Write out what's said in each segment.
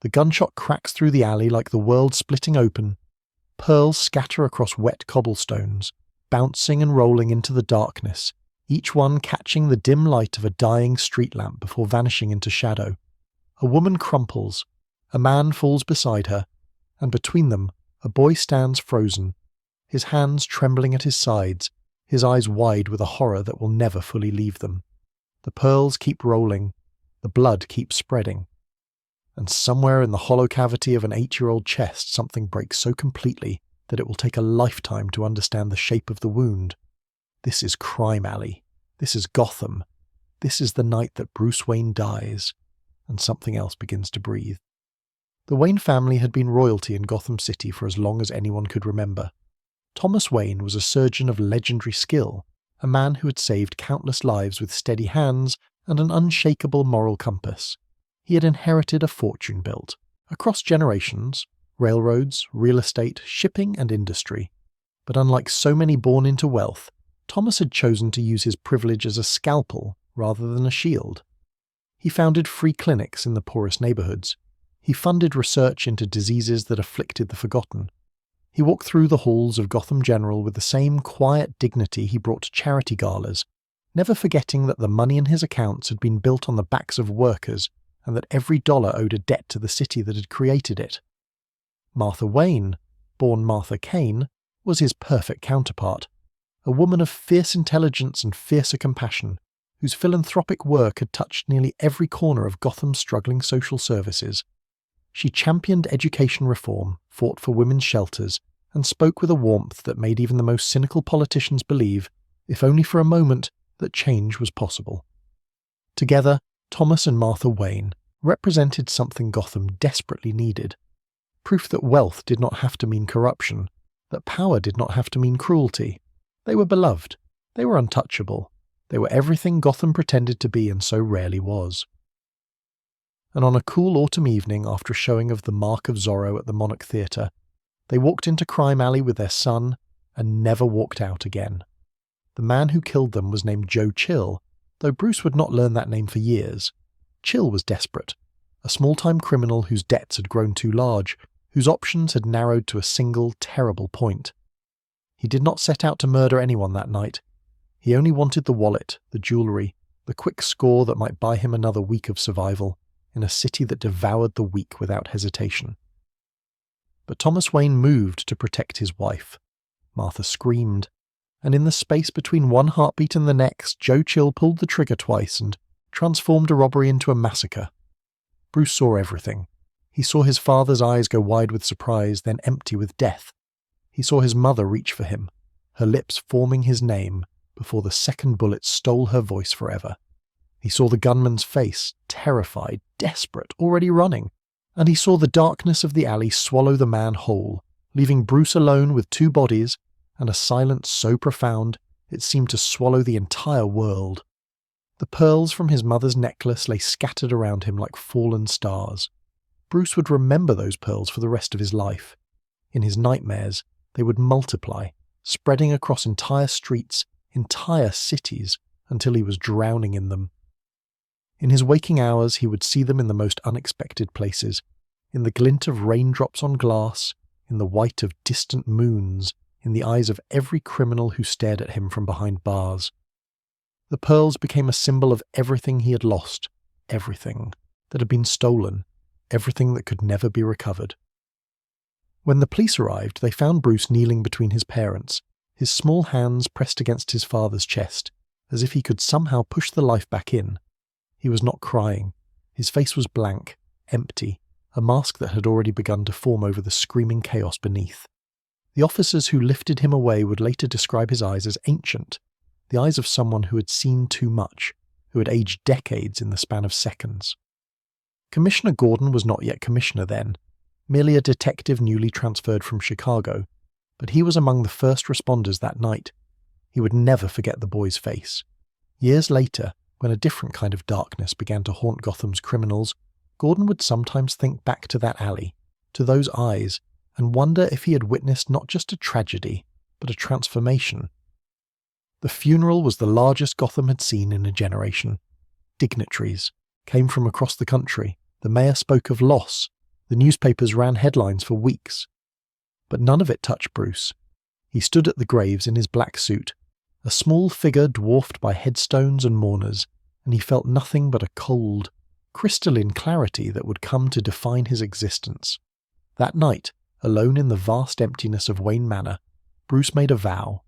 The gunshot cracks through the alley like the world splitting open. Pearls scatter across wet cobblestones, bouncing and rolling into the darkness, each one catching the dim light of a dying street lamp before vanishing into shadow. A woman crumples, a man falls beside her, and between them, a boy stands frozen, his hands trembling at his sides, his eyes wide with a horror that will never fully leave them. The pearls keep rolling, the blood keeps spreading. And somewhere in the hollow cavity of an 8-year-old chest something breaks so completely that it will take a lifetime to understand the shape of the wound. This is Crime Alley. This is Gotham. This is the night that Bruce Wayne dies, and something else begins to breathe. The Wayne family had been royalty in Gotham City for as long as anyone could remember. Thomas Wayne was a surgeon of legendary skill, a man who had saved countless lives with steady hands and an unshakable moral compass. He had inherited a fortune built, across generations, railroads, real estate, shipping and industry. But unlike so many born into wealth, Thomas had chosen to use his privilege as a scalpel rather than a shield. He founded free clinics in the poorest neighborhoods. He funded research into diseases that afflicted the forgotten. He walked through the halls of Gotham General with the same quiet dignity he brought to charity galas, never forgetting that the money in his accounts had been built on the backs of workers and that every dollar owed a debt to the city that had created it. Martha Wayne, born Martha Kane, was his perfect counterpart, a woman of fierce intelligence and fiercer compassion, whose philanthropic work had touched nearly every corner of Gotham's struggling social services. She championed education reform, fought for women's shelters, and spoke with a warmth that made even the most cynical politicians believe, if only for a moment, that change was possible. Together, Thomas and Martha Wayne represented something Gotham desperately needed. Proof that wealth did not have to mean corruption, that power did not have to mean cruelty. They were beloved. They were untouchable. They were everything Gotham pretended to be and so rarely was. And on a cool autumn evening after a showing of The Mark of Zorro at the Monarch Theatre, they walked into Crime Alley with their son and never walked out again. The man who killed them was named Joe Chill, though Bruce would not learn that name for years. Chill was desperate, a small-time criminal whose debts had grown too large, whose options had narrowed to a single, terrible point. He did not set out to murder anyone that night. He only wanted the wallet, the jewellery, the quick score that might buy him another week of survival in a city that devoured the weak without hesitation. But Thomas Wayne moved to protect his wife. Martha screamed, and in the space between one heartbeat and the next, Joe Chill pulled the trigger twice and transformed a robbery into a massacre. Bruce saw everything. He saw his father's eyes go wide with surprise, then empty with death. He saw his mother reach for him, her lips forming his name, before the second bullet stole her voice forever. He saw the gunman's face, terrified, desperate, already running, and he saw the darkness of the alley swallow the man whole, leaving Bruce alone with two bodies and a silence so profound it seemed to swallow the entire world. The pearls from his mother's necklace lay scattered around him like fallen stars. Bruce would remember those pearls for the rest of his life. In his nightmares, they would multiply, spreading across entire streets, entire cities, until he was drowning in them. In his waking hours, he would see them in the most unexpected places, in the glint of raindrops on glass, in the white of distant moons, in the eyes of every criminal who stared at him from behind bars. The pearls became a symbol of everything he had lost, everything that had been stolen, everything that could never be recovered. When the police arrived, they found Bruce kneeling between his parents, his small hands pressed against his father's chest, as if he could somehow push the life back in. He was not crying. His face was blank, empty, a mask that had already begun to form over the screaming chaos beneath. The officers who lifted him away would later describe his eyes as ancient, the eyes of someone who had seen too much, who had aged decades in the span of seconds. Commissioner Gordon was not yet commissioner then, merely a detective newly transferred from Chicago, but he was among the first responders that night. He would never forget the boy's face. Years later, when a different kind of darkness began to haunt Gotham's criminals, Gordon would sometimes think back to that alley, to those eyes, and wonder if he had witnessed not just a tragedy, but a transformation. The funeral was the largest Gotham had seen in a generation. Dignitaries came from across the country. The mayor spoke of loss, The newspapers ran headlines for weeks. But none of it touched Bruce. He stood at the graves in his black suit, a small figure dwarfed by headstones and mourners, and he felt nothing but a cold, crystalline clarity that would come to define his existence. That night, alone in the vast emptiness of Wayne Manor, Bruce made a vow.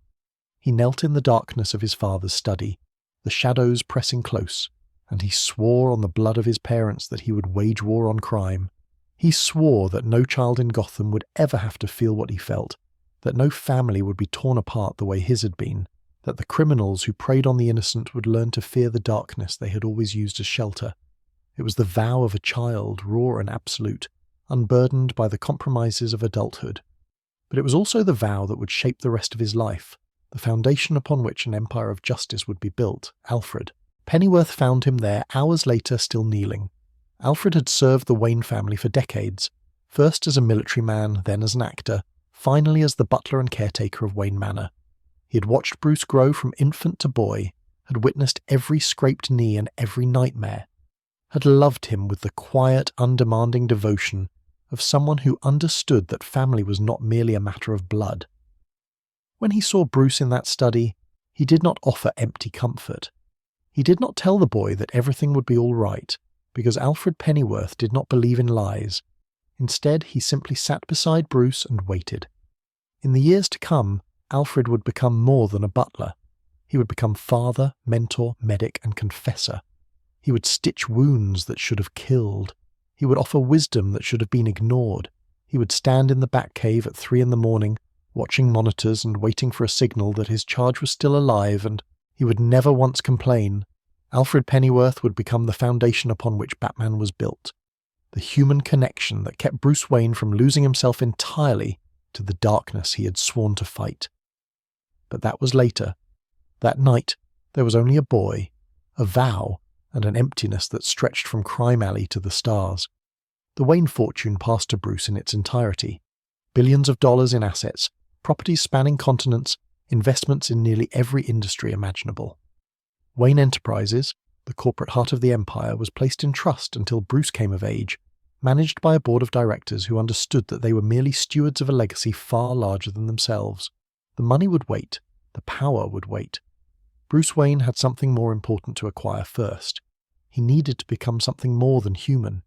He knelt in the darkness of his father's study, the shadows pressing close, and he swore on the blood of his parents that he would wage war on crime. He swore that no child in Gotham would ever have to feel what he felt, that no family would be torn apart the way his had been, that the criminals who preyed on the innocent would learn to fear the darkness they had always used as shelter. It was the vow of a child, raw and absolute, unburdened by the compromises of adulthood. But it was also the vow that would shape the rest of his life, the foundation upon which an empire of justice would be built. Alfred. Pennyworth found him there hours later, still kneeling. Alfred had served the Wayne family for decades, first as a military man, then as an actor, finally as the butler and caretaker of Wayne Manor. He had watched Bruce grow from infant to boy, had witnessed every scraped knee and every nightmare, had loved him with the quiet, undemanding devotion of someone who understood that family was not merely a matter of blood. When he saw Bruce in that study, he did not offer empty comfort. He did not tell the boy that everything would be all right, because Alfred Pennyworth did not believe in lies. Instead, he simply sat beside Bruce and waited. In the years to come, Alfred would become more than a butler. He would become father, mentor, medic, and confessor. He would stitch wounds that should have killed. He would offer wisdom that should have been ignored. He would stand in the back cave at 3 a.m, watching monitors and waiting for a signal that his charge was still alive, and he would never once complain. Alfred Pennyworth would become the foundation upon which Batman was built, the human connection that kept Bruce Wayne from losing himself entirely to the darkness he had sworn to fight. But that was later. That night, there was only a boy, a vow, and an emptiness that stretched from Crime Alley to the stars. The Wayne fortune passed to Bruce in its entirety. Billions of dollars in assets, properties spanning continents, investments in nearly every industry imaginable. Wayne Enterprises, the corporate heart of the empire, was placed in trust until Bruce came of age, managed by a board of directors who understood that they were merely stewards of a legacy far larger than themselves. The money would wait, the power would wait. Bruce Wayne had something more important to acquire first. He needed to become something more than human.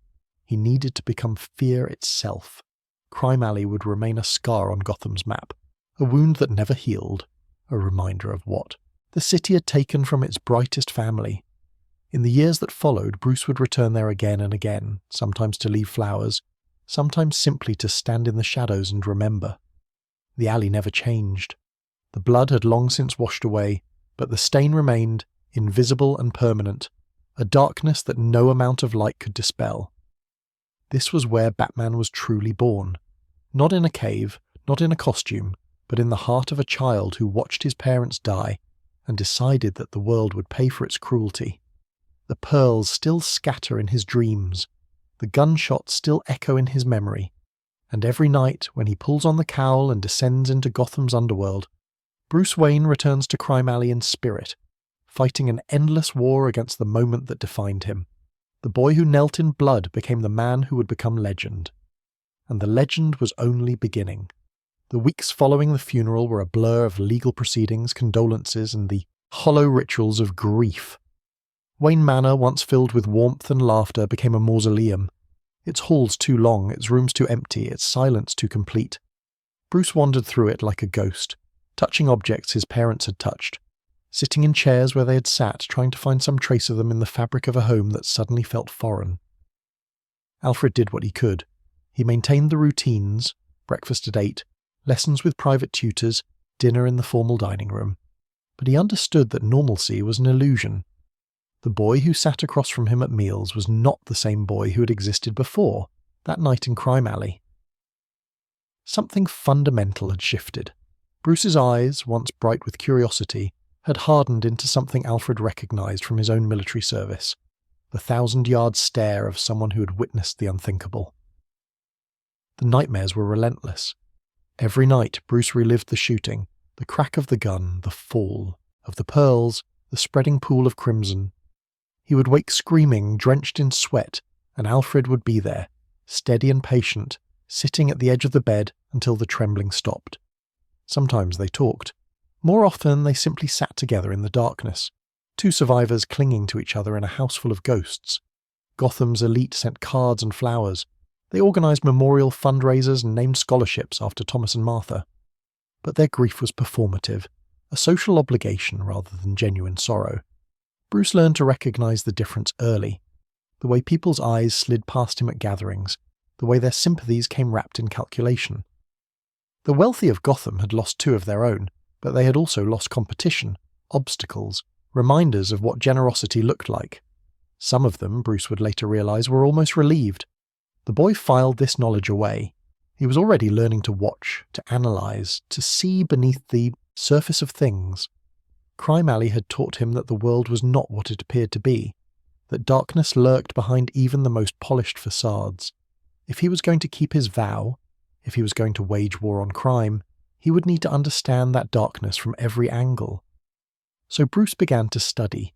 He needed to become fear itself. Crime Alley would remain a scar on Gotham's map, a wound that never healed, a reminder of what the city had taken from its brightest family. In the years that followed, Bruce would return there again and again, sometimes to leave flowers, sometimes simply to stand in the shadows and remember. The alley never changed. The blood had long since washed away, but the stain remained, invisible and permanent, a darkness that no amount of light could dispel. This was where Batman was truly born. Not in a cave, not in a costume, but in the heart of a child who watched his parents die and decided that the world would pay for its cruelty. The pearls still scatter in his dreams, the gunshots still echo in his memory, and every night when he pulls on the cowl and descends into Gotham's underworld, Bruce Wayne returns to Crime Alley in spirit, fighting an endless war against the moment that defined him. The boy who knelt in blood became the man who would become legend. And the legend was only beginning. The weeks following the funeral were a blur of legal proceedings, condolences, and the hollow rituals of grief. Wayne Manor, once filled with warmth and laughter, became a mausoleum. Its halls too long, its rooms too empty, its silence too complete. Bruce wandered through it like a ghost, touching objects his parents had touched, sitting in chairs where they had sat, trying to find some trace of them in the fabric of a home that suddenly felt foreign. Alfred did what he could. He maintained the routines, breakfast at 8, lessons with private tutors, dinner in the formal dining room. But he understood that normalcy was an illusion. The boy who sat across from him at meals was not the same boy who had existed before, that night in Crime Alley. Something fundamental had shifted. Bruce's eyes, once bright with curiosity, had hardened into something Alfred recognized from his own military service, the 1,000-yard stare of someone who had witnessed the unthinkable. The nightmares were relentless. Every night Bruce relived the shooting, the crack of the gun, the fall, of the pearls, the spreading pool of crimson. He would wake screaming, drenched in sweat, and Alfred would be there, steady and patient, sitting at the edge of the bed until the trembling stopped. Sometimes they talked. More often they simply sat together in the darkness, two survivors clinging to each other in a house full of ghosts. Gotham's elite sent cards and flowers. They organised memorial fundraisers and named scholarships after Thomas and Martha. But their grief was performative, a social obligation rather than genuine sorrow. Bruce learned to recognise the difference early. The way people's eyes slid past him at gatherings, the way their sympathies came wrapped in calculation. The wealthy of Gotham had lost two of their own, but they had also lost competition, obstacles, reminders of what generosity looked like. Some of them, Bruce would later realise, were almost relieved. The boy filed this knowledge away. He was already learning to watch, to analyse, to see beneath the surface of things. Crime Alley had taught him that the world was not what it appeared to be, that darkness lurked behind even the most polished facades. If he was going to keep his vow, if he was going to wage war on crime, he would need to understand that darkness from every angle. So Bruce began to study,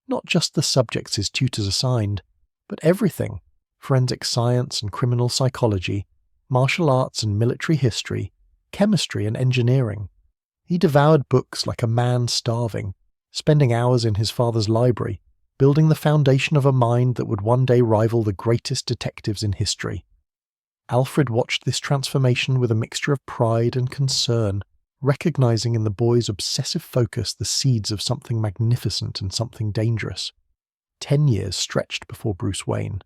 not just the subjects his tutors assigned, but everything: forensic science and criminal psychology, martial arts and military history, chemistry and engineering. He devoured books like a man starving, spending hours in his father's library, building the foundation of a mind that would one day rival the greatest detectives in history. Alfred watched this transformation with a mixture of pride and concern, recognizing in the boy's obsessive focus the seeds of something magnificent and something dangerous. 10 years stretched before Bruce Wayne.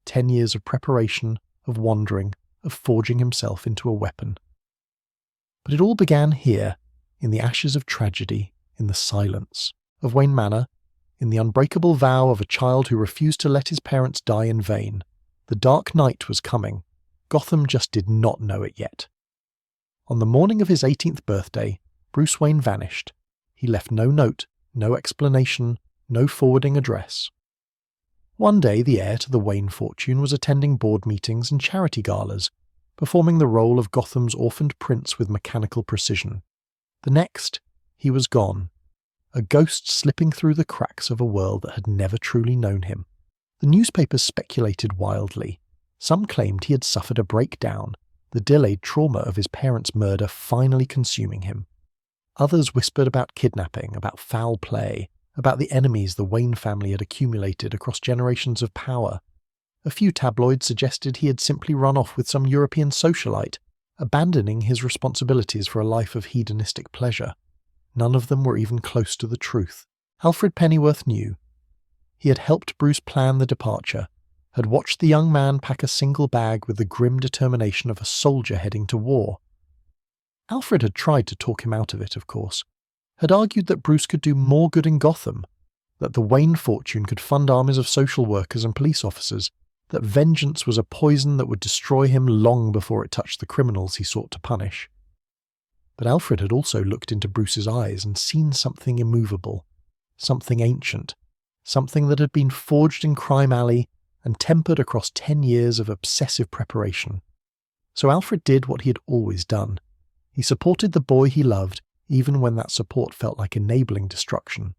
10 years of preparation, of wandering, of forging himself into a weapon. But it all began here, in the ashes of tragedy, in the silence of Wayne Manor, in the unbreakable vow of a child who refused to let his parents die in vain. The dark night was coming. Gotham just did not know it yet. On the morning of his 18th birthday, Bruce Wayne vanished. He left no note, no explanation, no forwarding address. One day the heir to the Wayne fortune was attending board meetings and charity galas, performing the role of Gotham's orphaned prince with mechanical precision. The next, he was gone, a ghost slipping through the cracks of a world that had never truly known him. The newspapers speculated wildly. Some claimed he had suffered a breakdown, the delayed trauma of his parents' murder finally consuming him. Others whispered about kidnapping, about foul play, about the enemies the Wayne family had accumulated across generations of power. A few tabloids suggested he had simply run off with some European socialite, abandoning his responsibilities for a life of hedonistic pleasure. None of them were even close to the truth. Alfred Pennyworth knew. He had helped Bruce plan the departure, had watched the young man pack a single bag with the grim determination of a soldier heading to war. Alfred had tried to talk him out of it, of course, had argued that Bruce could do more good in Gotham, that the Wayne fortune could fund armies of social workers and police officers, that vengeance was a poison that would destroy him long before it touched the criminals he sought to punish. But Alfred had also looked into Bruce's eyes and seen something immovable, something ancient, something that had been forged in Crime Alley and tempered across 10 years of obsessive preparation. So Alfred did what he had always done. He supported the boy he loved, even when that support felt like enabling destruction.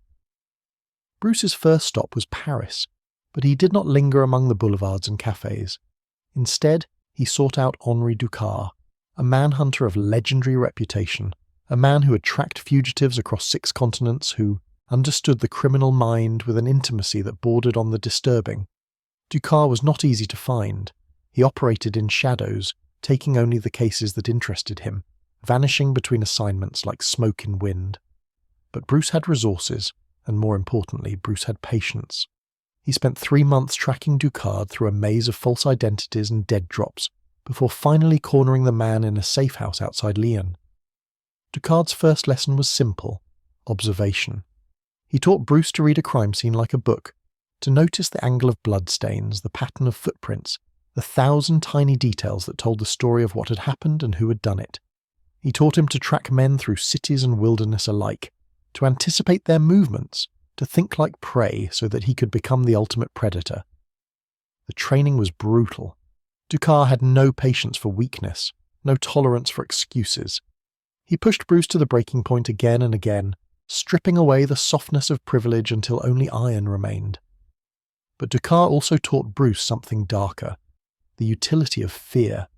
Bruce's first stop was Paris, but he did not linger among the boulevards and cafes. Instead, he sought out Henri Ducart, a manhunter of legendary reputation, a man who had tracked fugitives across 6 continents, who understood the criminal mind with an intimacy that bordered on the disturbing. Ducart was not easy to find. He operated in shadows, taking only the cases that interested him, vanishing between assignments like smoke in wind. But Bruce had resources, and more importantly, Bruce had patience. He spent 3 months tracking Ducart through a maze of false identities and dead drops, before finally cornering the man in a safe house outside Lyon. Ducart's first lesson was simple: observation. He taught Bruce to read a crime scene like a book, to notice the angle of bloodstains, the pattern of footprints, the 1,000 tiny details that told the story of what had happened and who had done it. He taught him to track men through cities and wilderness alike, to anticipate their movements, to think like prey so that he could become the ultimate predator. The training was brutal. Ducart had no patience for weakness, no tolerance for excuses. He pushed Bruce to the breaking point again and again, stripping away the softness of privilege until only iron remained. But Ducart also taught Bruce something darker. the utility of fear,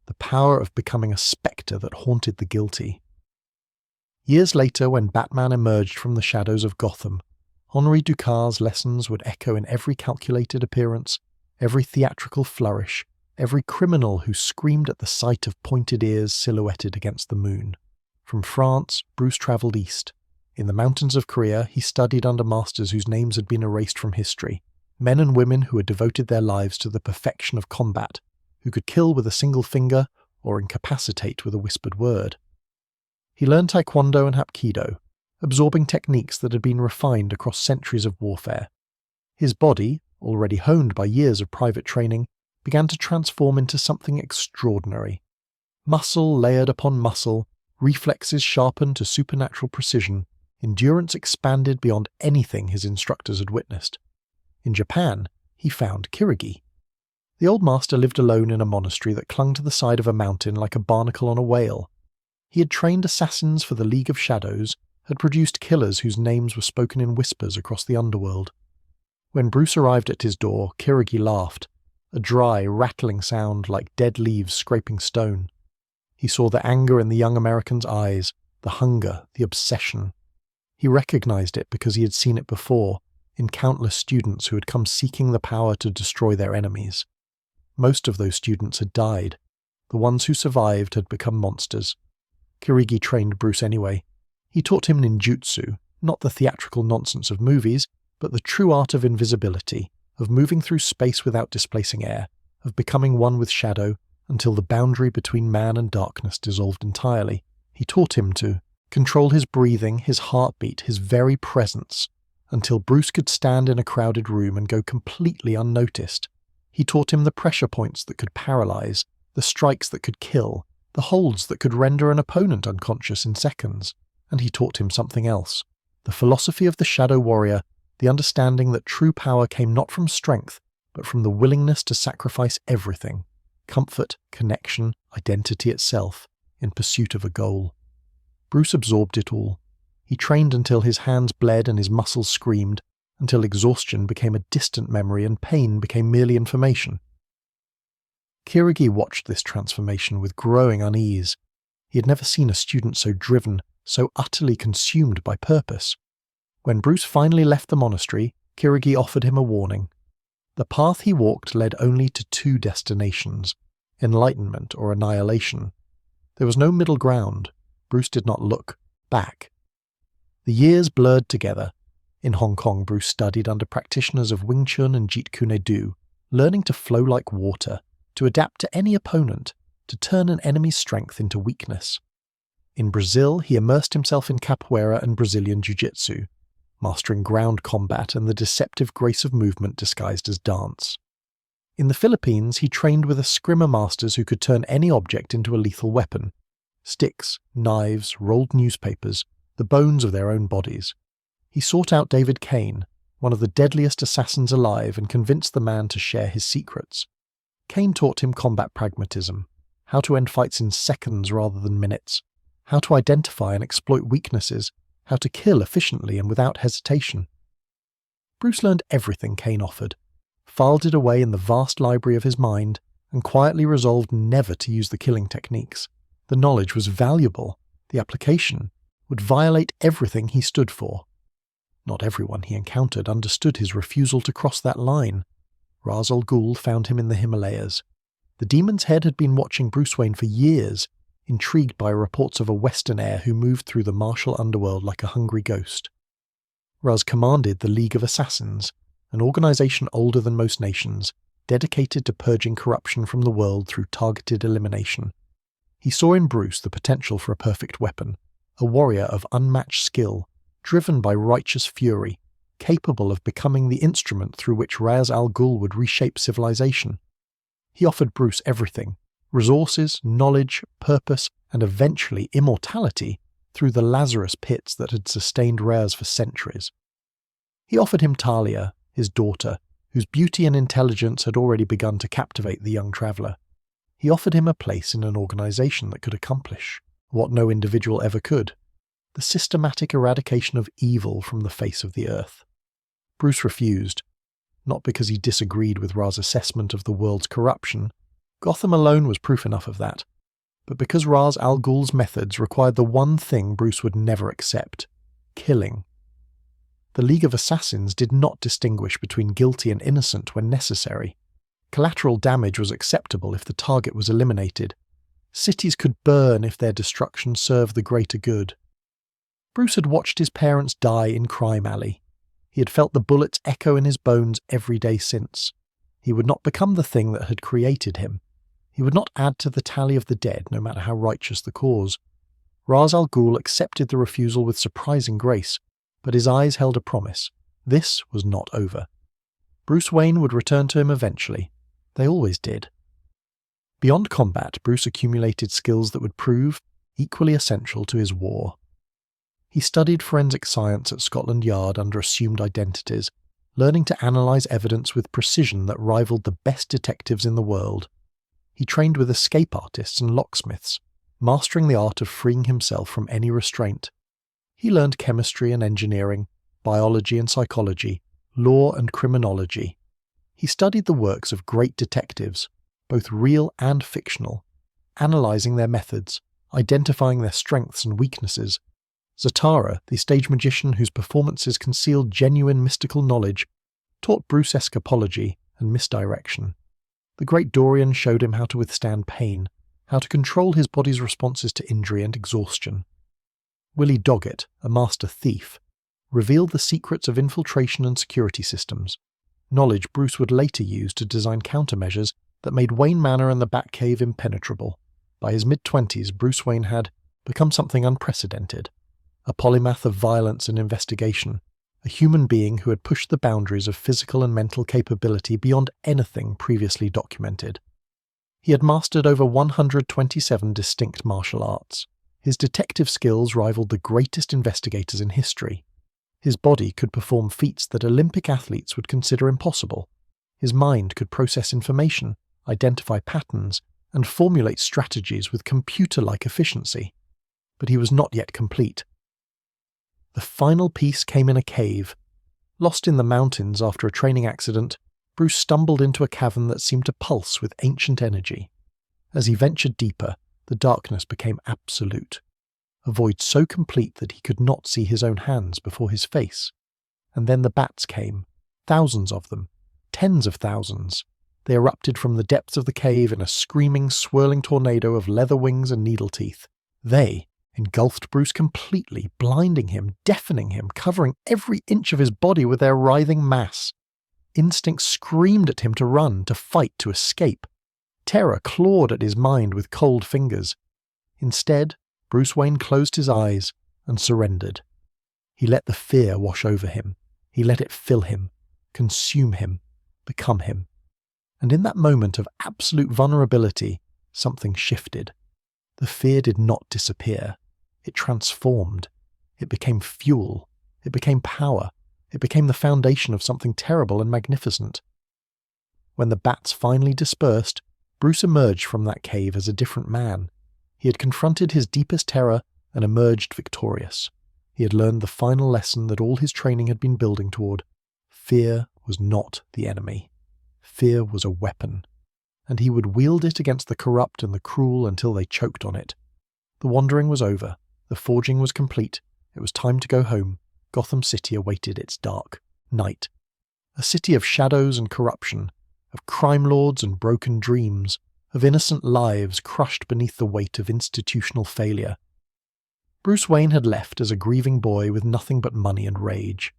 the power of becoming a spectre that haunted the guilty. Years later, when Batman emerged from the shadows of Gotham, Henri Ducas's lessons would echo in every calculated appearance, every theatrical flourish, every criminal who screamed at the sight of pointed ears silhouetted against the moon. From France, Bruce travelled east. In the mountains of Korea, he studied under masters whose names had been erased from history, men and women who had devoted their lives to the perfection of combat, who could kill with a single finger or incapacitate with a whispered word. He learned Taekwondo and Hapkido, absorbing techniques that had been refined across centuries of warfare. His body, already honed by years of private training, began to transform into something extraordinary. Muscle layered upon muscle, reflexes sharpened to supernatural precision, endurance expanded beyond anything his instructors had witnessed. In Japan, he found Kirigi. The old master lived alone in a monastery that clung to the side of a mountain like a barnacle on a whale. He had trained assassins for the League of Shadows, had produced killers whose names were spoken in whispers across the underworld. When Bruce arrived at his door, Kirigi laughed, a dry, rattling sound like dead leaves scraping stone. He saw the anger in the young American's eyes, the hunger, the obsession. He recognized it because he had seen it before, in countless students who had come seeking the power to destroy their enemies. Most of those students had died. The ones who survived had become monsters. Kirigi trained Bruce anyway. He taught him ninjutsu, not the theatrical nonsense of movies, but the true art of invisibility, of moving through space without displacing air, of becoming one with shadow, until the boundary between man and darkness dissolved entirely. He taught him to control his breathing, his heartbeat, his very presence, until Bruce could stand in a crowded room and go completely unnoticed. He taught him the pressure points that could paralyze, the strikes that could kill, the holds that could render an opponent unconscious in seconds. And he taught him something else, the philosophy of the Shadow Warrior, the understanding that true power came not from strength, but from the willingness to sacrifice everything, comfort, connection, identity itself, in pursuit of a goal. Bruce absorbed it all. He trained until his hands bled and his muscles screamed, until exhaustion became a distant memory and pain became merely information. Kirigi watched this transformation with growing unease. He had never seen a student so driven, so utterly consumed by purpose. When Bruce finally left the monastery, Kirigi offered him a warning. The path he walked led only to two destinations, enlightenment or annihilation. There was no middle ground. Bruce did not look back. The years blurred together. In Hong Kong, Bruce studied under practitioners of Wing Chun and Jeet Kune Do, learning to flow like water, to adapt to any opponent, to turn an enemy's strength into weakness. In Brazil, he immersed himself in capoeira and Brazilian jiu-jitsu, mastering ground combat and the deceptive grace of movement disguised as dance. In the Philippines, he trained with eskrima masters who could turn any object into a lethal weapon. Sticks, knives, rolled newspapers, the bones of their own bodies. He sought out David Kane, one of the deadliest assassins alive, and convinced the man to share his secrets. Kane taught him combat pragmatism, how to end fights in seconds rather than minutes, how to identify and exploit weaknesses, how to kill efficiently and without hesitation. Bruce learned everything Kane offered, filed it away in the vast library of his mind, and quietly resolved never to use the killing techniques. The knowledge was valuable. The application would violate everything he stood for. Not everyone he encountered understood his refusal to cross that line. Ra's al Ghul found him in the Himalayas. The demon's head had been watching Bruce Wayne for years, intrigued by reports of a Western heir who moved through the martial underworld like a hungry ghost. Ra's commanded the League of Assassins, an organization older than most nations, dedicated to purging corruption from the world through targeted elimination. He saw in Bruce the potential for a perfect weapon, a warrior of unmatched skill, driven by righteous fury, capable of becoming the instrument through which Ra's al Ghul would reshape civilization. He offered Bruce everything: resources, knowledge, purpose, and eventually immortality through the Lazarus pits that had sustained Raz for centuries. He offered him Talia, his daughter, whose beauty and intelligence had already begun to captivate the young traveller. He offered him a place in an organization that could accomplish what no individual ever could: the systematic eradication of evil from the face of the earth. Bruce refused, not because he disagreed with Ra's assessment of the world's corruption, Gotham alone was proof enough of that. But because Ra's al Ghul's methods required the one thing Bruce would never accept: killing. The League of Assassins did not distinguish between guilty and innocent when necessary. Collateral damage was acceptable if the target was eliminated. Cities could burn if their destruction served the greater good. Bruce had watched his parents die in Crime Alley. He had felt the bullets echo in his bones every day since. He would not become the thing that had created him. He would not add to the tally of the dead, no matter how righteous the cause. Ra's al Ghul accepted the refusal with surprising grace, but his eyes held a promise. This was not over. Bruce Wayne would return to him eventually. They always did. Beyond combat, Bruce accumulated skills that would prove equally essential to his war. He studied forensic science at Scotland Yard under assumed identities, learning to analyse evidence with precision that rivaled the best detectives in the world. He trained with escape artists and locksmiths, mastering the art of freeing himself from any restraint. He learned chemistry and engineering, biology and psychology, law and criminology. He studied the works of great detectives, both real and fictional, analysing their methods, identifying their strengths and weaknesses. Zatara, the stage magician whose performances concealed genuine mystical knowledge, taught Bruce escapology and misdirection. The great Dorian showed him how to withstand pain, how to control his body's responses to injury and exhaustion. Willie Doggett, a master thief, revealed the secrets of infiltration and security systems, knowledge Bruce would later use to design countermeasures that made Wayne Manor and the Batcave impenetrable. By his mid-20s, Bruce Wayne had become something unprecedented. A polymath of violence and investigation, a human being who had pushed the boundaries of physical and mental capability beyond anything previously documented. He had mastered over 127 distinct martial arts. His detective skills rivaled the greatest investigators in history. His body could perform feats that Olympic athletes would consider impossible. His mind could process information, identify patterns, and formulate strategies with computer-like efficiency. But he was not yet complete. The final piece came in a cave. Lost in the mountains after a training accident, Bruce stumbled into a cavern that seemed to pulse with ancient energy. As he ventured deeper, the darkness became absolute. A void so complete that he could not see his own hands before his face. And then the bats came, thousands of them, tens of thousands. They erupted from the depths of the cave in a screaming, swirling tornado of leather wings and needle teeth. They engulfed Bruce completely, blinding him, deafening him, covering every inch of his body with their writhing mass. Instinct screamed at him to run, to fight, to escape. Terror clawed at his mind with cold fingers. Instead, Bruce Wayne closed his eyes and surrendered. He let the fear wash over him. He let it fill him, consume him, become him. And in that moment of absolute vulnerability, something shifted. The fear did not disappear. It transformed. It became fuel. It became power. It became the foundation of something terrible and magnificent. When the bats finally dispersed, Bruce emerged from that cave as a different man. He had confronted his deepest terror and emerged victorious. He had learned the final lesson that all his training had been building toward. Fear was not the enemy. Fear was a weapon, and he would wield it against the corrupt and the cruel until they choked on it. The wandering was over. The forging was complete. It was time to go home. Gotham City awaited its dark night. A city of shadows and corruption, of crime lords and broken dreams, of innocent lives crushed beneath the weight of institutional failure. Bruce Wayne had left as a grieving boy with nothing but money and rage.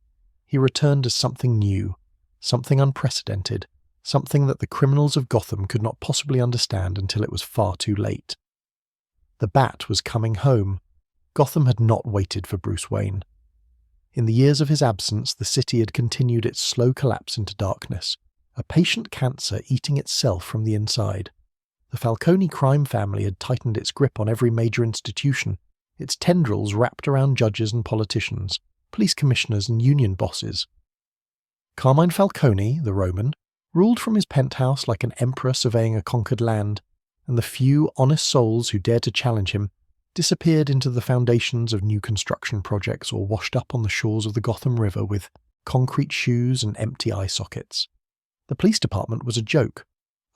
He returned as something new, something unprecedented, something that the criminals of Gotham could not possibly understand until it was far too late. The Bat was coming home. Gotham had not waited for Bruce Wayne. In the years of his absence, the city had continued its slow collapse into darkness, a patient cancer eating itself from the inside. The Falcone crime family had tightened its grip on every major institution, its tendrils wrapped around judges and politicians, police commissioners and union bosses. Carmine Falcone, the Roman, ruled from his penthouse like an emperor surveying a conquered land, and the few honest souls who dared to challenge him disappeared into the foundations of new construction projects or washed up on the shores of the Gotham River with concrete shoes and empty eye sockets. The police department was a joke.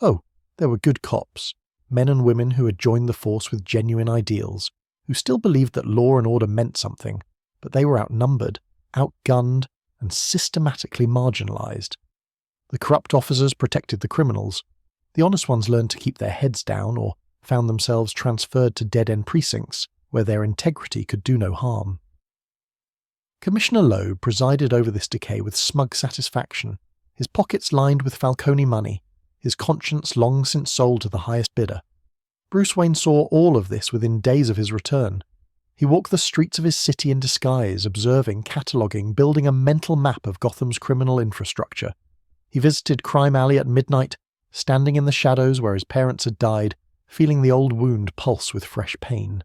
Oh, There were good cops, men and women who had joined the force with genuine ideals, who still believed that law and order meant something, but they were outnumbered, outgunned, and systematically marginalised. The corrupt officers protected the criminals. The honest ones learned to keep their heads down or found themselves transferred to dead-end precincts where their integrity could do no harm. Commissioner Loeb presided over this decay with smug satisfaction, his pockets lined with Falcone money, his conscience long since sold to the highest bidder. Bruce Wayne saw all of this within days of his return. He walked the streets of his city in disguise, observing, cataloguing, building a mental map of Gotham's criminal infrastructure. He visited Crime Alley at midnight, standing in the shadows where his parents had died, feeling the old wound pulse with fresh pain.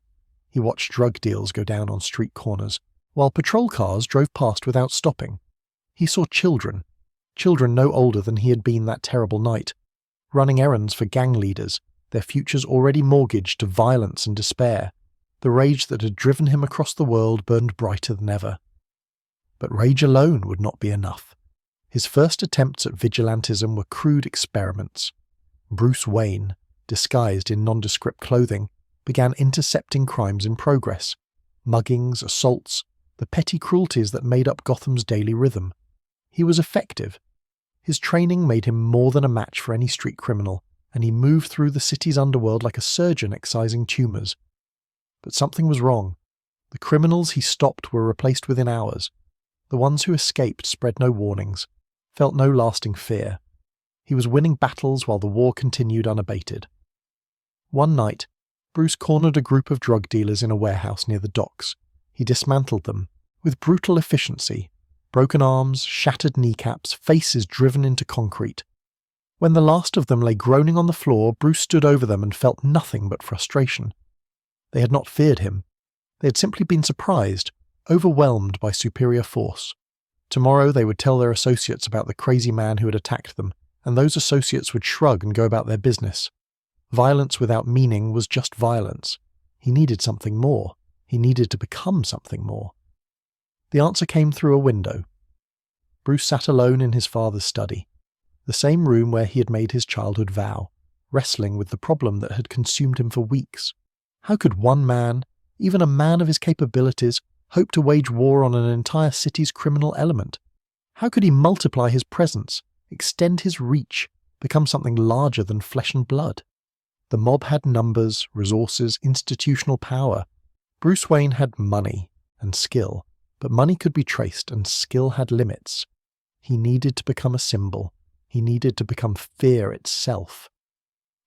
He watched drug deals go down on street corners, while patrol cars drove past without stopping. He saw children no older than he had been that terrible night, running errands for gang leaders, their futures already mortgaged to violence and despair. The rage that had driven him across the world burned brighter than ever. But rage alone would not be enough. His first attempts at vigilantism were crude experiments. Bruce Wayne, disguised in nondescript clothing, began intercepting crimes in progress. Muggings, assaults, the petty cruelties that made up Gotham's daily rhythm. He was effective. His training made him more than a match for any street criminal, and he moved through the city's underworld like a surgeon excising tumours. But something was wrong. The criminals he stopped were replaced within hours. The ones who escaped spread no warnings, felt no lasting fear. He was winning battles while the war continued unabated. One night, Bruce cornered a group of drug dealers in a warehouse near the docks. He dismantled them, with brutal efficiency. Broken arms, shattered kneecaps, faces driven into concrete. When the last of them lay groaning on the floor, Bruce stood over them and felt nothing but frustration. They had not feared him. They had simply been surprised, overwhelmed by superior force. Tomorrow they would tell their associates about the crazy man who had attacked them, and those associates would shrug and go about their business. Violence without meaning was just violence. He needed something more. He needed to become something more. The answer came through a window. Bruce sat alone in his father's study, the same room where he had made his childhood vow, wrestling with the problem that had consumed him for weeks. How could one man, even a man of his capabilities, hope to wage war on an entire city's criminal element? How could he multiply his presence, extend his reach, become something larger than flesh and blood? The mob had numbers, resources, institutional power. Bruce Wayne had money and skill, but money could be traced and skill had limits. He needed to become a symbol. He needed to become fear itself.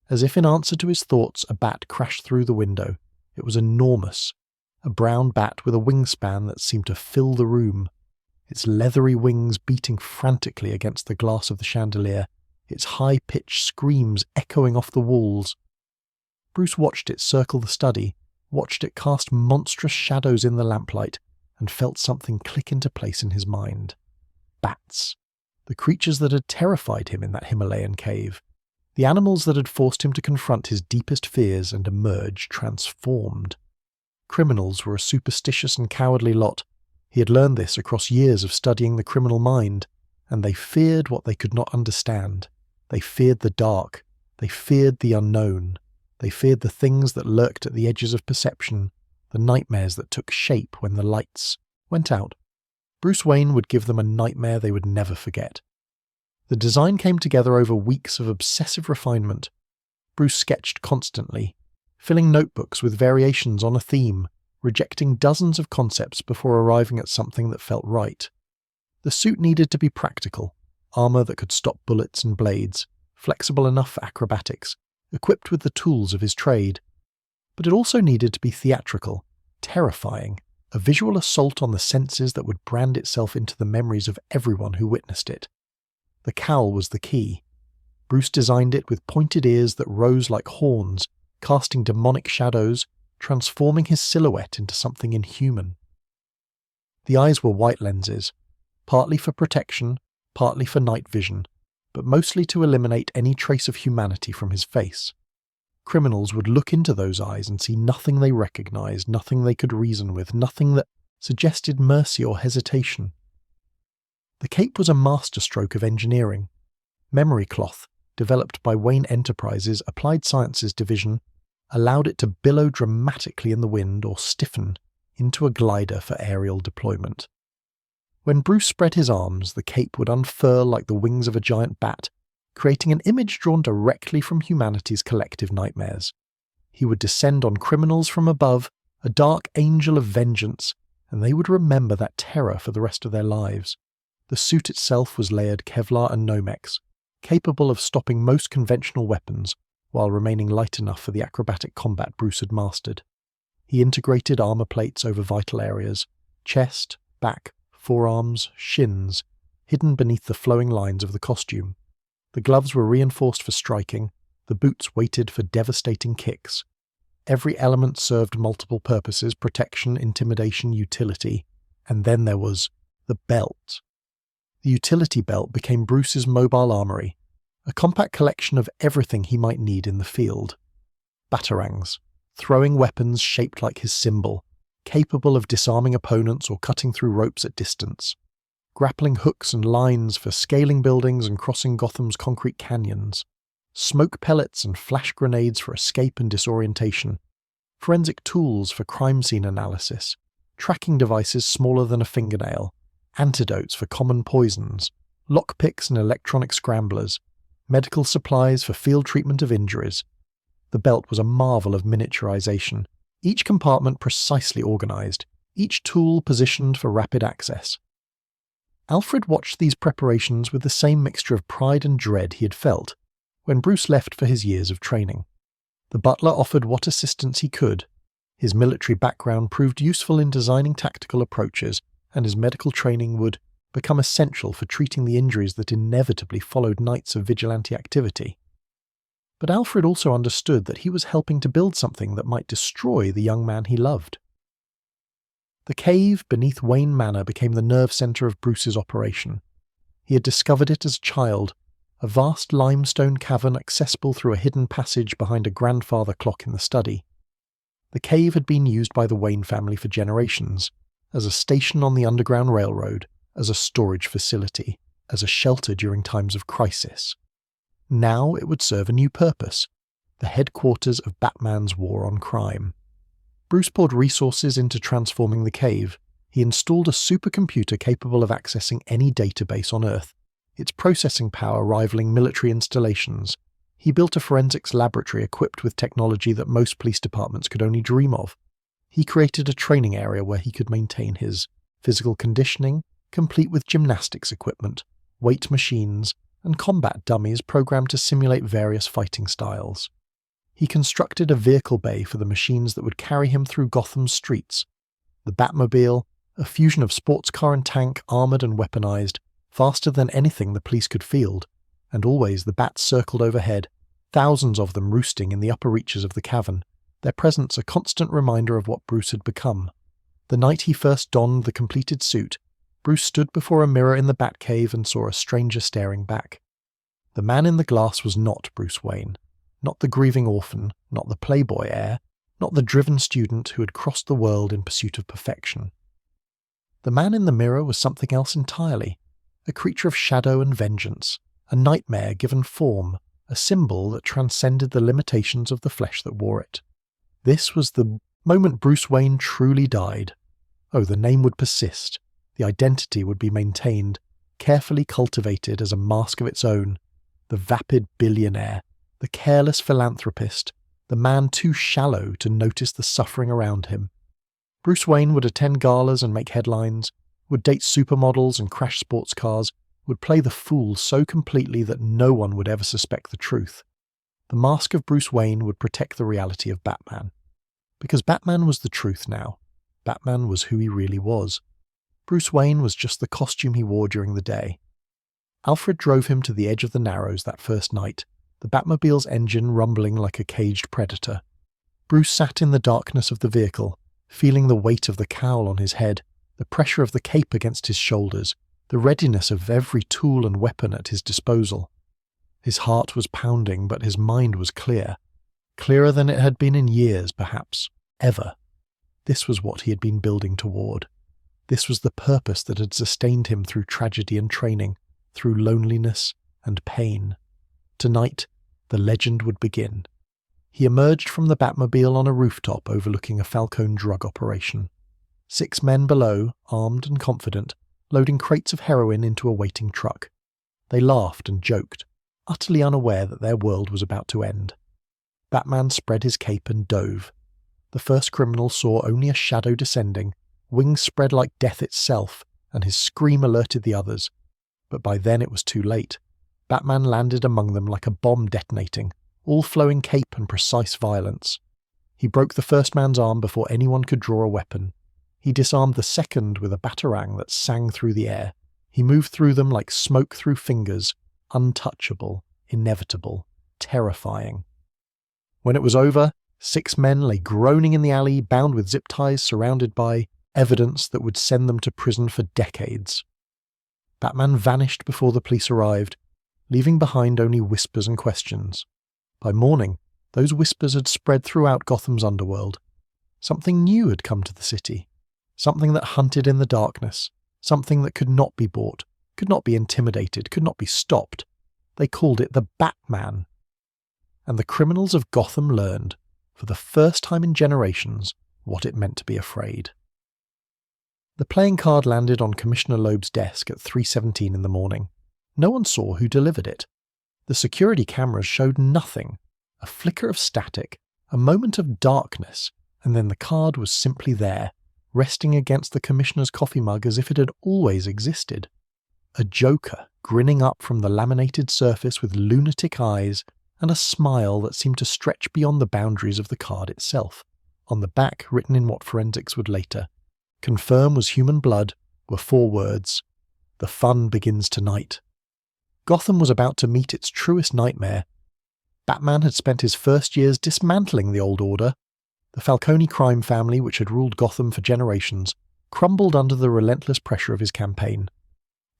As if in answer to his thoughts, a bat crashed through the window. It was enormous, a brown bat with a wingspan that seemed to fill the room, its leathery wings beating frantically against the glass of the chandelier, its high-pitched screams echoing off the walls. Bruce watched it circle the study, watched it cast monstrous shadows in the lamplight, and felt something click into place in his mind. Bats. The creatures that had terrified him in that Himalayan cave. The animals that had forced him to confront his deepest fears and emerge transformed. Criminals were a superstitious and cowardly lot. He had learned this across years of studying the criminal mind, and they feared what they could not understand. They feared the dark. They feared the unknown. They feared the things that lurked at the edges of perception, the nightmares that took shape when the lights went out. Bruce Wayne would give them a nightmare they would never forget. The design came together over weeks of obsessive refinement. Bruce sketched constantly, filling notebooks with variations on a theme, rejecting dozens of concepts before arriving at something that felt right. The suit needed to be practical, armor that could stop bullets and blades, flexible enough for acrobatics, equipped with the tools of his trade. But it also needed to be theatrical, terrifying, a visual assault on the senses that would brand itself into the memories of everyone who witnessed it. The cowl was the key. Bruce designed it with pointed ears that rose like horns, casting demonic shadows, transforming his silhouette into something inhuman. The eyes were white lenses, partly for protection, partly for night vision, but mostly to eliminate any trace of humanity from his face. Criminals would look into those eyes and see nothing they recognized, nothing they could reason with, nothing that suggested mercy or hesitation. The cape was a masterstroke of engineering. Memory cloth, developed by Wayne Enterprises' Applied Sciences division, allowed it to billow dramatically in the wind or stiffen into a glider for aerial deployment. When Bruce spread his arms, the cape would unfurl like the wings of a giant bat, creating an image drawn directly from humanity's collective nightmares. He would descend on criminals from above, a dark angel of vengeance, and they would remember that terror for the rest of their lives. The suit itself was layered Kevlar and Nomex, capable of stopping most conventional weapons while remaining light enough for the acrobatic combat Bruce had mastered. He integrated armor plates over vital areas, chest, back, forearms, shins, hidden beneath the flowing lines of the costume. The gloves were reinforced for striking, the boots weighted for devastating kicks. Every element served multiple purposes: protection, intimidation, utility. And then there was the belt. The utility belt became Bruce's mobile armory, a compact collection of everything he might need in the field. Batarangs, throwing weapons shaped like his symbol, capable of disarming opponents or cutting through ropes at distance. Grappling hooks and lines for scaling buildings and crossing Gotham's concrete canyons. Smoke pellets and flash grenades for escape and disorientation. Forensic tools for crime scene analysis. Tracking devices smaller than a fingernail. Antidotes for common poisons. Lockpicks and electronic scramblers. Medical supplies for field treatment of injuries. The belt was a marvel of miniaturization, each compartment precisely organized, each tool positioned for rapid access. Alfred watched these preparations with the same mixture of pride and dread he had felt when Bruce left for his years of training. The butler offered what assistance he could. His military background proved useful in designing tactical approaches, and his medical training would become essential for treating the injuries that inevitably followed nights of vigilante activity. But Alfred also understood that he was helping to build something that might destroy the young man he loved. The cave beneath Wayne Manor became the nerve center of Bruce's operation. He had discovered it as a child, a vast limestone cavern accessible through a hidden passage behind a grandfather clock in the study. The cave had been used by the Wayne family for generations, as a station on the Underground Railroad, as a storage facility, as a shelter during times of crisis. Now it would serve a new purpose, the headquarters of Batman's war on crime. Bruce poured resources into transforming the cave. He installed a supercomputer capable of accessing any database on Earth, its processing power rivaling military installations. He built a forensics laboratory equipped with technology that most police departments could only dream of. He created a training area where he could maintain his physical conditioning, complete with gymnastics equipment, weight machines, and combat dummies programmed to simulate various fighting styles. He constructed a vehicle bay for the machines that would carry him through Gotham's streets. The Batmobile, a fusion of sports car and tank, armoured and weaponized, faster than anything the police could field, and always the bats circled overhead, thousands of them roosting in the upper reaches of the cavern, their presence a constant reminder of what Bruce had become. The night he first donned the completed suit, Bruce stood before a mirror in the Batcave and saw a stranger staring back. The man in the glass was not Bruce Wayne, not the grieving orphan, not the playboy heir, not the driven student who had crossed the world in pursuit of perfection. The man in the mirror was something else entirely, a creature of shadow and vengeance, a nightmare given form, a symbol that transcended the limitations of the flesh that wore it. This was the moment Bruce Wayne truly died. Oh, the name would persist, the identity would be maintained, carefully cultivated as a mask of its own, the vapid billionaire, the careless philanthropist, the man too shallow to notice the suffering around him. Bruce Wayne would attend galas and make headlines, would date supermodels and crash sports cars, would play the fool so completely that no one would ever suspect the truth. The mask of Bruce Wayne would protect the reality of Batman. Because Batman was the truth now. Batman was who he really was. Bruce Wayne was just the costume he wore during the day. Alfred drove him to the edge of the Narrows that first night, the Batmobile's engine rumbling like a caged predator. Bruce sat in the darkness of the vehicle, feeling the weight of the cowl on his head, the pressure of the cape against his shoulders, the readiness of every tool and weapon at his disposal. His heart was pounding, but his mind was clear. Clearer than it had been in years, perhaps, ever. This was what he had been building toward. This was the purpose that had sustained him through tragedy and training, through loneliness and pain. Tonight, the legend would begin. He emerged from the Batmobile on a rooftop overlooking a Falcone drug operation. 6 men below, armed and confident, loading crates of heroin into a waiting truck. They laughed and joked, utterly unaware that their world was about to end. Batman spread his cape and dove. The first criminal saw only a shadow descending, wings spread like death itself, and his scream alerted the others. But by then it was too late. Batman landed among them like a bomb detonating, all flowing cape and precise violence. He broke the first man's arm before anyone could draw a weapon. He disarmed the second with a batarang that sang through the air. He moved through them like smoke through fingers, untouchable, inevitable, terrifying. When it was over, 6 men lay groaning in the alley, bound with zip ties, surrounded by evidence that would send them to prison for decades. Batman vanished before the police arrived, leaving behind only whispers and questions. By morning, those whispers had spread throughout Gotham's underworld. Something new had come to the city. Something that hunted in the darkness. Something that could not be bought, could not be intimidated, could not be stopped. They called it the Batman. And the criminals of Gotham learned, for the first time in generations, what it meant to be afraid. The playing card landed on Commissioner Loeb's desk at 3:17 in the morning. No one saw who delivered it. The security cameras showed nothing. A flicker of static, a moment of darkness, and then the card was simply there, resting against the Commissioner's coffee mug as if it had always existed. A Joker grinning up from the laminated surface with lunatic eyes and a smile that seemed to stretch beyond the boundaries of the card itself. On the back, written in what forensics would later confirm was human blood, were 4 words. The fun begins tonight. Gotham was about to meet its truest nightmare. Batman had spent his first years dismantling the old order. The Falcone crime family, which had ruled Gotham for generations, crumbled under the relentless pressure of his campaign.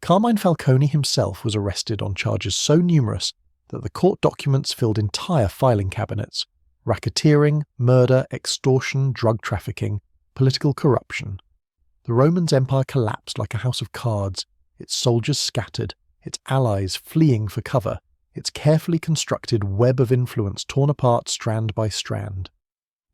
Carmine Falcone himself was arrested on charges so numerous that the court documents filled entire filing cabinets: racketeering, murder, extortion, drug trafficking, political corruption. The Roman Empire collapsed like a house of cards, its soldiers scattered, its allies fleeing for cover, its carefully constructed web of influence torn apart strand by strand.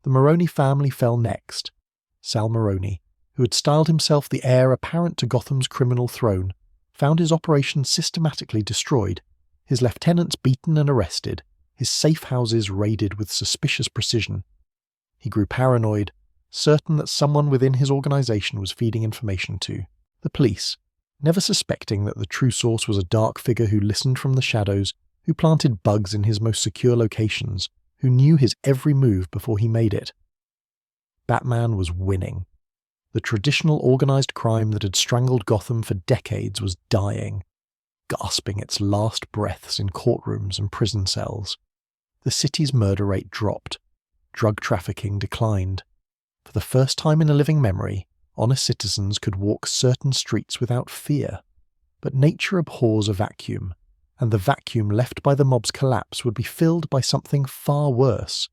The Moroni family fell next. Sal Moroni, who had styled himself the heir apparent to Gotham's criminal throne, found his operation systematically destroyed, his lieutenants beaten and arrested, his safe houses raided with suspicious precision. He grew paranoid, certain that someone within his organization was feeding information to the police, never suspecting that the true source was a dark figure who listened from the shadows, who planted bugs in his most secure locations, who knew his every move before he made it. Batman was winning. The traditional organized crime that had strangled Gotham for decades was dying, gasping its last breaths in courtrooms and prison cells. The city's murder rate dropped. Drug trafficking declined. For the first time in a living memory, honest citizens could walk certain streets without fear. But nature abhors a vacuum, and the vacuum left by the mob's collapse would be filled by something far worse.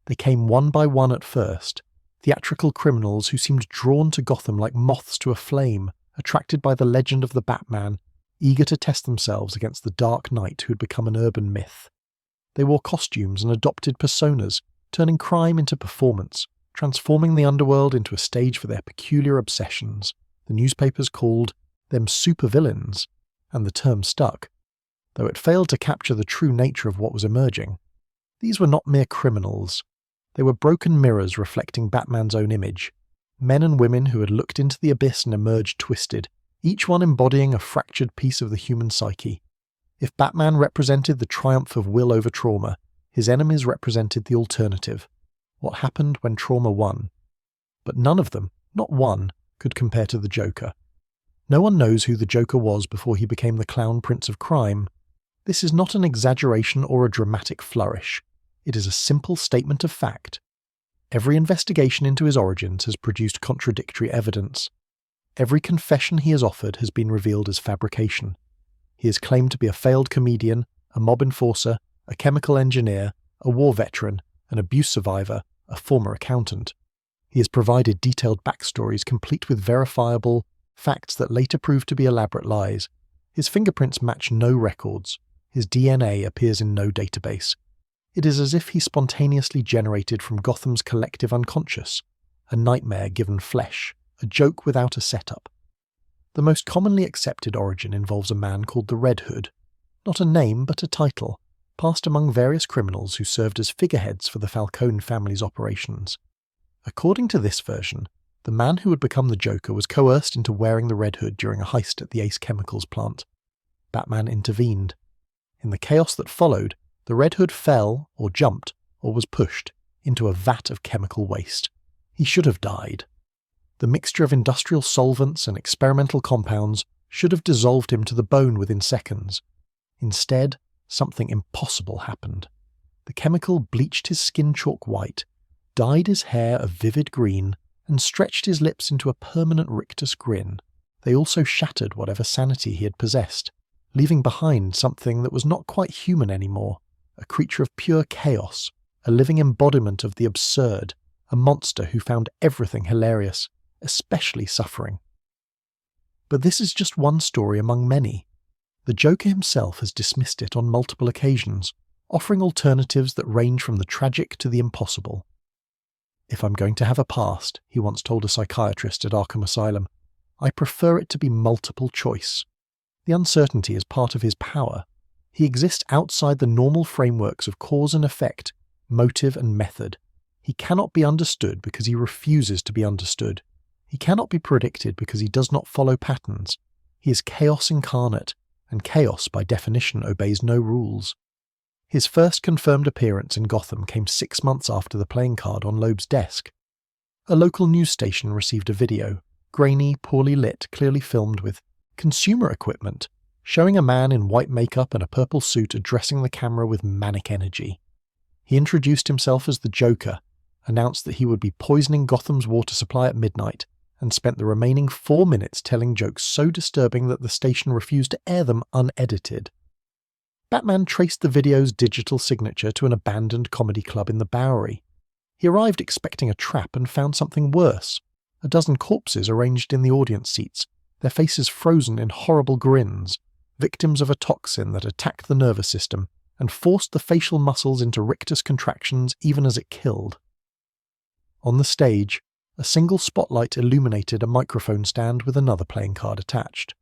They came one by one at first, theatrical criminals who seemed drawn to Gotham like moths to a flame, attracted by the legend of the Batman, eager to test themselves against the Dark Knight who had become an urban myth. They wore costumes and adopted personas, turning crime into performance, transforming the underworld into a stage for their peculiar obsessions. The newspapers called them supervillains, and the term stuck, though it failed to capture the true nature of what was emerging. These were not mere criminals. They were broken mirrors reflecting Batman's own image, men and women who had looked into the abyss and emerged twisted, each one embodying a fractured piece of the human psyche. If Batman represented the triumph of will over trauma, his enemies represented the alternative, what happened when trauma won. But none of them, not one, could compare to the Joker. No one knows who the Joker was before he became the clown prince of crime. This is not an exaggeration or a dramatic flourish. It is a simple statement of fact. Every investigation into his origins has produced contradictory evidence. Every confession he has offered has been revealed as fabrication. He is claimed to be a failed comedian, a mob enforcer, a chemical engineer, a war veteran, an abuse survivor, a former accountant. He has provided detailed backstories complete with verifiable facts that later proved to be elaborate lies. His fingerprints match no records. His DNA appears in no database. It is as if he spontaneously generated from Gotham's collective unconscious, a nightmare given flesh, a joke without a setup. The most commonly accepted origin involves a man called the Red Hood, not a name but a title, passed among various criminals who served as figureheads for the Falcone family's operations. According to this version, the man who would become the Joker was coerced into wearing the Red Hood during a heist at the Ace Chemicals plant. Batman intervened. In the chaos that followed, the Red Hood fell, or jumped, or was pushed, into a vat of chemical waste. He should have died. The mixture of industrial solvents and experimental compounds should have dissolved him to the bone within seconds. Instead, something impossible happened. The chemical bleached his skin chalk white, dyed his hair a vivid green, and stretched his lips into a permanent rictus grin. They also shattered whatever sanity he had possessed, leaving behind something that was not quite human anymore, a creature of pure chaos, a living embodiment of the absurd, a monster who found everything hilarious, especially suffering. But this is just one story among many. The Joker himself has dismissed it on multiple occasions, offering alternatives that range from the tragic to the impossible. "If I'm going to have a past," he once told a psychiatrist at Arkham Asylum, "I prefer it to be multiple choice." The uncertainty is part of his power. He exists outside the normal frameworks of cause and effect, motive and method. He cannot be understood because he refuses to be understood. He cannot be predicted because he does not follow patterns. He is chaos incarnate, and chaos by definition obeys no rules. His first confirmed appearance in Gotham came 6 months after the playing card on Loeb's desk. A local news station received a video, grainy, poorly lit, clearly filmed with consumer equipment, showing a man in white makeup and a purple suit addressing the camera with manic energy. He introduced himself as the Joker, announced that he would be poisoning Gotham's water supply at midnight, and spent the remaining 4 minutes telling jokes so disturbing that the station refused to air them unedited. Batman traced the video's digital signature to an abandoned comedy club in the Bowery. He arrived expecting a trap and found something worse. A dozen corpses arranged in the audience seats, their faces frozen in horrible grins, victims of a toxin that attacked the nervous system and forced the facial muscles into rictus contractions even as it killed. On the stage, a single spotlight illuminated a microphone stand with another playing card attached.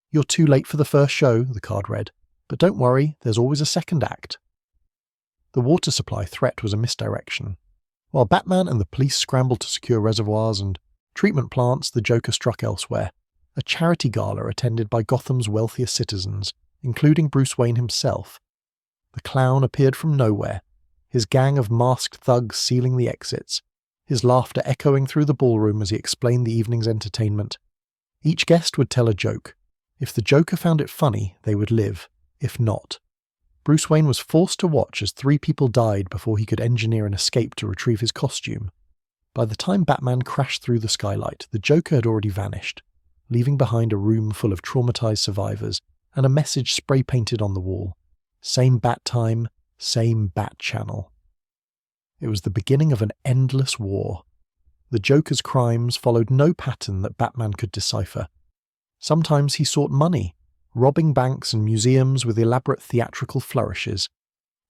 "You're too late for the first show," the card read, "but don't worry, there's always a second act." The water supply threat was a misdirection. While Batman and the police scrambled to secure reservoirs and treatment plants, the Joker struck elsewhere. A charity gala attended by Gotham's wealthiest citizens, including Bruce Wayne himself. The clown appeared from nowhere, his gang of masked thugs sealing the exits, his laughter echoing through the ballroom as he explained the evening's entertainment. Each guest would tell a joke. If the Joker found it funny, they would live. If not, Bruce Wayne was forced to watch as 3 people died before he could engineer an escape to retrieve his costume. By the time Batman crashed through the skylight, the Joker had already vanished, leaving behind a room full of traumatized survivors and a message spray-painted on the wall. Same bat time, same bat channel. It was the beginning of an endless war. The Joker's crimes followed no pattern that Batman could decipher. Sometimes he sought money, robbing banks and museums with elaborate theatrical flourishes.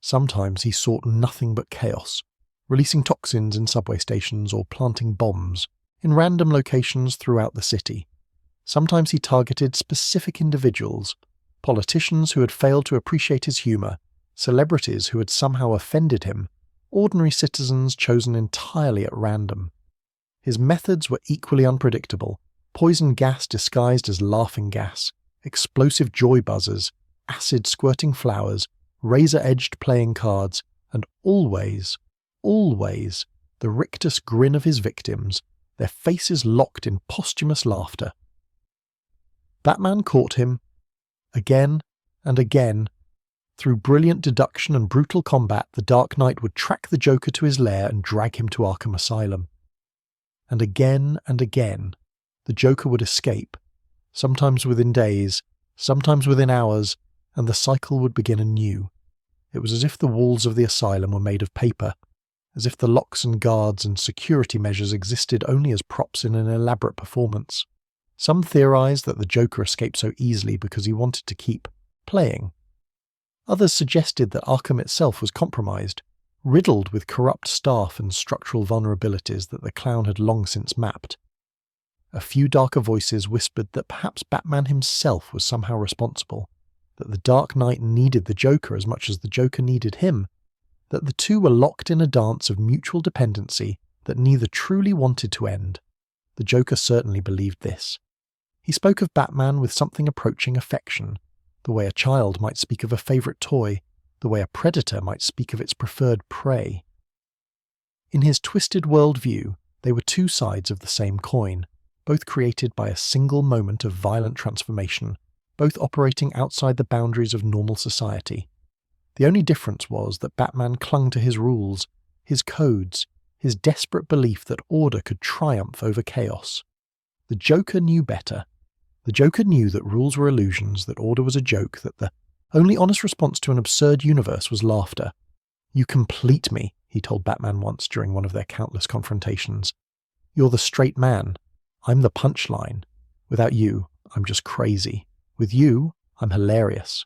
Sometimes he sought nothing but chaos, releasing toxins in subway stations or planting bombs in random locations throughout the city. Sometimes he targeted specific individuals, politicians who had failed to appreciate his humor, celebrities who had somehow offended him, ordinary citizens chosen entirely at random. His methods were equally unpredictable: poison gas disguised as laughing gas, explosive joy buzzers, acid squirting flowers, razor-edged playing cards, and always, always, the rictus grin of his victims, their faces locked in posthumous laughter. Batman caught him, again and again. Through brilliant deduction and brutal combat, the Dark Knight would track the Joker to his lair and drag him to Arkham Asylum. And again, the Joker would escape, sometimes within days, sometimes within hours, and the cycle would begin anew. It was as if the walls of the asylum were made of paper, as if the locks and guards and security measures existed only as props in an elaborate performance. Some theorized that the Joker escaped so easily because he wanted to keep playing. Others suggested that Arkham itself was compromised, riddled with corrupt staff and structural vulnerabilities that the clown had long since mapped. A few darker voices whispered that perhaps Batman himself was somehow responsible, that the Dark Knight needed the Joker as much as the Joker needed him, that the two were locked in a dance of mutual dependency that neither truly wanted to end. The Joker certainly believed this. He spoke of Batman with something approaching affection, the way a child might speak of a favourite toy, the way a predator might speak of its preferred prey. In his twisted worldview, they were two sides of the same coin, both created by a single moment of violent transformation, both operating outside the boundaries of normal society. The only difference was that Batman clung to his rules, his codes, his desperate belief that order could triumph over chaos. The Joker knew better. The Joker knew that rules were illusions, that order was a joke, that the only honest response to an absurd universe was laughter. "You complete me," he told Batman once during one of their countless confrontations. "You're the straight man. I'm the punchline. Without you, I'm just crazy. With you, I'm hilarious."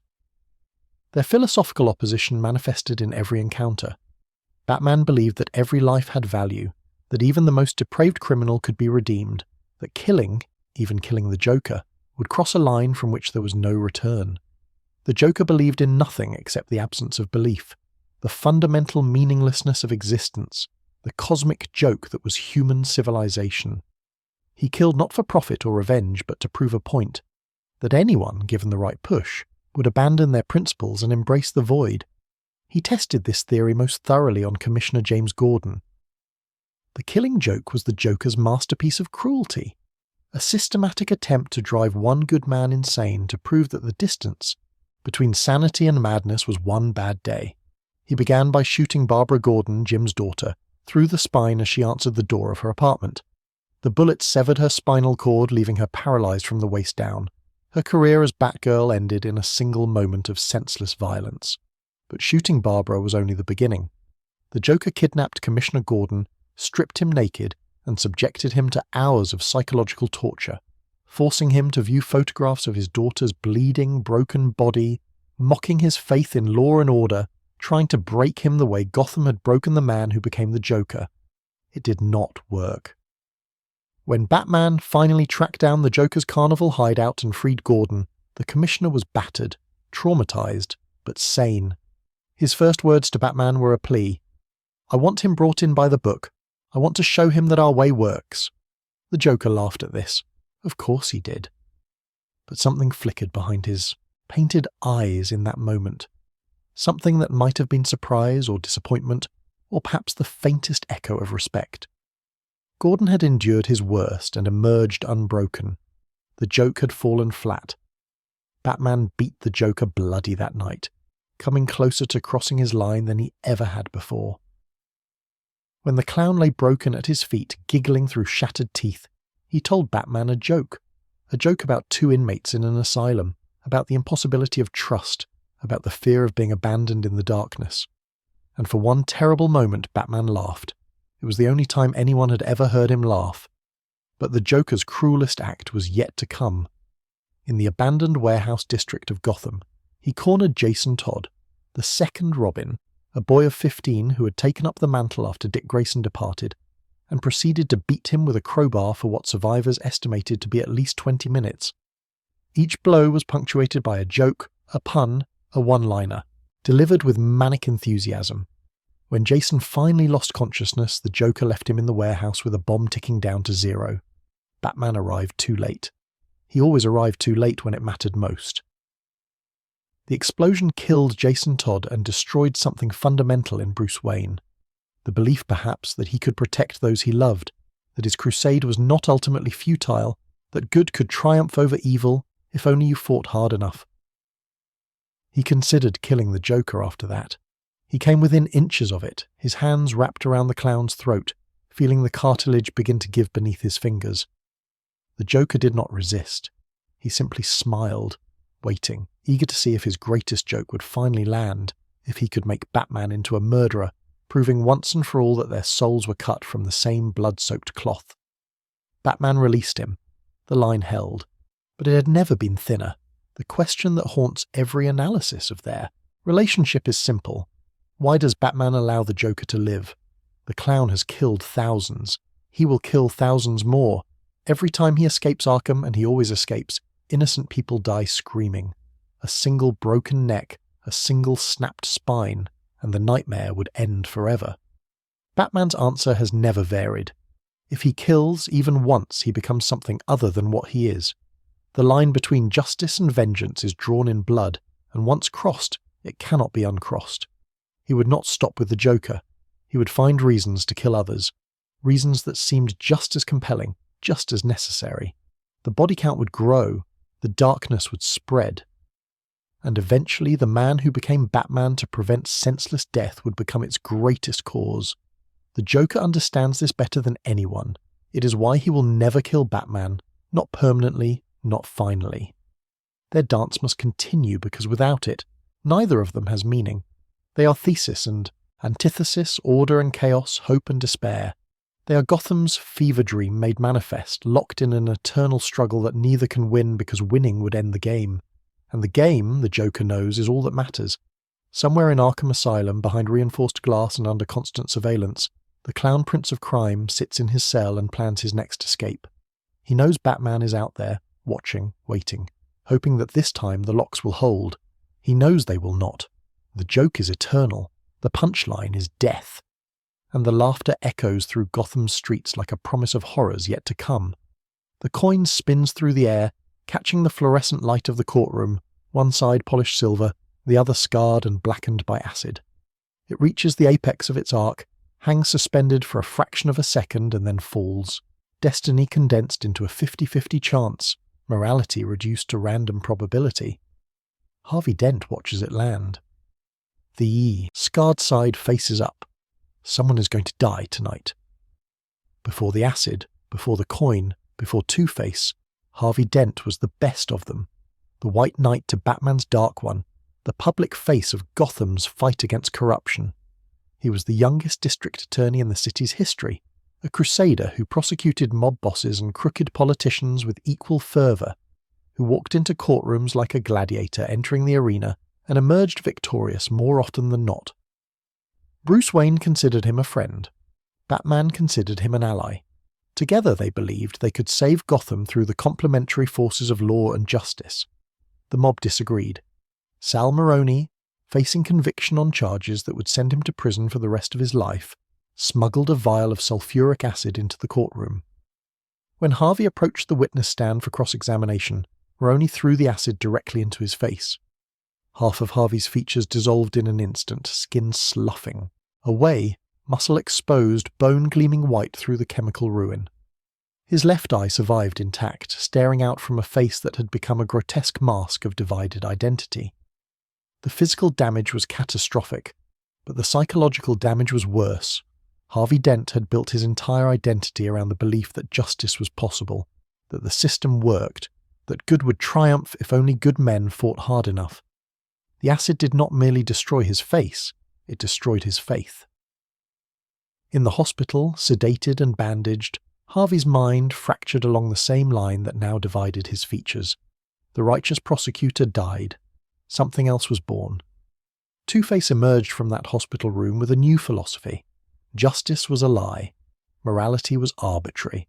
Their philosophical opposition manifested in every encounter. Batman believed that every life had value, that even the most depraved criminal could be redeemed, that killing, even killing the Joker, would cross a line from which there was no return. The Joker believed in nothing except the absence of belief, the fundamental meaninglessness of existence, the cosmic joke that was human civilization. He killed not for profit or revenge, but to prove a point, that anyone, given the right push, would abandon their principles and embrace the void. He tested this theory most thoroughly on Commissioner James Gordon. The killing joke was the Joker's masterpiece of cruelty, a systematic attempt to drive one good man insane to prove that the distance between sanity and madness was one bad day. He began by shooting Barbara Gordon, Jim's daughter, through the spine as she answered the door of her apartment. The bullet severed her spinal cord, leaving her paralyzed from the waist down. Her career as Batgirl ended in a single moment of senseless violence. But shooting Barbara was only the beginning. The Joker kidnapped Commissioner Gordon, stripped him naked, and subjected him to hours of psychological torture, forcing him to view photographs of his daughter's bleeding, broken body, mocking his faith in law and order, trying to break him the way Gotham had broken the man who became the Joker. It did not work. When Batman finally tracked down the Joker's carnival hideout and freed Gordon, the Commissioner was battered, traumatized, but sane. His first words to Batman were a plea. "I want him brought in by the book. I want to show him that our way works." The Joker laughed at this. Of course he did. But something flickered behind his painted eyes in that moment. Something that might have been surprise or disappointment, or perhaps the faintest echo of respect. Gordon had endured his worst and emerged unbroken. The joke had fallen flat. Batman beat the Joker bloody that night, coming closer to crossing his line than he ever had before. When the clown lay broken at his feet, giggling through shattered teeth, he told Batman a joke about two inmates in an asylum, about the impossibility of trust, about the fear of being abandoned in the darkness. And for one terrible moment, Batman laughed. It was the only time anyone had ever heard him laugh. But the Joker's cruelest act was yet to come. In the abandoned warehouse district of Gotham, he cornered Jason Todd, the second Robin, a boy of 15 who had taken up the mantle after Dick Grayson departed, and proceeded to beat him with a crowbar for what survivors estimated to be at least 20 minutes. Each blow was punctuated by a joke, a pun, a one-liner, delivered with manic enthusiasm. When Jason finally lost consciousness, the Joker left him in the warehouse with a bomb ticking down to 0. Batman arrived too late. He always arrived too late when it mattered most. The explosion killed Jason Todd and destroyed something fundamental in Bruce Wayne. The belief, perhaps, that he could protect those he loved, that his crusade was not ultimately futile, that good could triumph over evil if only you fought hard enough. He considered killing the Joker after that. He came within inches of it, his hands wrapped around the clown's throat, feeling the cartilage begin to give beneath his fingers. The Joker did not resist. He simply smiled, waiting, eager to see if his greatest joke would finally land, if he could make Batman into a murderer, proving once and for all that their souls were cut from the same blood-soaked cloth. Batman released him. The line held. But it had never been thinner. The question that haunts every analysis of their Relationship is simple. Why does Batman allow the Joker to live? The clown has killed thousands. He will kill thousands more. Every time he escapes Arkham, and he always escapes, innocent people die screaming. A single broken neck, a single snapped spine, and the nightmare would end forever. Batman's answer has never varied. If he kills even once, he becomes something other than what he is. The line between justice and vengeance is drawn in blood, and once crossed, it cannot be uncrossed. He would not stop with the Joker. He would find reasons to kill others, reasons that seemed just as compelling, just as necessary. The body count would grow, the darkness would spread. And eventually the man who became Batman to prevent senseless death would become its greatest cause. The Joker understands this better than anyone. It is why he will never kill Batman, not permanently, not finally. Their dance must continue because without it, neither of them has meaning. They are thesis and antithesis, order and chaos, hope and despair. They are Gotham's fever dream made manifest, locked in an eternal struggle that neither can win because winning would end the game. And the game, the Joker knows, is all that matters. Somewhere in Arkham Asylum, behind reinforced glass and under constant surveillance, the clown prince of crime sits in his cell and plans his next escape. He knows Batman is out there, watching, waiting, hoping that this time the locks will hold. He knows they will not. The joke is eternal. The punchline is death. And the laughter echoes through Gotham's streets like a promise of horrors yet to come. The coin spins through the air, catching the fluorescent light of the courtroom, one side polished silver, the other scarred and blackened by acid. It reaches the apex of its arc, hangs suspended for a fraction of a second and then falls. Destiny condensed into a 50-50 chance, morality reduced to random probability. Harvey Dent watches it land. The scarred side faces up. Someone is going to die tonight. Before the acid, before the coin, before Two-Face, Harvey Dent was the best of them. The White Knight to Batman's Dark One, the public face of Gotham's fight against corruption. He was the youngest district attorney in the city's history, a crusader who prosecuted mob bosses and crooked politicians with equal fervour, who walked into courtrooms like a gladiator entering the arena and emerged victorious more often than not. Bruce Wayne considered him a friend. Batman considered him an ally. Together they believed they could save Gotham through the complementary forces of law and justice. The mob disagreed. Sal Maroni, facing conviction on charges that would send him to prison for the rest of his life, smuggled a vial of sulfuric acid into the courtroom. When Harvey approached the witness stand for cross-examination, Maroni threw the acid directly into his face. Half of Harvey's features dissolved in an instant, skin sloughing. Away, muscle exposed, bone gleaming white through the chemical ruin. His left eye survived intact, staring out from a face that had become a grotesque mask of divided identity. The physical damage was catastrophic, but the psychological damage was worse. Harvey Dent had built his entire identity around the belief that justice was possible, that the system worked, that good would triumph if only good men fought hard enough. The acid did not merely destroy his face, it destroyed his faith. In the hospital, sedated and bandaged, Harvey's mind fractured along the same line that now divided his features. The righteous prosecutor died. Something else was born. Two-Face emerged from that hospital room with a new philosophy. Justice was a lie. Morality was arbitrary.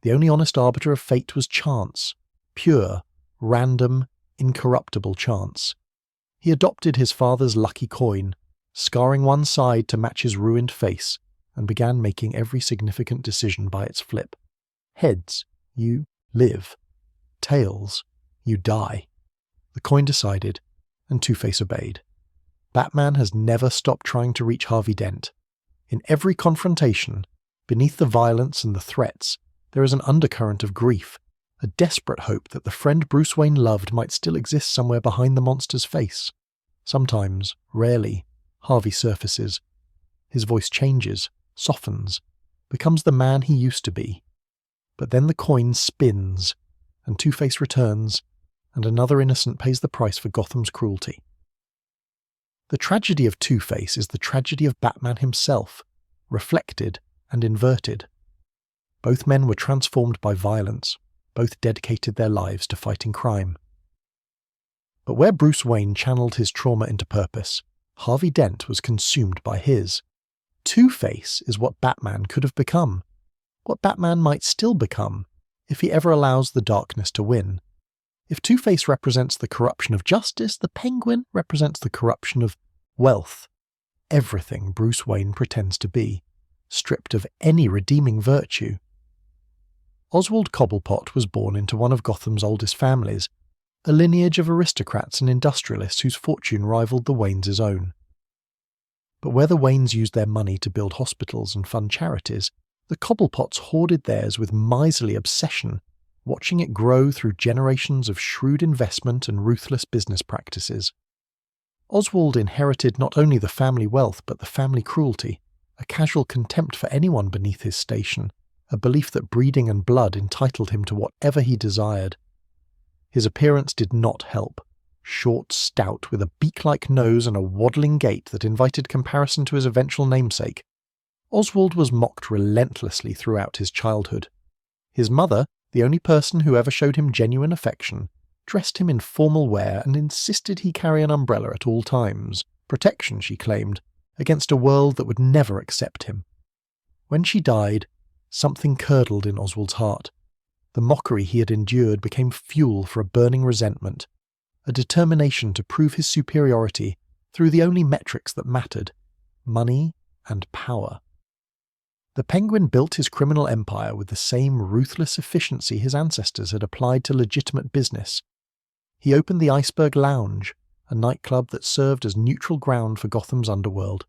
The only honest arbiter of fate was chance. Pure, random, incorruptible chance. He adopted his father's lucky coin, scarring one side to match his ruined face, and began making every significant decision by its flip. Heads, you live. Tails, you die. The coin decided, and Two-Face obeyed. Batman has never stopped trying to reach Harvey Dent. In every confrontation, beneath the violence and the threats, there is an undercurrent of grief, a desperate hope that the friend Bruce Wayne loved might still exist somewhere behind the monster's face. Sometimes, rarely, Harvey surfaces. His voice changes, softens, becomes the man he used to be. But then the coin spins, and Two-Face returns, and another innocent pays the price for Gotham's cruelty. The tragedy of Two-Face is the tragedy of Batman himself, reflected and inverted. Both men were transformed by violence, both dedicated their lives to fighting crime. But where Bruce Wayne channeled his trauma into purpose, Harvey Dent was consumed by his. Two-Face is what Batman could have become, what Batman might still become, if he ever allows the darkness to win. If Two-Face represents the corruption of justice, the Penguin represents the corruption of wealth. Everything Bruce Wayne pretends to be, stripped of any redeeming virtue. Oswald Cobblepot was born into one of Gotham's oldest families, a lineage of aristocrats and industrialists whose fortune rivaled the Waynes' own. But where the Waynes used their money to build hospitals and fund charities, the Cobblepots hoarded theirs with miserly obsession, watching it grow through generations of shrewd investment and ruthless business practices. Oswald inherited not only the family wealth but the family cruelty, a casual contempt for anyone beneath his station, a belief that breeding and blood entitled him to whatever he desired. His appearance did not help. Short, stout, with a beak-like nose and a waddling gait that invited comparison to his eventual namesake, Oswald was mocked relentlessly throughout his childhood. His mother, the only person who ever showed him genuine affection, dressed him in formal wear and insisted he carry an umbrella at all times, protection, she claimed, against a world that would never accept him. When she died, something curdled in Oswald's heart. The mockery he had endured became fuel for a burning resentment, a determination to prove his superiority through the only metrics that mattered: money and power. The Penguin built his criminal empire with the same ruthless efficiency his ancestors had applied to legitimate business. He opened the Iceberg Lounge, a nightclub that served as neutral ground for Gotham's underworld,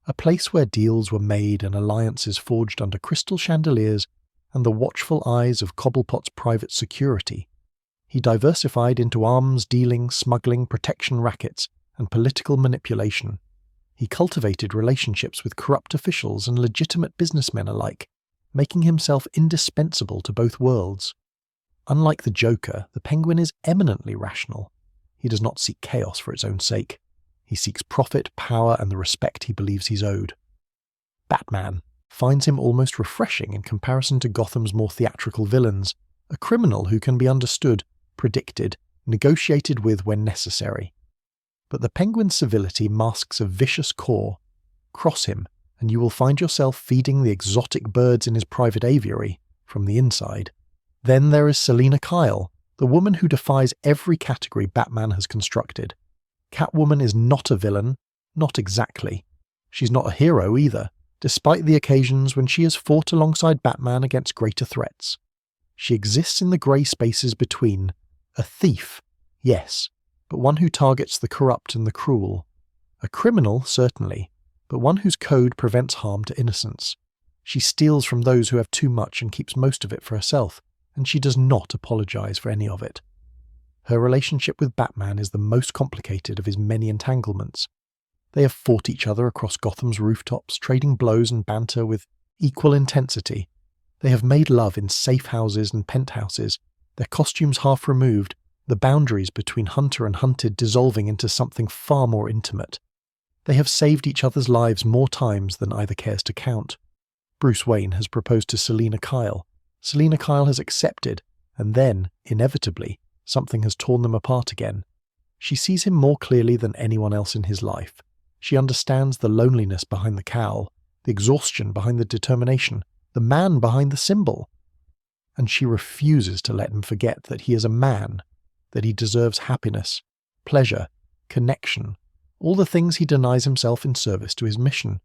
a place where deals were made and alliances forged under crystal chandeliers and the watchful eyes of Cobblepot's private security. He diversified into arms dealing, smuggling, protection rackets, and political manipulation. He cultivated relationships with corrupt officials and legitimate businessmen alike, making himself indispensable to both worlds. Unlike the Joker, the Penguin is eminently rational. He does not seek chaos for its own sake. He seeks profit, power, and the respect he believes he's owed. Batman finds him almost refreshing in comparison to Gotham's more theatrical villains, a criminal who can be understood, predicted, negotiated with when necessary. But the Penguin's civility masks a vicious core. Cross him, and you will find yourself feeding the exotic birds in his private aviary from the inside. Then there is Selina Kyle, the woman who defies every category Batman has constructed. Catwoman is not a villain, not exactly. She's not a hero either, despite the occasions when she has fought alongside Batman against greater threats. She exists in the grey spaces between. A thief, yes, but one who targets the corrupt and the cruel. A criminal, certainly, but one whose code prevents harm to innocence. She steals from those who have too much and keeps most of it for herself, and she does not apologize for any of it. Her relationship with Batman is the most complicated of his many entanglements. They have fought each other across Gotham's rooftops, trading blows and banter with equal intensity. They have made love in safe houses and penthouses, their costumes half removed, the boundaries between hunter and hunted dissolving into something far more intimate. They have saved each other's lives more times than either cares to count. Bruce Wayne has proposed to Selina Kyle. Selina Kyle has accepted, and then, inevitably, something has torn them apart again. She sees him more clearly than anyone else in his life. She understands the loneliness behind the cowl, the exhaustion behind the determination, the man behind the symbol. And she refuses to let him forget that he is a man, that he deserves happiness, pleasure, connection, all the things he denies himself in service to his mission.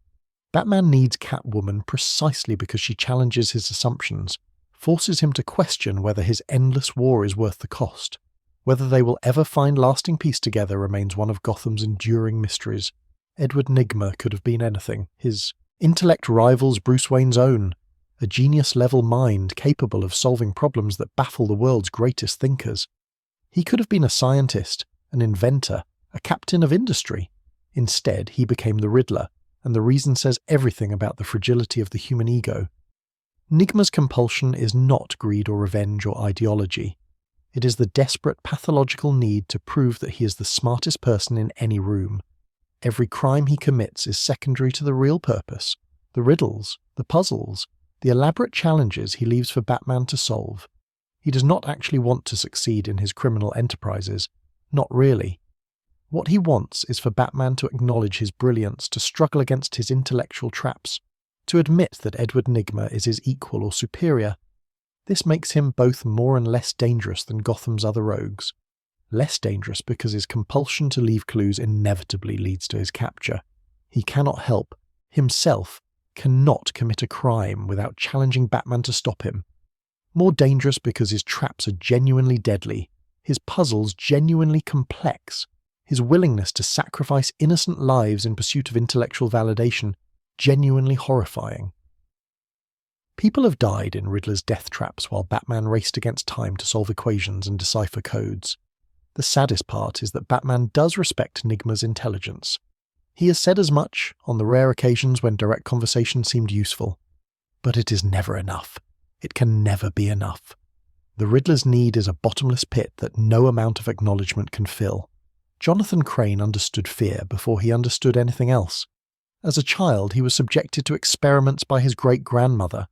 Batman needs Catwoman precisely because she challenges his assumptions, forces him to question whether his endless war is worth the cost. Whether they will ever find lasting peace together remains one of Gotham's enduring mysteries. Edward Nygma could have been anything. His intellect rivals Bruce Wayne's own, a genius-level mind capable of solving problems that baffle the world's greatest thinkers. He could have been a scientist, an inventor, a captain of industry. Instead, he became the Riddler, and the reason says everything about the fragility of the human ego. Nygma's compulsion is not greed or revenge or ideology. It is the desperate pathological need to prove that he is the smartest person in any room. Every crime he commits is secondary to the real purpose, the riddles, the puzzles, the elaborate challenges he leaves for Batman to solve. He does not actually want to succeed in his criminal enterprises, Not really. What he wants is for Batman to acknowledge his brilliance, to struggle against his intellectual traps, to admit that Edward Nygma is his equal or superior. This makes him both more and less dangerous than Gotham's other rogues. Less dangerous because his compulsion to leave clues inevitably leads to his capture. He cannot help, himself, cannot commit a crime without challenging Batman to stop him. More dangerous because his traps are genuinely deadly, his puzzles genuinely complex, his willingness to sacrifice innocent lives in pursuit of intellectual validation genuinely horrifying. People have died in Riddler's death traps while Batman raced against time to solve equations and decipher codes. The saddest part is that Batman does respect Nygma's intelligence. He has said as much on the rare occasions when direct conversation seemed useful. But it is never enough. It can never be enough. The Riddler's need is a bottomless pit that no amount of acknowledgement can fill. Jonathan Crane understood fear before he understood anything else. As a child, he was subjected to experiments by his great-grandmother,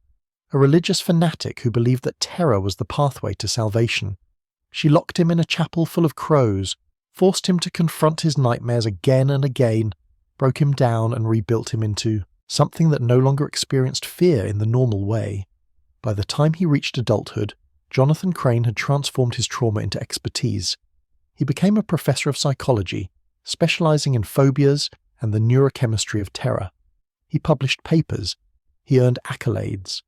a religious fanatic who believed that terror was the pathway to salvation. She locked him in a chapel full of crows, forced him to confront his nightmares again and again, broke him down and rebuilt him into something that no longer experienced fear in the normal way. By the time he reached adulthood, Jonathan Crane had transformed his trauma into expertise. He became a professor of psychology, specializing in phobias and the neurochemistry of terror. He published papers, he earned accolades,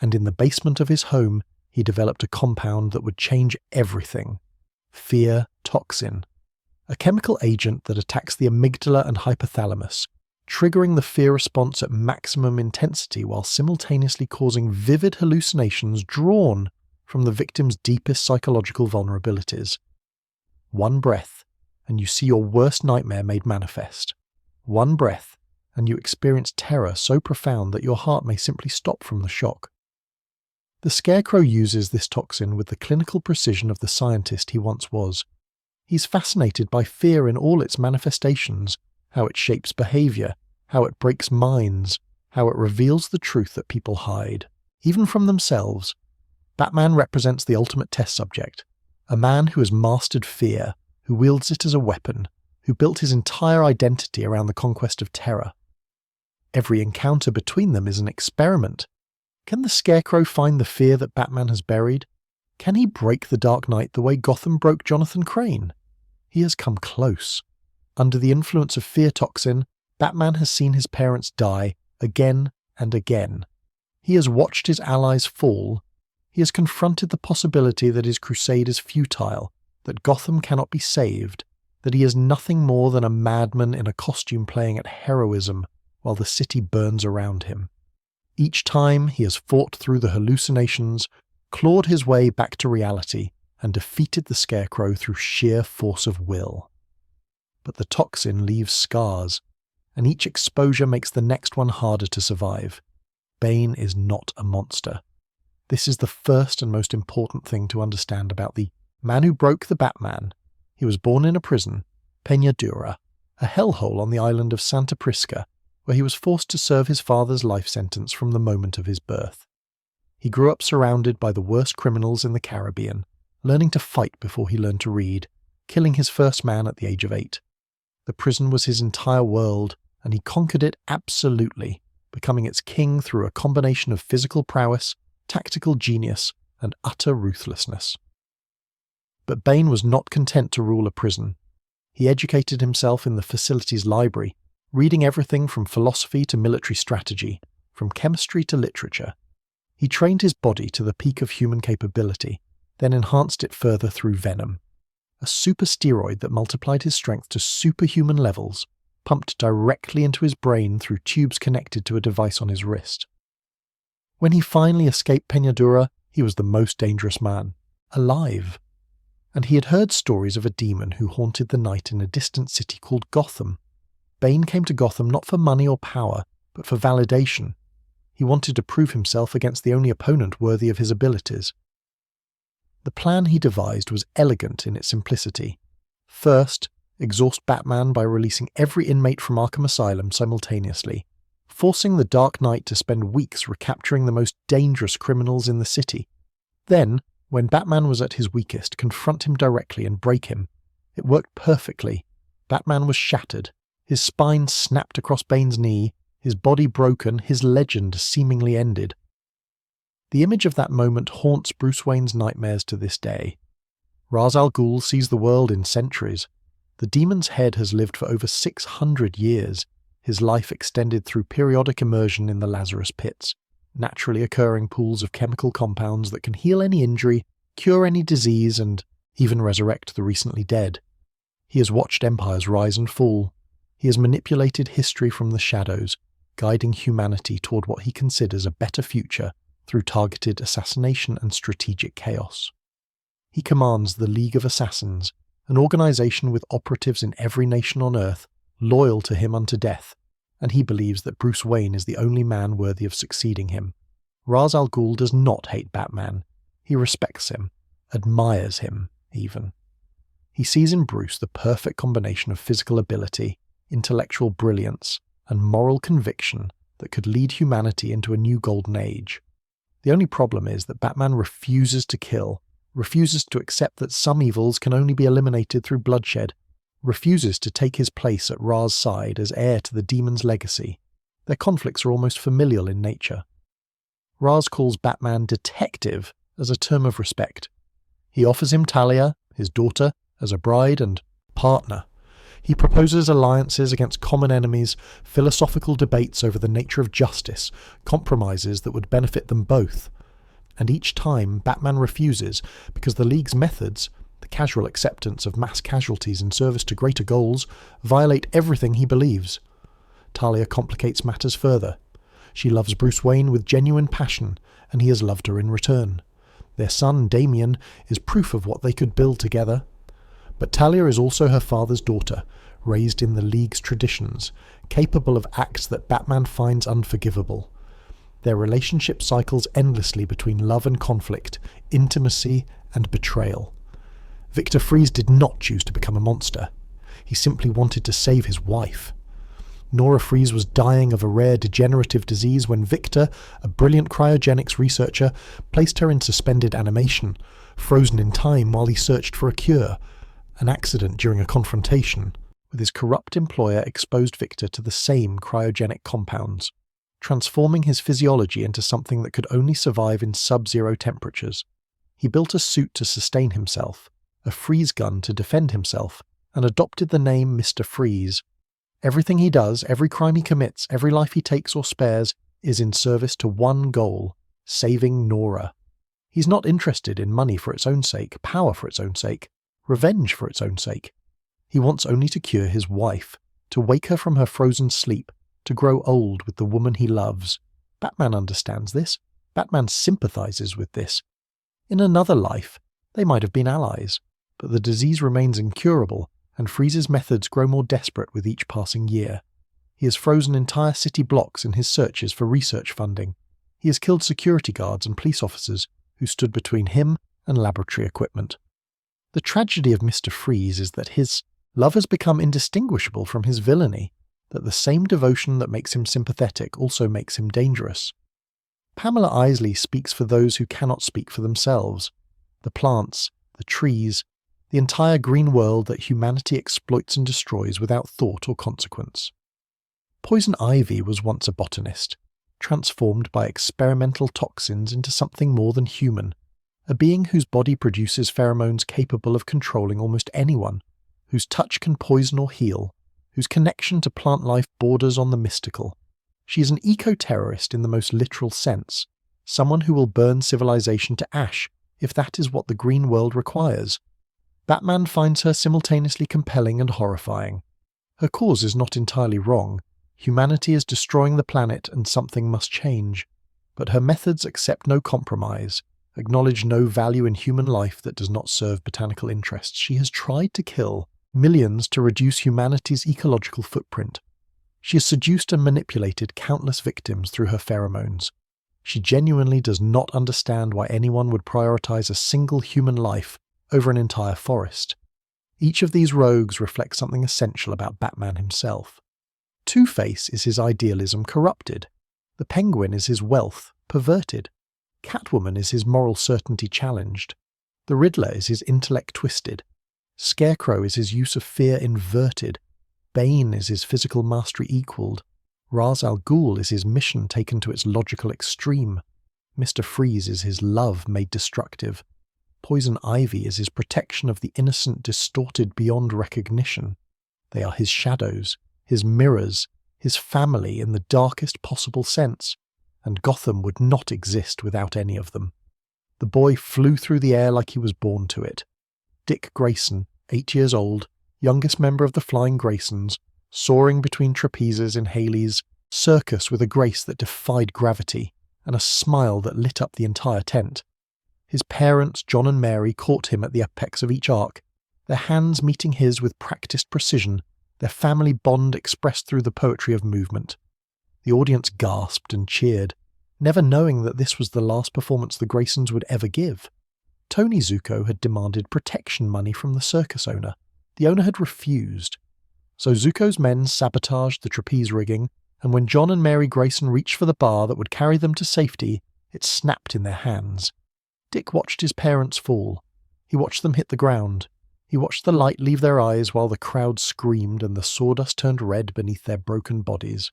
and in the basement of his home, he developed a compound that would change everything. Fear toxin, a chemical agent that attacks the amygdala and hypothalamus, triggering the fear response at maximum intensity while simultaneously causing vivid hallucinations drawn from the victim's deepest psychological vulnerabilities. One breath, and you see your worst nightmare made manifest. One breath, and you experience terror so profound that your heart may simply stop from the shock. The Scarecrow uses this toxin with the clinical precision of the scientist he once was. He's fascinated by fear in all its manifestations, how it shapes behavior, how it breaks minds, how it reveals the truth that people hide, even from themselves. Batman represents the ultimate test subject, a man who has mastered fear, who wields it as a weapon, who built his entire identity around the conquest of terror. Every encounter between them is an experiment. Can the Scarecrow find the fear that Batman has buried? Can he break the Dark Knight the way Gotham broke Jonathan Crane? He has come close. Under the influence of fear toxin, Batman has seen his parents die again and again. He has watched his allies fall. He has confronted the possibility that his crusade is futile, that Gotham cannot be saved, that he is nothing more than a madman in a costume playing at heroism while the city burns around him. Each time he has fought through the hallucinations, clawed his way back to reality, and defeated the Scarecrow through sheer force of will. But the toxin leaves scars, and each exposure makes the next one harder to survive. Bane is not a monster. This is the first and most important thing to understand about the man who broke the Batman. He was born in a prison, Peñadura, a hellhole on the island of Santa Prisca, where he was forced to serve his father's life sentence from the moment of his birth. He grew up surrounded by the worst criminals in the Caribbean, learning to fight before he learned to read, killing his first man at the age of 8. The prison was his entire world, and he conquered it absolutely, becoming its king through a combination of physical prowess, tactical genius, and utter ruthlessness. But Bane was not content to rule a prison. He educated himself in the facility's library, reading everything from philosophy to military strategy, from chemistry to literature. He trained his body to the peak of human capability, then enhanced it further through venom, a super steroid that multiplied his strength to superhuman levels, pumped directly into his brain through tubes connected to a device on his wrist. When he finally escaped Peñadura, he was the most dangerous man, alive. And he had heard stories of a demon who haunted the night in a distant city called Gotham. Bane came to Gotham not for money or power, but for validation. He wanted to prove himself against the only opponent worthy of his abilities. The plan he devised was elegant in its simplicity. First, exhaust Batman by releasing every inmate from Arkham Asylum simultaneously, forcing the Dark Knight to spend weeks recapturing the most dangerous criminals in the city. Then, when Batman was at his weakest, confront him directly and break him, It worked perfectly. Batman was shattered. His spine snapped across Bane's knee, his body broken, his legend seemingly ended. The image of that moment haunts Bruce Wayne's nightmares to this day. Ra's al Ghul sees the world in centuries. The demon's head has lived for over 600 years, his life extended through periodic immersion in the Lazarus pits, naturally occurring pools of chemical compounds that can heal any injury, cure any disease, and even resurrect the recently dead. He has watched empires rise and fall. He has manipulated history from the shadows, guiding humanity toward what he considers a better future through targeted assassination and strategic chaos. He commands the League of Assassins, an organization with operatives in every nation on Earth, loyal to him unto death, and he believes that Bruce Wayne is the only man worthy of succeeding him. Ra's al Ghul does not hate Batman. He respects him, admires him, even. He sees in Bruce the perfect combination of physical ability, intellectual brilliance, and moral conviction that could lead humanity into a new golden age. The only problem is that Batman refuses to kill, refuses to accept that some evils can only be eliminated through bloodshed, refuses to take his place at Ra's side as heir to the demon's legacy. Their conflicts are almost familial in nature. Ra's calls Batman detective as a term of respect. He offers him Talia, his daughter, as a bride and partner. He proposes alliances against common enemies, philosophical debates over the nature of justice, compromises that would benefit them both. And each time Batman refuses because the League's methods, the casual acceptance of mass casualties in service to greater goals, violate everything he believes. Talia complicates matters further. She loves Bruce Wayne with genuine passion, and he has loved her in return. Their son, Damian, is proof of what they could build together. But Talia is also her father's daughter, raised in the League's traditions, capable of acts that Batman finds unforgivable. Their relationship cycles endlessly between love and conflict, intimacy and betrayal. Victor Fries did not choose to become a monster. He simply wanted to save his wife. Nora Fries was dying of a rare degenerative disease when Victor, a brilliant cryogenics researcher, placed her in suspended animation, frozen in time while he searched for a cure. An accident during a confrontation with his corrupt employer exposed Victor to the same cryogenic compounds, transforming his physiology into something that could only survive in sub-zero temperatures. He built a suit to sustain himself, a freeze gun to defend himself, and adopted the name Mr. Freeze. Everything he does, every crime he commits, every life he takes or spares, is in service to one goal: saving Nora. He's not interested in money for its own sake, power for its own sake, revenge for its own sake. He wants only to cure his wife, to wake her from her frozen sleep, to grow old with the woman he loves. Batman understands this. Batman sympathizes with this. In another life, they might have been allies, but the disease remains incurable, and Freeze's methods grow more desperate with each passing year. He has frozen entire city blocks in his searches for research funding. He has killed security guards and police officers who stood between him and laboratory equipment. The tragedy of Mr. Freeze is that his love has become indistinguishable from his villainy, that the same devotion that makes him sympathetic also makes him dangerous. Pamela Isley speaks for those who cannot speak for themselves. The plants, the trees, the entire green world that humanity exploits and destroys without thought or consequence. Poison Ivy was once a botanist, transformed by experimental toxins into something more than human, a being whose body produces pheromones capable of controlling almost anyone, whose touch can poison or heal, whose connection to plant life borders on the mystical. She is an eco-terrorist in the most literal sense, someone who will burn civilization to ash if that is what the green world requires. Batman finds her simultaneously compelling and horrifying. Her cause is not entirely wrong. Humanity is destroying the planet and something must change. But her methods accept no compromise, acknowledge no value in human life that does not serve botanical interests. She has tried to kill millions to reduce humanity's ecological footprint. She has seduced and manipulated countless victims through her pheromones. She genuinely does not understand why anyone would prioritize a single human life over an entire forest. Each of these rogues reflects something essential about Batman himself. Two-Face is his idealism corrupted. The Penguin is his wealth perverted. Catwoman is his moral certainty challenged. The Riddler is his intellect twisted. Scarecrow is his use of fear inverted. Bane is his physical mastery equalled. Ra's al Ghul is his mission taken to its logical extreme. Mr. Freeze is his love made destructive. Poison Ivy is his protection of the innocent distorted beyond recognition. They are his shadows, his mirrors, his family in the darkest possible sense, and Gotham would not exist without any of them. The boy flew through the air like he was born to it. Dick Grayson, 8 years old, youngest member of the Flying Graysons, soaring between trapezes in Haley's circus with a grace that defied gravity and a smile that lit up the entire tent. His parents, John and Mary, caught him at the apex of each arc, their hands meeting his with practiced precision, their family bond expressed through the poetry of movement. The audience gasped and cheered, never knowing that this was the last performance the Graysons would ever give. Tony Zuko had demanded protection money from the circus owner. The owner had refused. So Zuko's men sabotaged the trapeze rigging, and when John and Mary Grayson reached for the bar that would carry them to safety, it snapped in their hands. Dick watched his parents fall. He watched them hit the ground. He watched the light leave their eyes while the crowd screamed and the sawdust turned red beneath their broken bodies.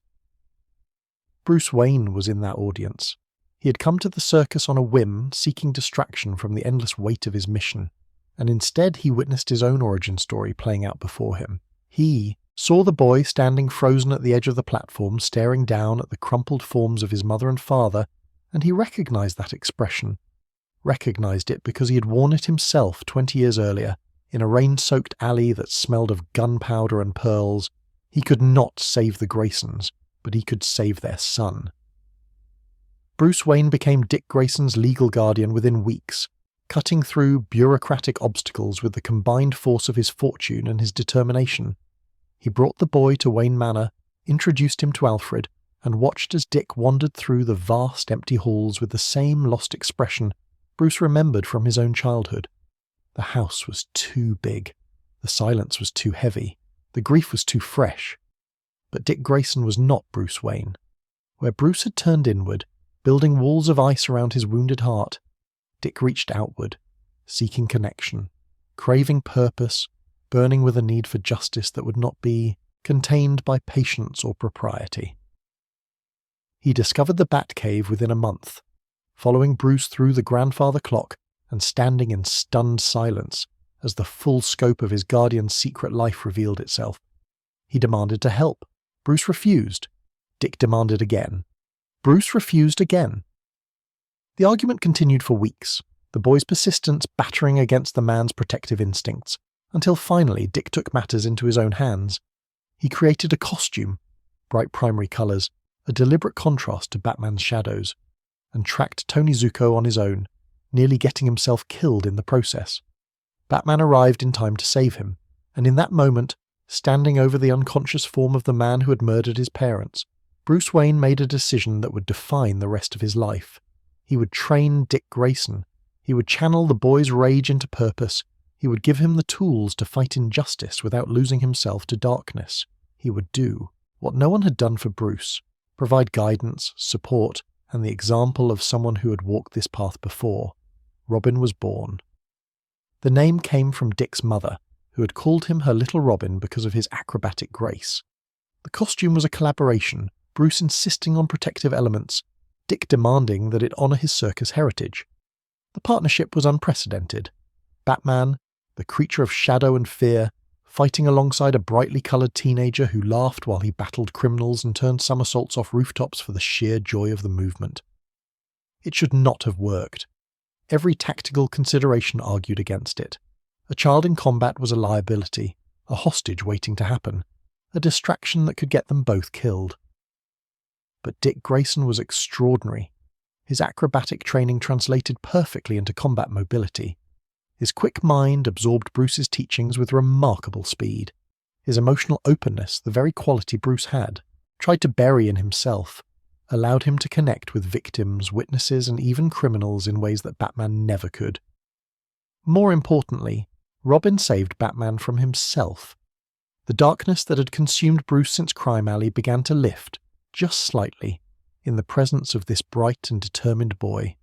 Bruce Wayne was in that audience. He had come to the circus on a whim, seeking distraction from the endless weight of his mission, and instead he witnessed his own origin story playing out before him. He saw the boy standing frozen at the edge of the platform, staring down at the crumpled forms of his mother and father, and he recognized that expression. Recognized it because he had worn it himself 20 years earlier, in a rain-soaked alley that smelled of gunpowder and pearls. He could not save the Graysons, but he could save their son. Bruce Wayne became Dick Grayson's legal guardian within weeks, cutting through bureaucratic obstacles with the combined force of his fortune and his determination. He brought the boy to Wayne Manor, introduced him to Alfred, and watched as Dick wandered through the vast empty halls with the same lost expression Bruce remembered from his own childhood. The house was too big, the silence was too heavy, the grief was too fresh. But Dick Grayson was not Bruce Wayne. Where Bruce had turned inward, building walls of ice around his wounded heart, Dick reached outward, seeking connection, craving purpose, burning with a need for justice that would not be contained by patience or propriety. He discovered the Batcave within a month, following Bruce through the grandfather clock and standing in stunned silence as the full scope of his guardian's secret life revealed itself. He demanded to help. Bruce refused. Dick demanded again. Bruce refused again. The argument continued for weeks, the boy's persistence battering against the man's protective instincts, until finally Dick took matters into his own hands. He created a costume, bright primary colours, a deliberate contrast to Batman's shadows, and tracked Tony Zuko on his own, nearly getting himself killed in the process. Batman arrived in time to save him, and in that moment, standing over the unconscious form of the man who had murdered his parents, Bruce Wayne made a decision that would define the rest of his life. He would train Dick Grayson. He would channel the boy's rage into purpose. He would give him the tools to fight injustice without losing himself to darkness. He would do what no one had done for Bruce, provide guidance, support, and the example of someone who had walked this path before. Robin was born. The name came from Dick's mother, who had called him her little Robin because of his acrobatic grace. The costume was a collaboration, Bruce insisting on protective elements, Dick demanding that it honour his circus heritage. The partnership was unprecedented. Batman, the creature of shadow and fear, fighting alongside a brightly coloured teenager who laughed while he battled criminals and turned somersaults off rooftops for the sheer joy of the movement. It should not have worked. Every tactical consideration argued against it. A child in combat was a liability, a hostage waiting to happen, a distraction that could get them both killed. But Dick Grayson was extraordinary. His acrobatic training translated perfectly into combat mobility. His quick mind absorbed Bruce's teachings with remarkable speed. His emotional openness, the very quality Bruce had, tried to bury in himself, allowed him to connect with victims, witnesses, and even criminals in ways that Batman never could. More importantly, Robin saved Batman from himself. The darkness that had consumed Bruce since Crime Alley began to lift, just slightly, in the presence of this bright and determined boy.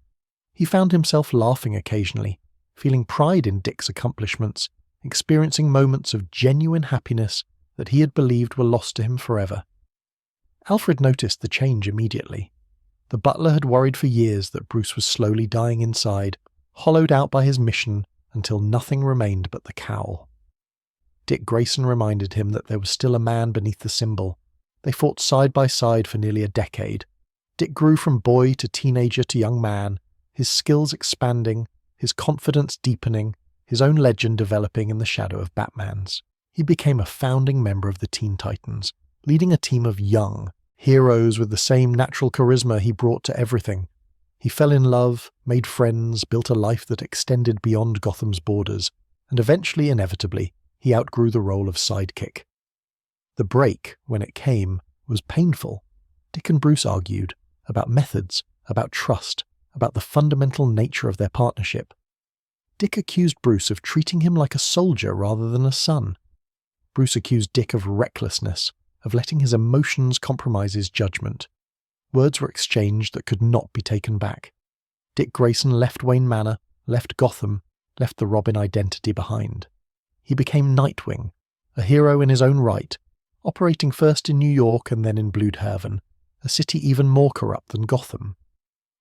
He found himself laughing occasionally, feeling pride in Dick's accomplishments, experiencing moments of genuine happiness that he had believed were lost to him forever. Alfred noticed the change immediately. The butler had worried for years that Bruce was slowly dying inside, hollowed out by his mission until nothing remained but the cowl. Dick Grayson reminded him that there was still a man beneath the symbol. They fought side by side for nearly a decade. Dick grew from boy to teenager to young man, his skills expanding, his confidence deepening, his own legend developing in the shadow of Batman's. He became a founding member of the Teen Titans, leading a team of young heroes with the same natural charisma he brought to everything. He fell in love, made friends, built a life that extended beyond Gotham's borders, and eventually, inevitably, he outgrew the role of sidekick. The break, when it came, was painful. Dick and Bruce argued about methods, about trust, about the fundamental nature of their partnership. Dick accused Bruce of treating him like a soldier rather than a son. Bruce accused Dick of recklessness, of letting his emotions compromise his judgment. Words were exchanged that could not be taken back. Dick Grayson left Wayne Manor, left Gotham, left the Robin identity behind. He became Nightwing, a hero in his own right, operating first in New York and then in Bloodhaven, a city even more corrupt than Gotham.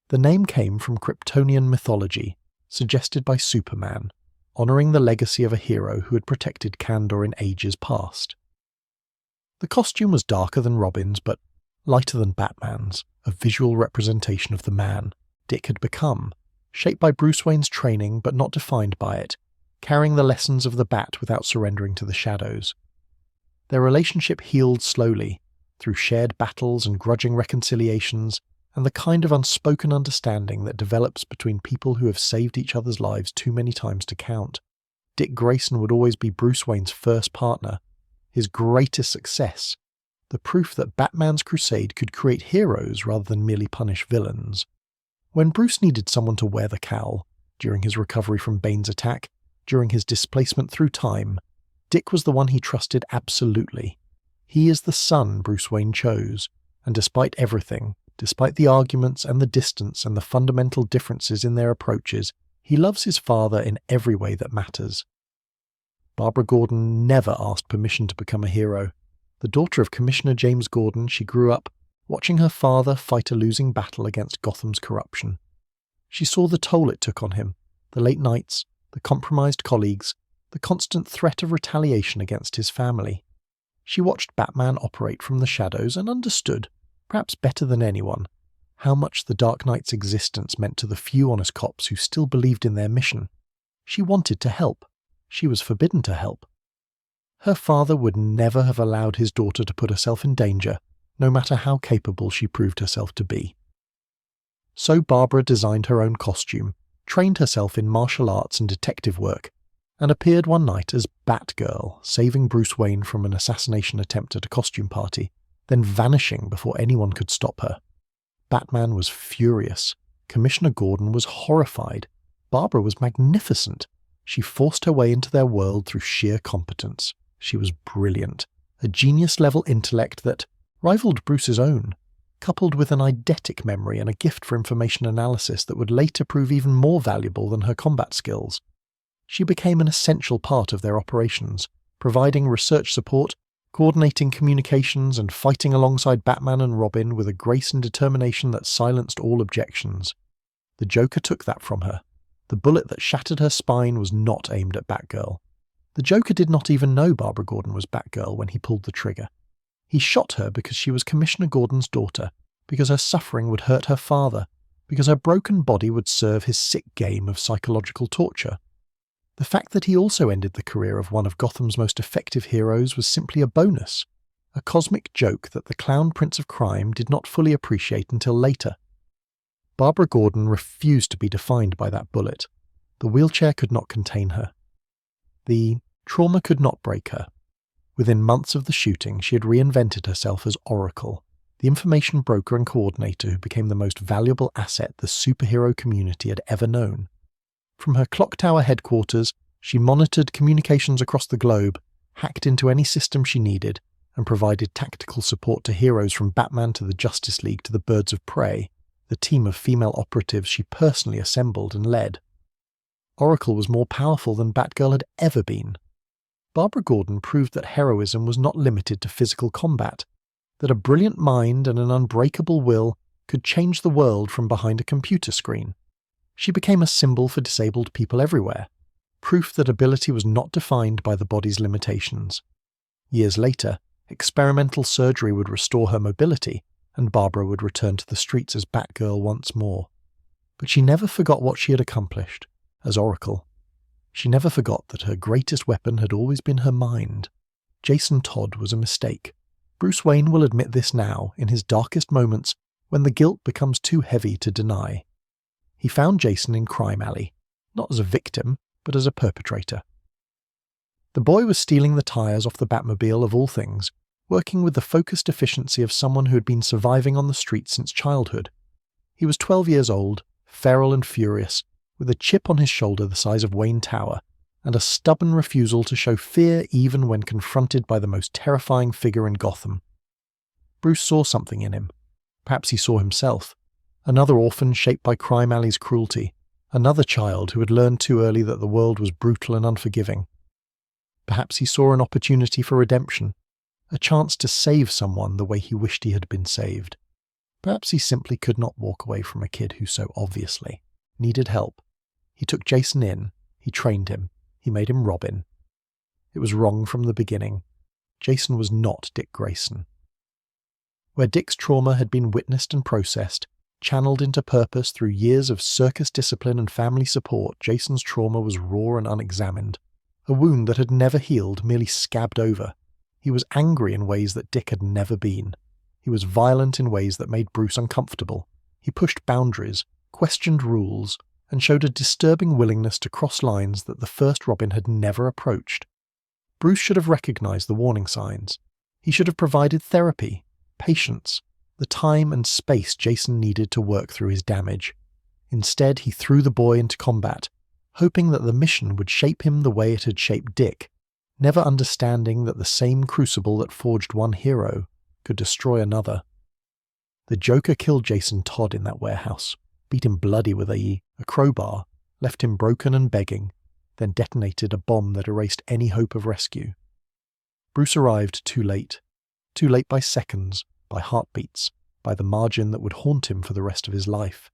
The name came from Kryptonian mythology, suggested by Superman, honouring the legacy of a hero who had protected Kandor in ages past. The costume was darker than Robin's, but lighter than Batman's, a visual representation of the man Dick had become, shaped by Bruce Wayne's training but not defined by it, carrying the lessons of the Bat without surrendering to the shadows. Their relationship healed slowly, through shared battles and grudging reconciliations, and the kind of unspoken understanding that develops between people who have saved each other's lives too many times to count. Dick Grayson would always be Bruce Wayne's first partner, his greatest success, the proof that Batman's crusade could create heroes rather than merely punish villains. When Bruce needed someone to wear the cowl, during his recovery from Bane's attack, during his displacement through time, Dick was the one he trusted absolutely. He is the son Bruce Wayne chose, and despite everything, despite the arguments and the distance and the fundamental differences in their approaches, he loves his father in every way that matters. Barbara Gordon never asked permission to become a hero. The daughter of Commissioner James Gordon, she grew up watching her father fight a losing battle against Gotham's corruption. She saw the toll it took on him, the late nights, the compromised colleagues, the constant threat of retaliation against his family. She watched Batman operate from the shadows and understood, perhaps better than anyone, how much the Dark Knight's existence meant to the few honest cops who still believed in their mission. She wanted to help. She was forbidden to help. Her father would never have allowed his daughter to put herself in danger, no matter how capable she proved herself to be. So Barbara designed her own costume, trained herself in martial arts and detective work, and appeared one night as Batgirl, saving Bruce Wayne from an assassination attempt at a costume party, then vanishing before anyone could stop her. Batman was furious. Commissioner Gordon was horrified. Barbara was magnificent. She forced her way into their world through sheer competence. She was brilliant, a genius-level intellect that rivaled Bruce's own, coupled with an eidetic memory and a gift for information analysis that would later prove even more valuable than her combat skills. She became an essential part of their operations, providing research support, coordinating communications, and fighting alongside Batman and Robin with a grace and determination that silenced all objections. The Joker took that from her. The bullet that shattered her spine was not aimed at Batgirl. The Joker did not even know Barbara Gordon was Batgirl when he pulled the trigger. He shot her because she was Commissioner Gordon's daughter, because her suffering would hurt her father, because her broken body would serve his sick game of psychological torture. The fact that he also ended the career of one of Gotham's most effective heroes was simply a bonus, a cosmic joke that the clown prince of crime did not fully appreciate until later. Barbara Gordon refused to be defined by that bullet. The wheelchair could not contain her. The trauma could not break her. Within months of the shooting, she had reinvented herself as Oracle, the information broker and coordinator who became the most valuable asset the superhero community had ever known. From her clock tower headquarters, she monitored communications across the globe, hacked into any system she needed, and provided tactical support to heroes from Batman to the Justice League to the Birds of Prey, the team of female operatives she personally assembled and led. Oracle was more powerful than Batgirl had ever been. Barbara Gordon proved that heroism was not limited to physical combat, that a brilliant mind and an unbreakable will could change the world from behind a computer screen. She became a symbol for disabled people everywhere, proof that ability was not defined by the body's limitations. Years later, experimental surgery would restore her mobility, and Barbara would return to the streets as Batgirl once more. But she never forgot what she had accomplished, as Oracle. She never forgot that her greatest weapon had always been her mind. Jason Todd was a mistake. Bruce Wayne will admit this now, in his darkest moments, when the guilt becomes too heavy to deny. He found Jason in Crime Alley, not as a victim, but as a perpetrator. The boy was stealing the tires off the Batmobile of all things, working with the focused efficiency of someone who had been surviving on the street since childhood. He was 12 years old, feral and furious, with a chip on his shoulder the size of Wayne Tower, and a stubborn refusal to show fear even when confronted by the most terrifying figure in Gotham. Bruce saw something in him. Perhaps he saw himself. Another orphan shaped by Crime Alley's cruelty. Another child who had learned too early that the world was brutal and unforgiving. Perhaps he saw an opportunity for redemption, a chance to save someone the way he wished he had been saved. Perhaps he simply could not walk away from a kid who so obviously needed help. He took Jason in, he trained him, he made him Robin. It was wrong from the beginning. Jason was not Dick Grayson. Where Dick's trauma had been witnessed and processed, channeled into purpose through years of circus discipline and family support, Jason's trauma was raw and unexamined. A wound that had never healed, merely scabbed over. He was angry in ways that Dick had never been. He was violent in ways that made Bruce uncomfortable. He pushed boundaries, questioned rules, and showed a disturbing willingness to cross lines that the first Robin had never approached. Bruce should have recognized the warning signs. He should have provided therapy, patience, the time and space Jason needed to work through his damage. Instead, he threw the boy into combat, hoping that the mission would shape him the way it had shaped Dick, never understanding that the same crucible that forged one hero could destroy another. The Joker killed Jason Todd in that warehouse, beat him bloody with a crowbar, left him broken and begging, then detonated a bomb that erased any hope of rescue. Bruce arrived too late by seconds, by heartbeats, by the margin that would haunt him for the rest of his life.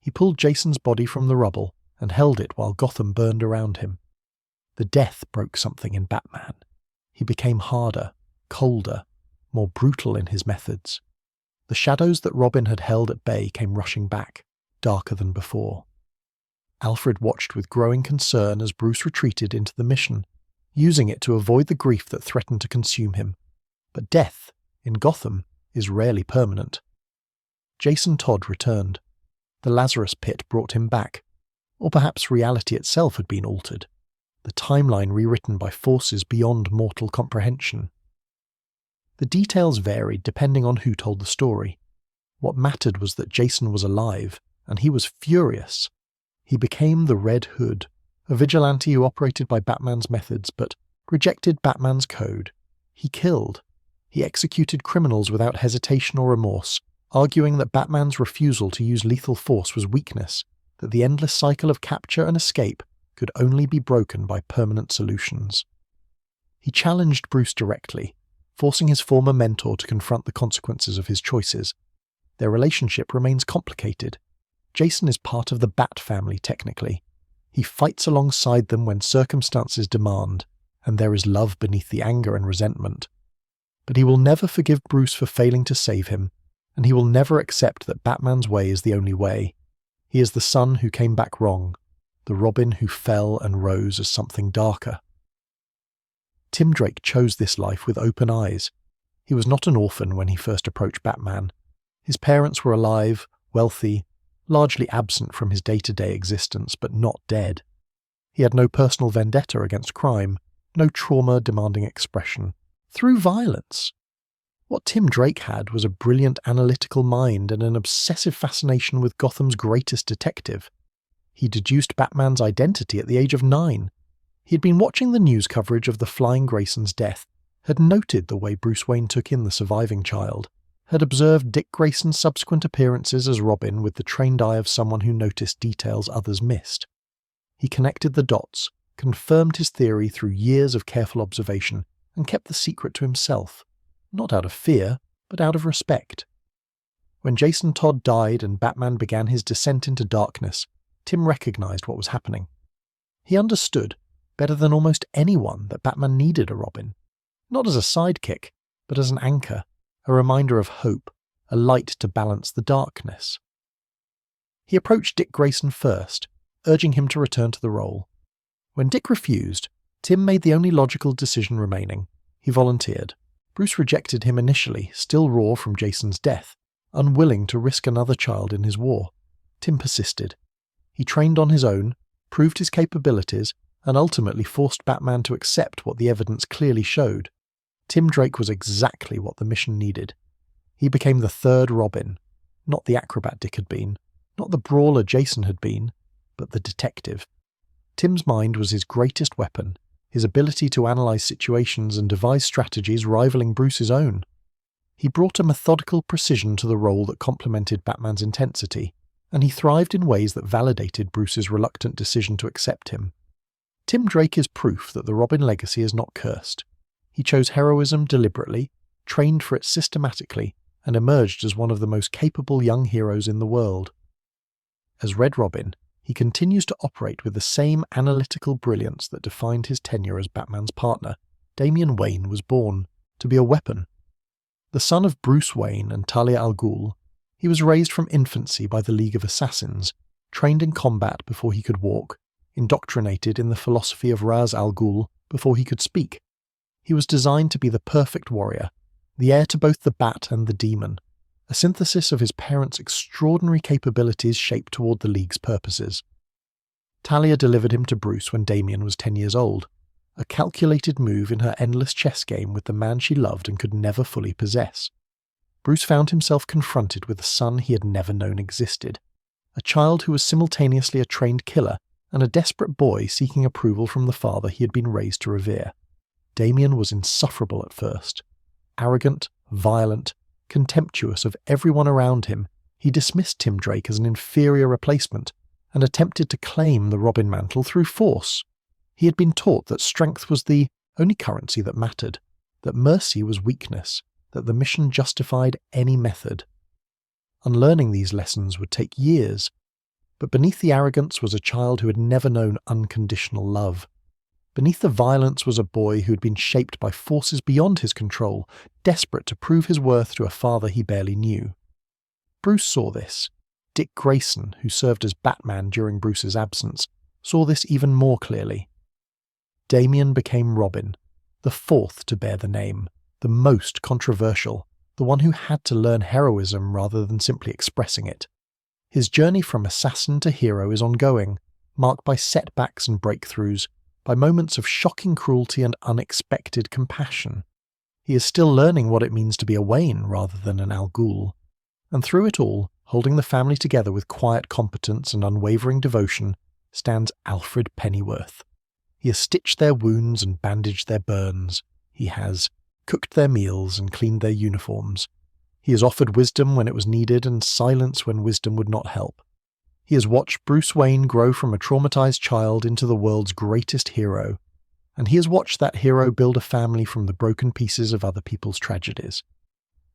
He pulled Jason's body from the rubble and held it while Gotham burned around him. The death broke something in Batman. He became harder, colder, more brutal in his methods. The shadows that Robin had held at bay came rushing back, darker than before. Alfred watched with growing concern as Bruce retreated into the mission, using it to avoid the grief that threatened to consume him. But death, in Gotham, is rarely permanent. Jason Todd returned. The Lazarus Pit brought him back. Or perhaps reality itself had been altered, the timeline rewritten by forces beyond mortal comprehension. The details varied depending on who told the story. What mattered was that Jason was alive, and he was furious. He became the Red Hood, a vigilante who operated by Batman's methods but rejected Batman's code. He killed. He executed criminals without hesitation or remorse, arguing that Batman's refusal to use lethal force was weakness, that the endless cycle of capture and escape could only be broken by permanent solutions. He challenged Bruce directly, forcing his former mentor to confront the consequences of his choices. Their relationship remains complicated. Jason is part of the Bat family, technically. He fights alongside them when circumstances demand, and there is love beneath the anger and resentment. But he will never forgive Bruce for failing to save him, and he will never accept that Batman's way is the only way. He is the son who came back wrong, the Robin who fell and rose as something darker. Tim Drake chose this life with open eyes. He was not an orphan when he first approached Batman. His parents were alive, wealthy, largely absent from his day-to-day existence, but not dead. He had no personal vendetta against crime, no trauma demanding expression, through violence. What Tim Drake had was a brilliant analytical mind and an obsessive fascination with Gotham's greatest detective. He deduced Batman's identity at the age of 9. He had been watching the news coverage of the Flying Grayson's death, had noted the way Bruce Wayne took in the surviving child, had observed Dick Grayson's subsequent appearances as Robin with the trained eye of someone who noticed details others missed. He connected the dots, confirmed his theory through years of careful observation, and kept the secret to himself, not out of fear, but out of respect. When Jason Todd died and Batman began his descent into darkness, Tim recognized what was happening. He understood, better than almost anyone, that Batman needed a Robin, not as a sidekick, but as an anchor, a reminder of hope, a light to balance the darkness. He approached Dick Grayson first, urging him to return to the role. When Dick refused, Tim made the only logical decision remaining. He volunteered. Bruce rejected him initially, still raw from Jason's death, unwilling to risk another child in his war. Tim persisted. He trained on his own, proved his capabilities, and ultimately forced Batman to accept what the evidence clearly showed. Tim Drake was exactly what the mission needed. He became the third Robin, not the acrobat Dick had been, not the brawler Jason had been, but the detective. Tim's mind was his greatest weapon, his ability to analyze situations and devise strategies rivaling Bruce's own. He brought a methodical precision to the role that complemented Batman's intensity, and he thrived in ways that validated Bruce's reluctant decision to accept him. Tim Drake is proof that the Robin legacy is not cursed. He chose heroism deliberately, trained for it systematically, and emerged as one of the most capable young heroes in the world. As Red Robin, he continues to operate with the same analytical brilliance that defined his tenure as Batman's partner. Damian Wayne was born to be a weapon. The son of Bruce Wayne and Talia al Ghul, he was raised from infancy by the League of Assassins, trained in combat before he could walk, indoctrinated in the philosophy of Ra's al Ghul before he could speak. He was designed to be the perfect warrior, the heir to both the Bat and the Demon, a synthesis of his parents' extraordinary capabilities shaped toward the League's purposes. Talia delivered him to Bruce when Damian was 10 years old, a calculated move in her endless chess game with the man she loved and could never fully possess. Bruce found himself confronted with a son he had never known existed, a child who was simultaneously a trained killer and a desperate boy seeking approval from the father he had been raised to revere. Damian was insufferable at first. Arrogant, violent, contemptuous of everyone around him, he dismissed Tim Drake as an inferior replacement and attempted to claim the Robin mantle through force. He had been taught that strength was the only currency that mattered, that mercy was weakness, that the mission justified any method. Unlearning these lessons would take years, but beneath the arrogance was a child who had never known unconditional love. Beneath the violence was a boy who had been shaped by forces beyond his control, desperate to prove his worth to a father he barely knew. Bruce saw this. Dick Grayson, who served as Batman during Bruce's absence, saw this even more clearly. Damian became Robin, the fourth to bear the name, the most controversial, the one who had to learn heroism rather than simply expressing it. His journey from assassin to hero is ongoing, marked by setbacks and breakthroughs, by moments of shocking cruelty and unexpected compassion. He is still learning what it means to be a Wayne rather than an Al Ghul, and through it all, holding the family together with quiet competence and unwavering devotion, stands Alfred Pennyworth. He has stitched their wounds and bandaged their burns. He has cooked their meals and cleaned their uniforms. He has offered wisdom when it was needed and silence when wisdom would not help. He has watched Bruce Wayne grow from a traumatized child into the world's greatest hero, and he has watched that hero build a family from the broken pieces of other people's tragedies.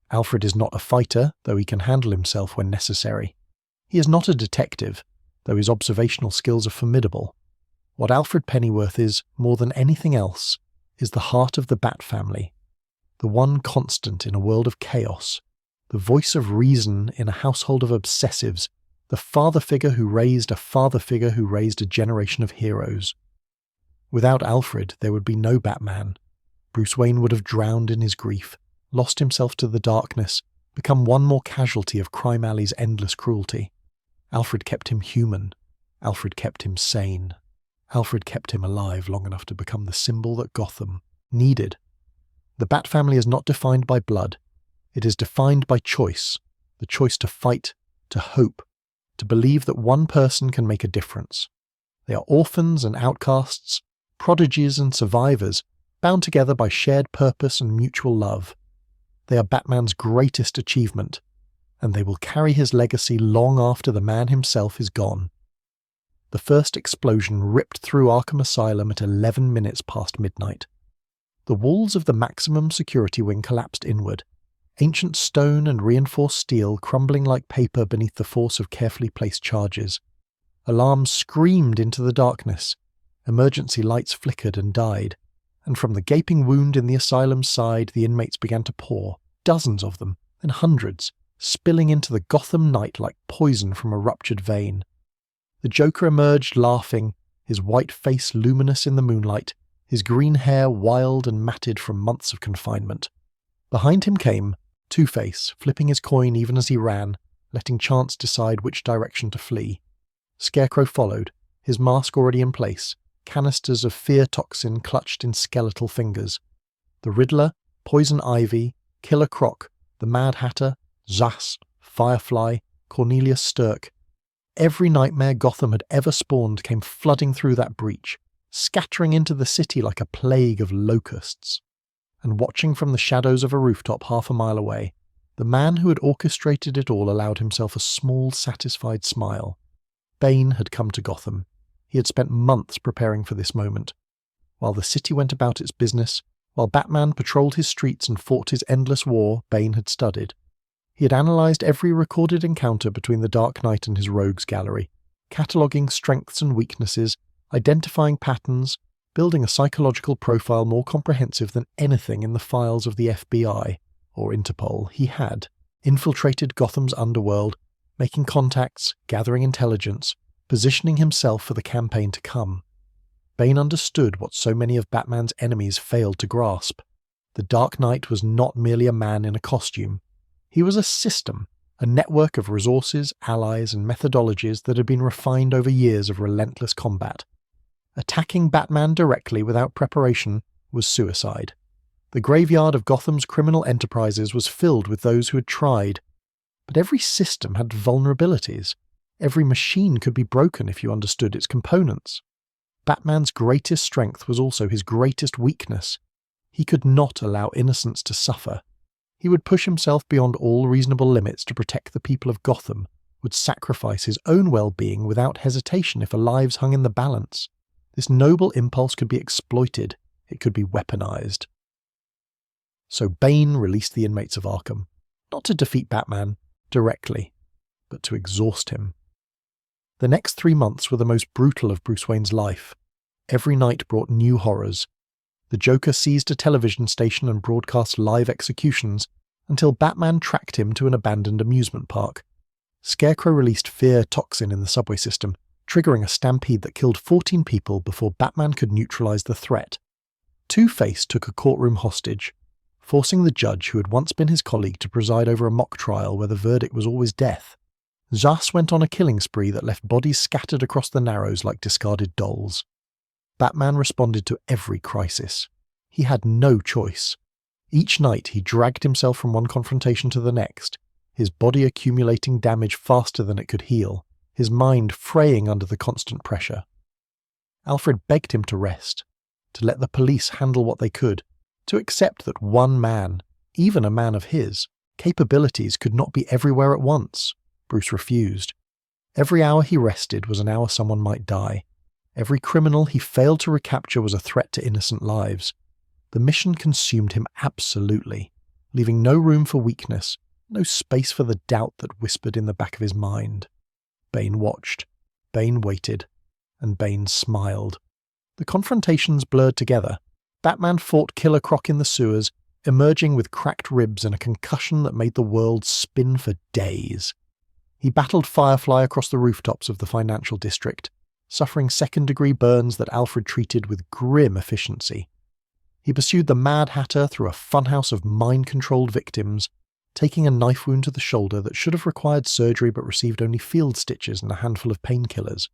Alfred is not a fighter, though he can handle himself when necessary. He is not a detective, though his observational skills are formidable. What Alfred Pennyworth is, more than anything else, is the heart of the Bat family, the one constant in a world of chaos, the voice of reason in a household of obsessives, the father figure who raised a father figure who raised a generation of heroes. Without Alfred, there would be no Batman. Bruce Wayne would have drowned in his grief, lost himself to the darkness, become one more casualty of Crime Alley's endless cruelty. Alfred kept him human. Alfred kept him sane. Alfred kept him alive long enough to become the symbol that Gotham needed. The Bat family is not defined by blood. It is defined by choice, the choice to fight, to hope, to believe that one person can make a difference. They are orphans and outcasts, prodigies and survivors, bound together by shared purpose and mutual love. They are Batman's greatest achievement, and they will carry his legacy long after the man himself is gone. The first explosion ripped through Arkham Asylum at 11 minutes past midnight. The walls of the maximum security wing collapsed inward, ancient stone and reinforced steel crumbling like paper beneath the force of carefully placed charges. Alarms screamed into the darkness. Emergency lights flickered and died, and from the gaping wound in the asylum's side the inmates began to pour, dozens of them, then hundreds, spilling into the Gotham night like poison from a ruptured vein. The Joker emerged laughing, his white face luminous in the moonlight, his green hair wild and matted from months of confinement. Behind him came Two-Face, flipping his coin even as he ran, letting chance decide which direction to flee. Scarecrow followed, his mask already in place, canisters of fear toxin clutched in skeletal fingers. The Riddler, Poison Ivy, Killer Croc, the Mad Hatter, Zas, Firefly, Cornelius Stirk. Every nightmare Gotham had ever spawned came flooding through that breach, scattering into the city like a plague of locusts. And watching from the shadows of a rooftop half a mile away, the man who had orchestrated it all allowed himself a small, satisfied smile. Bane had come to Gotham. He had spent months preparing for this moment. While the city went about its business, while Batman patrolled his streets and fought his endless war, Bane had studied. He had analysed every recorded encounter between the Dark Knight and his rogues gallery, cataloguing strengths and weaknesses, identifying patterns, building a psychological profile more comprehensive than anything in the files of the FBI, or Interpol. He had infiltrated Gotham's underworld, making contacts, gathering intelligence, positioning himself for the campaign to come. Bane understood what so many of Batman's enemies failed to grasp. The Dark Knight was not merely a man in a costume. He was a system, a network of resources, allies, and methodologies that had been refined over years of relentless combat. Attacking Batman directly without preparation was suicide. The graveyard of Gotham's criminal enterprises was filled with those who had tried. But every system had vulnerabilities. Every machine could be broken if you understood its components. Batman's greatest strength was also his greatest weakness. He could not allow innocents to suffer. He would push himself beyond all reasonable limits to protect the people of Gotham, would sacrifice his own well-being without hesitation if lives hung in the balance. This noble impulse could be exploited. It could be weaponized. So Bane released the inmates of Arkham, not to defeat Batman directly, but to exhaust him. The next 3 months were the most brutal of Bruce Wayne's life. Every night brought new horrors. The Joker seized a television station and broadcast live executions until Batman tracked him to an abandoned amusement park. Scarecrow released fear toxin in the subway system, triggering a stampede that killed 14 people before Batman could neutralize the threat. Two-Face took a courtroom hostage, forcing the judge who had once been his colleague to preside over a mock trial where the verdict was always death. Zas went on a killing spree that left bodies scattered across the Narrows like discarded dolls. Batman responded to every crisis. He had no choice. Each night he dragged himself from one confrontation to the next, his body accumulating damage faster than it could heal, his mind fraying under the constant pressure. Alfred begged him to rest, to let the police handle what they could, to accept that one man, even a man of his, capabilities could not be everywhere at once. Bruce refused. Every hour he rested was an hour someone might die. Every criminal he failed to recapture was a threat to innocent lives. The mission consumed him absolutely, leaving no room for weakness, no space for the doubt that whispered in the back of his mind. Bane watched, Bane waited, and Bane smiled. The confrontations blurred together. Batman fought Killer Croc in the sewers, emerging with cracked ribs and a concussion that made the world spin for days. He battled Firefly across the rooftops of the financial district, suffering second-degree burns that Alfred treated with grim efficiency. He pursued the Mad Hatter through a funhouse of mind-controlled victims, taking a knife wound to the shoulder that should have required surgery but received only field stitches and a handful of painkillers.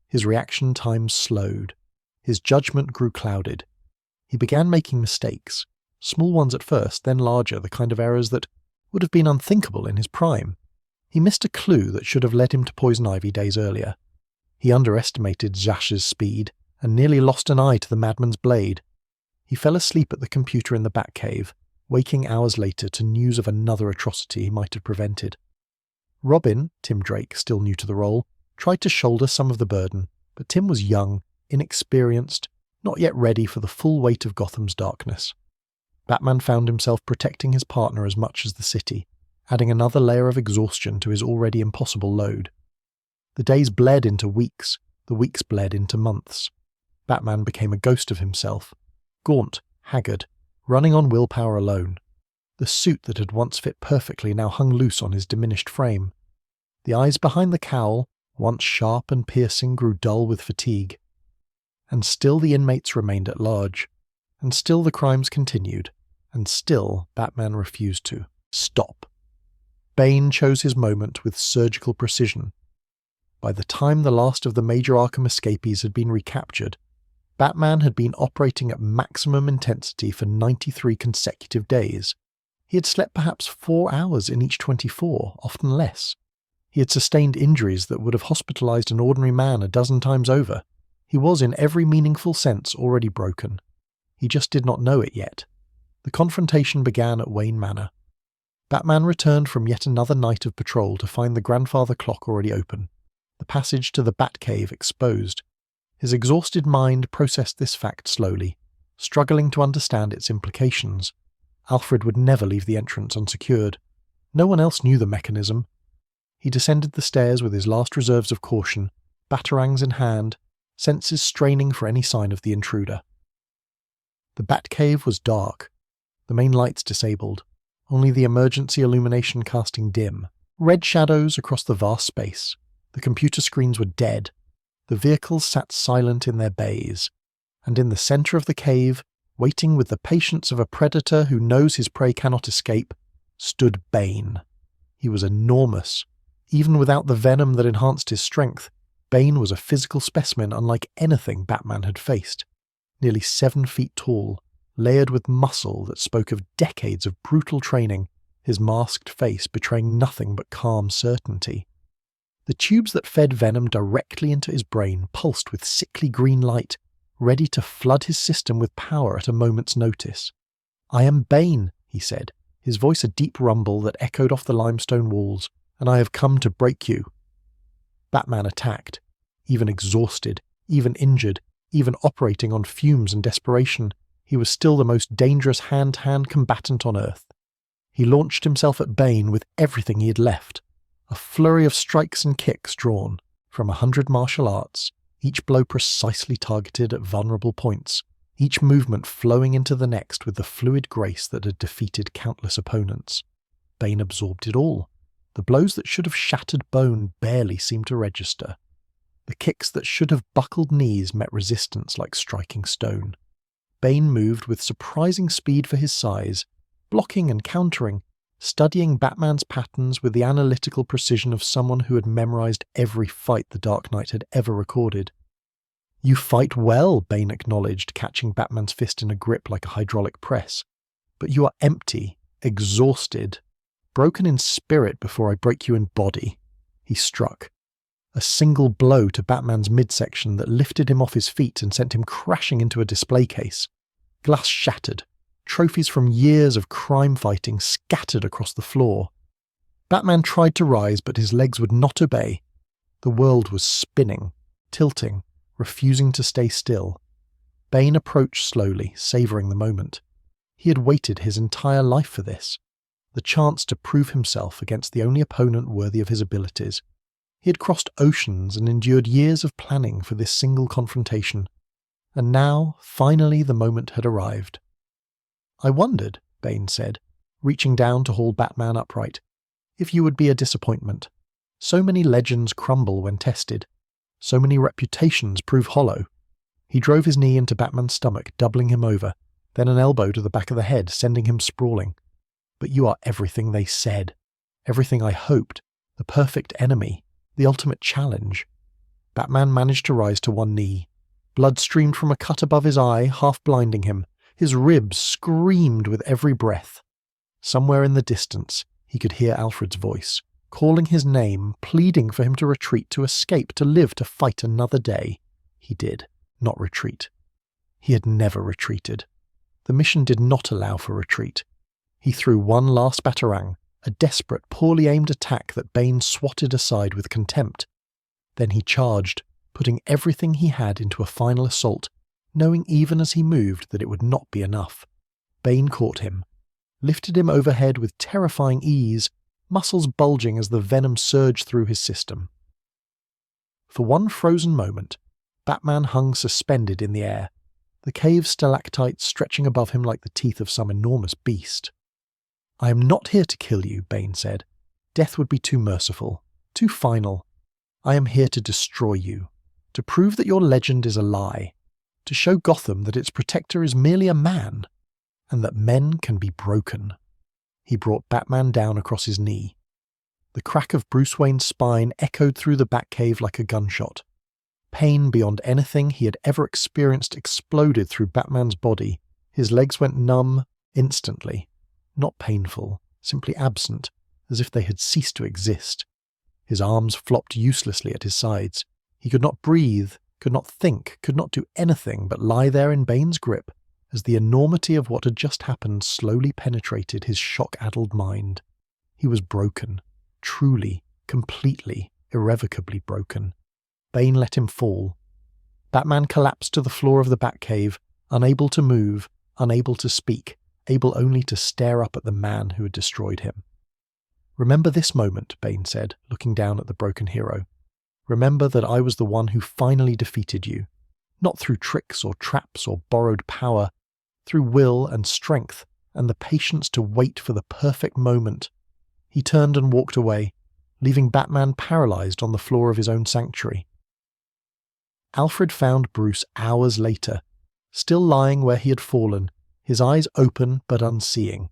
His reaction times slowed. His judgment grew clouded. He began making mistakes, small ones at first, then larger, the kind of errors that would have been unthinkable in his prime. He missed a clue that should have led him to Poison Ivy days earlier. He underestimated Zash's speed and nearly lost an eye to the madman's blade. He fell asleep at the computer in the Batcave, waking hours later to news of another atrocity he might have prevented. Robin, Tim Drake, still new to the role, tried to shoulder some of the burden, but Tim was young, inexperienced, not yet ready for the full weight of Gotham's darkness. Batman found himself protecting his partner as much as the city, adding another layer of exhaustion to his already impossible load. The days bled into weeks, the weeks bled into months. Batman became a ghost of himself, gaunt, haggard, running on willpower alone. The suit that had once fit perfectly now hung loose on his diminished frame. The eyes behind the cowl, once sharp and piercing, grew dull with fatigue. And still the inmates remained at large, and still the crimes continued, and still Batman refused to stop. Bane chose his moment with surgical precision. By the time the last of the major Arkham escapees had been recaptured, Batman had been operating at maximum intensity for 93 consecutive days. He had slept perhaps 4 hours in each 24, often less. He had sustained injuries that would have hospitalized an ordinary man a dozen times over. He was in every meaningful sense already broken. He just did not know it yet. The confrontation began at Wayne Manor. Batman returned from yet another night of patrol to find the grandfather clock already open, the passage to the Batcave exposed. His exhausted mind processed this fact slowly, struggling to understand its implications. Alfred would never leave the entrance unsecured. No one else knew the mechanism. He descended the stairs with his last reserves of caution, batarangs in hand, senses straining for any sign of the intruder. The Batcave was dark, the main lights disabled, only the emergency illumination casting dim. Red shadows across the vast space. The computer screens were dead. The vehicles sat silent in their bays. And in the centre of the cave, waiting with the patience of a predator who knows his prey cannot escape, stood Bane. He was enormous. Even without the venom that enhanced his strength, Bane was a physical specimen unlike anything Batman had faced. Nearly 7 feet tall, layered with muscle that spoke of decades of brutal training, his masked face betraying nothing but calm certainty. The tubes that fed venom directly into his brain pulsed with sickly green light, ready to flood his system with power at a moment's notice. "I am Bane," he said, his voice a deep rumble that echoed off the limestone walls, "and I have come to break you." Batman attacked. Even exhausted, even injured, even operating on fumes and desperation, he was still the most dangerous hand-to-hand combatant on Earth. He launched himself at Bane with everything he had left. A flurry of strikes and kicks drawn from 100 martial arts, each blow precisely targeted at vulnerable points, each movement flowing into the next with the fluid grace that had defeated countless opponents. Bane absorbed it all. The blows that should have shattered bone barely seemed to register. The kicks that should have buckled knees met resistance like striking stone. Bane moved with surprising speed for his size, blocking and countering, studying Batman's patterns with the analytical precision of someone who had memorized every fight the Dark Knight had ever recorded. "You fight well," Bane acknowledged, catching Batman's fist in a grip like a hydraulic press. "But you are empty, exhausted, broken in spirit before I break you in body." He struck. A single blow to Batman's midsection that lifted him off his feet and sent him crashing into a display case. Glass shattered. Trophies from years of crime fighting scattered across the floor. Batman tried to rise, but his legs would not obey. The world was spinning, tilting, refusing to stay still. Bane approached slowly, savouring the moment. He had waited his entire life for this. The chance to prove himself against the only opponent worthy of his abilities. He had crossed oceans and endured years of planning for this single confrontation. And now, finally, the moment had arrived. "I wondered," Bane said, reaching down to haul Batman upright, "if you would be a disappointment. So many legends crumble when tested. So many reputations prove hollow." He drove his knee into Batman's stomach, doubling him over, then an elbow to the back of the head, sending him sprawling. "But you are everything they said. Everything I hoped. The perfect enemy. The ultimate challenge." Batman managed to rise to one knee. Blood streamed from a cut above his eye, half blinding him. His ribs screamed with every breath. Somewhere in the distance, he could hear Alfred's voice, calling his name, pleading for him to retreat, to escape, to live, to fight another day. He did not retreat. He had never retreated. The mission did not allow for retreat. He threw one last batarang, a desperate, poorly aimed attack that Bane swatted aside with contempt. Then he charged, putting everything he had into a final assault, knowing even as he moved that it would not be enough. Bane caught him, lifted him overhead with terrifying ease, muscles bulging as the venom surged through his system. For one frozen moment, Batman hung suspended in the air, the cave stalactites stretching above him like the teeth of some enormous beast. "I am not here to kill you," Bane said. "Death would be too merciful, too final. I am here to destroy you, to prove that your legend is a lie, to show Gotham that its protector is merely a man, and that men can be broken." He brought Batman down across his knee. The crack of Bruce Wayne's spine echoed through the Batcave like a gunshot. Pain beyond anything he had ever experienced exploded through Batman's body. His legs went numb instantly. Not painful, simply absent, as if they had ceased to exist. His arms flopped uselessly at his sides. He could not breathe, could not think, could not do anything but lie there in Bane's grip, as the enormity of what had just happened slowly penetrated his shock-addled mind. He was broken. Truly, completely, irrevocably broken. Bane let him fall. Batman collapsed to the floor of the Batcave, unable to move, unable to speak, able only to stare up at the man who had destroyed him. "Remember this moment," Bane said, looking down at the broken hero. "Remember that I was the one who finally defeated you, not through tricks or traps or borrowed power, through will and strength and the patience to wait for the perfect moment." He turned and walked away, leaving Batman paralyzed on the floor of his own sanctuary. Alfred found Bruce hours later, still lying where he had fallen, his eyes open but unseeing.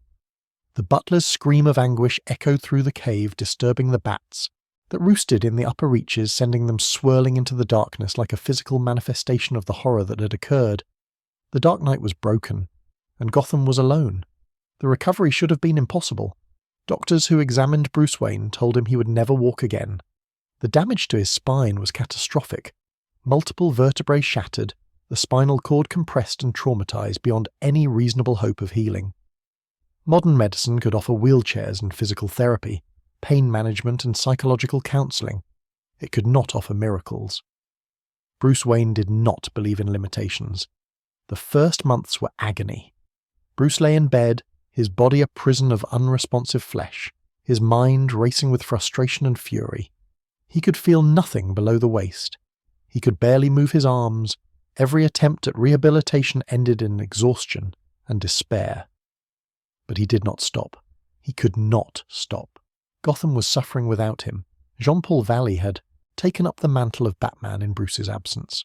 The butler's scream of anguish echoed through the cave, disturbing the bats that roosted in the upper reaches, sending them swirling into the darkness like a physical manifestation of the horror that had occurred. The Dark Knight was broken, and Gotham was alone. The recovery should have been impossible. Doctors who examined Bruce Wayne told him he would never walk again. The damage to his spine was catastrophic. Multiple vertebrae shattered, the spinal cord compressed and traumatized beyond any reasonable hope of healing. Modern medicine could offer wheelchairs and physical therapy, pain management and psychological counseling. It could not offer miracles. Bruce Wayne did not believe in limitations. The first months were agony. Bruce lay in bed, his body a prison of unresponsive flesh, his mind racing with frustration and fury. He could feel nothing below the waist. He could barely move his arms. Every attempt at rehabilitation ended in exhaustion and despair. But he did not stop. He could not stop. Gotham was suffering without him. Jean-Paul Valley had taken up the mantle of Batman in Bruce's absence.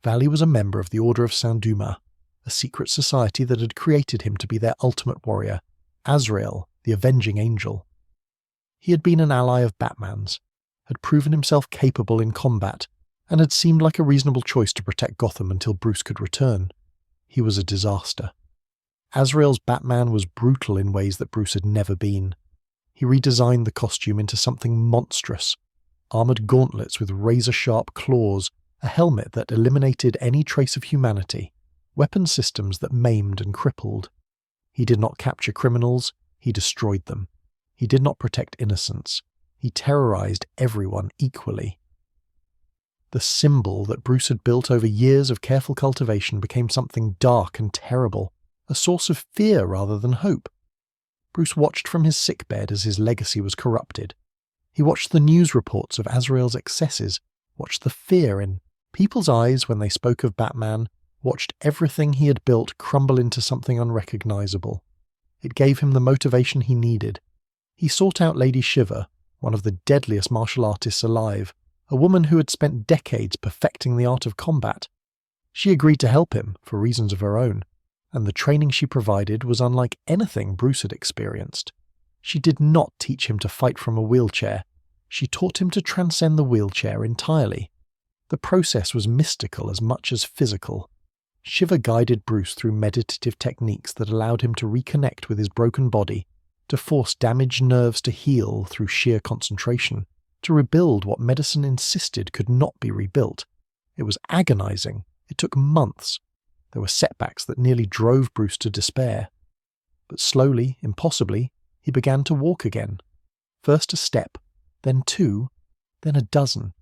Valley was a member of the Order of Saint-Dumas, a secret society that had created him to be their ultimate warrior, Azrael, the avenging angel. He had been an ally of Batman's, had proven himself capable in combat, and had seemed like a reasonable choice to protect Gotham until Bruce could return. He was a disaster. Azrael's Batman was brutal in ways that Bruce had never been. He redesigned the costume into something monstrous. Armoured gauntlets with razor-sharp claws, a helmet that eliminated any trace of humanity, weapon systems that maimed and crippled. He did not capture criminals, he destroyed them. He did not protect innocents. He terrorized everyone equally. The symbol that Bruce had built over years of careful cultivation became something dark and terrible, a source of fear rather than hope. Bruce watched from his sickbed as his legacy was corrupted. He watched the news reports of Azrael's excesses, watched the fear in people's eyes when they spoke of Batman, watched everything he had built crumble into something unrecognizable. It gave him the motivation he needed. He sought out Lady Shiva, one of the deadliest martial artists alive, a woman who had spent decades perfecting the art of combat. She agreed to help him, for reasons of her own, and the training she provided was unlike anything Bruce had experienced. She did not teach him to fight from a wheelchair. She taught him to transcend the wheelchair entirely. The process was mystical as much as physical. Shiva guided Bruce through meditative techniques that allowed him to reconnect with his broken body, to force damaged nerves to heal through sheer concentration, to rebuild what medicine insisted could not be rebuilt. It was agonizing. It took months. There were setbacks that nearly drove Bruce to despair. But slowly, impossibly, he began to walk again. First a step, then two, then a dozen.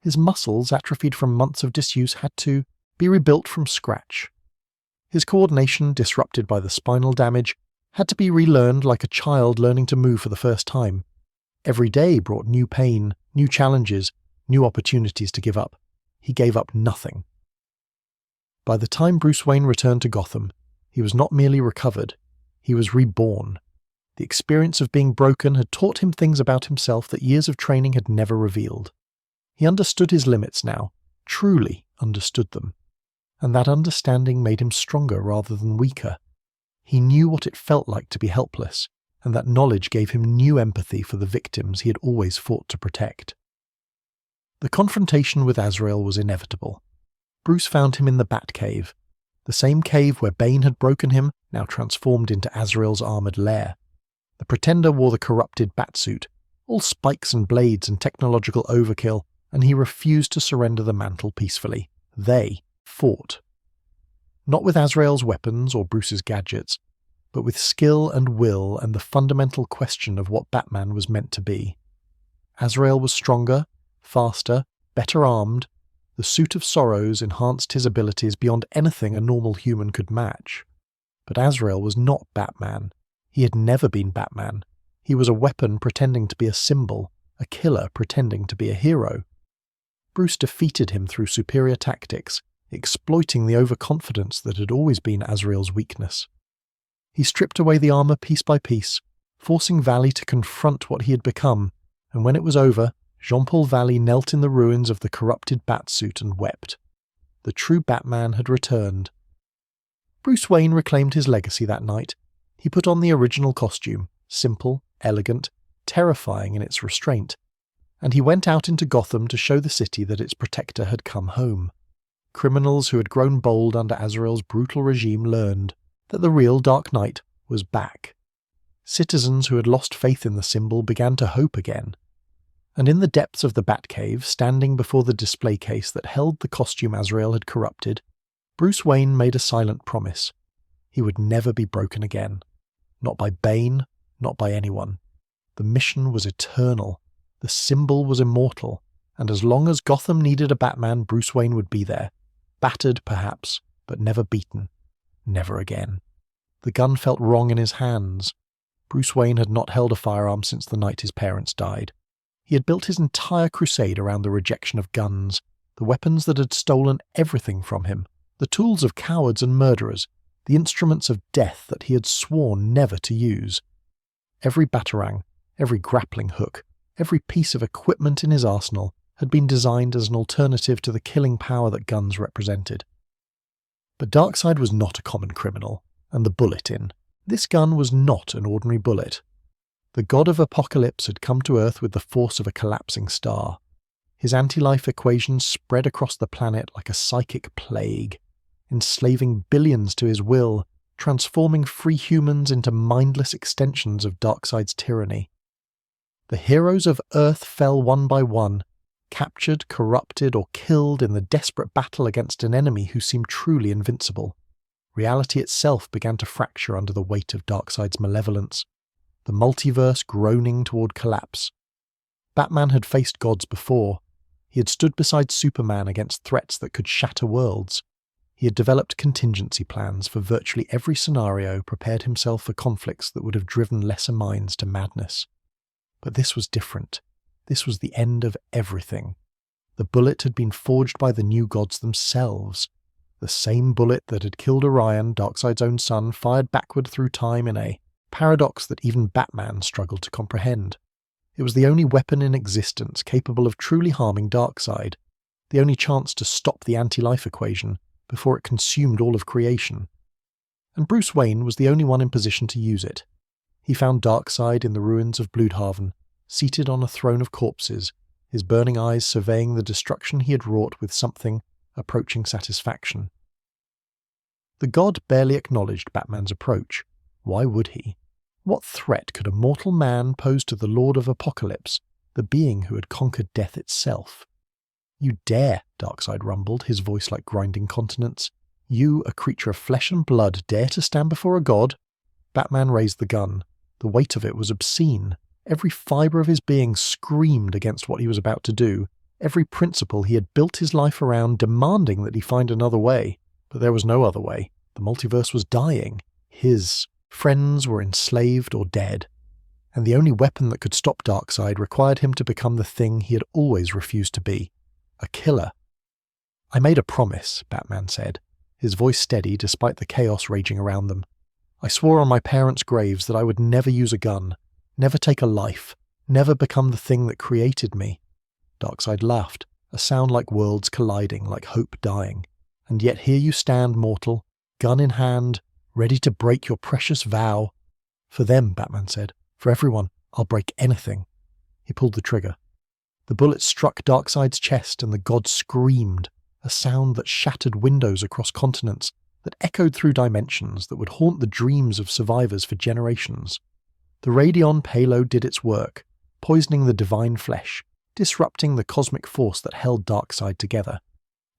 His muscles, atrophied from months of disuse, had to be rebuilt from scratch. His coordination, disrupted by the spinal damage, had to be relearned like a child learning to move for the first time. Every day brought new pain, new challenges, new opportunities to give up. He gave up nothing. By the time Bruce Wayne returned to Gotham, he was not merely recovered, he was reborn. The experience of being broken had taught him things about himself that years of training had never revealed. He understood his limits now, truly understood them. And that understanding made him stronger rather than weaker. He knew what it felt like to be helpless, and that knowledge gave him new empathy for the victims he had always fought to protect. The confrontation with Azrael was inevitable. Bruce found him in the Batcave, the same cave where Bane had broken him, now transformed into Azrael's armoured lair. The Pretender wore the corrupted Batsuit, all spikes and blades and technological overkill, and he refused to surrender the mantle peacefully. They fought. Not with Azrael's weapons or Bruce's gadgets, but with skill and will and the fundamental question of what Batman was meant to be. Azrael was stronger, faster, better armed. The Suit of Sorrows enhanced his abilities beyond anything a normal human could match. But Azrael was not Batman. He had never been Batman. He was a weapon pretending to be a symbol, a killer pretending to be a hero. Bruce defeated him through superior tactics, exploiting the overconfidence that had always been Azrael's weakness. He stripped away the armor piece by piece, forcing Valley to confront what he had become, and when it was over, Jean-Paul Valley knelt in the ruins of the corrupted Batsuit and wept. The true Batman had returned. Bruce Wayne reclaimed his legacy that night. He put on the original costume, simple, elegant, terrifying in its restraint, and he went out into Gotham to show the city that its protector had come home. Criminals who had grown bold under Azrael's brutal regime learned that the real Dark Knight was back. Citizens who had lost faith in the symbol began to hope again. And in the depths of the Batcave, standing before the display case that held the costume Azrael had corrupted, Bruce Wayne made a silent promise. He would never be broken again. Not by Bane, not by anyone. The mission was eternal. The symbol was immortal. And as long as Gotham needed a Batman, Bruce Wayne would be there. Battered, perhaps, but never beaten. Never again. The gun felt wrong in his hands. Bruce Wayne had not held a firearm since the night his parents died. He had built his entire crusade around the rejection of guns, the weapons that had stolen everything from him, the tools of cowards and murderers, the instruments of death that he had sworn never to use. Every batarang, every grappling hook, every piece of equipment in his arsenal had been designed as an alternative to the killing power that guns represented. But Darkseid was not a common criminal, and the bullet in. This gun was not an ordinary bullet. The god of apocalypse had come to Earth with the force of a collapsing star. His anti-life equations spread across the planet like a psychic plague, enslaving billions to his will, transforming free humans into mindless extensions of Darkseid's tyranny. The heroes of Earth fell one by one, captured, corrupted, or killed in the desperate battle against an enemy who seemed truly invincible. Reality itself began to fracture under the weight of Darkseid's malevolence, the multiverse groaning toward collapse. Batman had faced gods before. He had stood beside Superman against threats that could shatter worlds. He had developed contingency plans for virtually every scenario, prepared himself for conflicts that would have driven lesser minds to madness. But this was different. This was the end of everything. The bullet had been forged by the new gods themselves. The same bullet that had killed Orion, Darkseid's own son, fired backward through time in a paradox that even Batman struggled to comprehend. It was the only weapon in existence capable of truly harming Darkseid, the only chance to stop the anti-life equation before it consumed all of creation. And Bruce Wayne was the only one in position to use it. He found Darkseid in the ruins of Bloodhaven, seated on a throne of corpses, his burning eyes surveying the destruction he had wrought with something approaching satisfaction. The god barely acknowledged Batman's approach. Why would he? What threat could a mortal man pose to the Lord of Apocalypse, the being who had conquered death itself? "You dare," Darkseid rumbled, his voice like grinding consonants. "You, a creature of flesh and blood, dare to stand before a god?" Batman raised the gun. The weight of it was obscene. Every fibre of his being screamed against what he was about to do. Every principle he had built his life around demanding that he find another way. But there was no other way. The multiverse was dying. His friends were enslaved or dead. And the only weapon that could stop Darkseid required him to become the thing he had always refused to be. A killer. "I made a promise," Batman said, his voice steady despite the chaos raging around them. "I swore on my parents' graves that I would never use a gun, never take a life, never become the thing that created me." Darkseid laughed, a sound like worlds colliding, like hope dying. "And yet here you stand, mortal, gun in hand, ready to break your precious vow." "For them," Batman said. "For everyone, I'll break anything." He pulled the trigger. The bullet struck Darkseid's chest and the god screamed, a sound that shattered windows across continents, that echoed through dimensions, that would haunt the dreams of survivors for generations. The Radion payload did its work, poisoning the divine flesh, disrupting the cosmic force that held Darkseid together.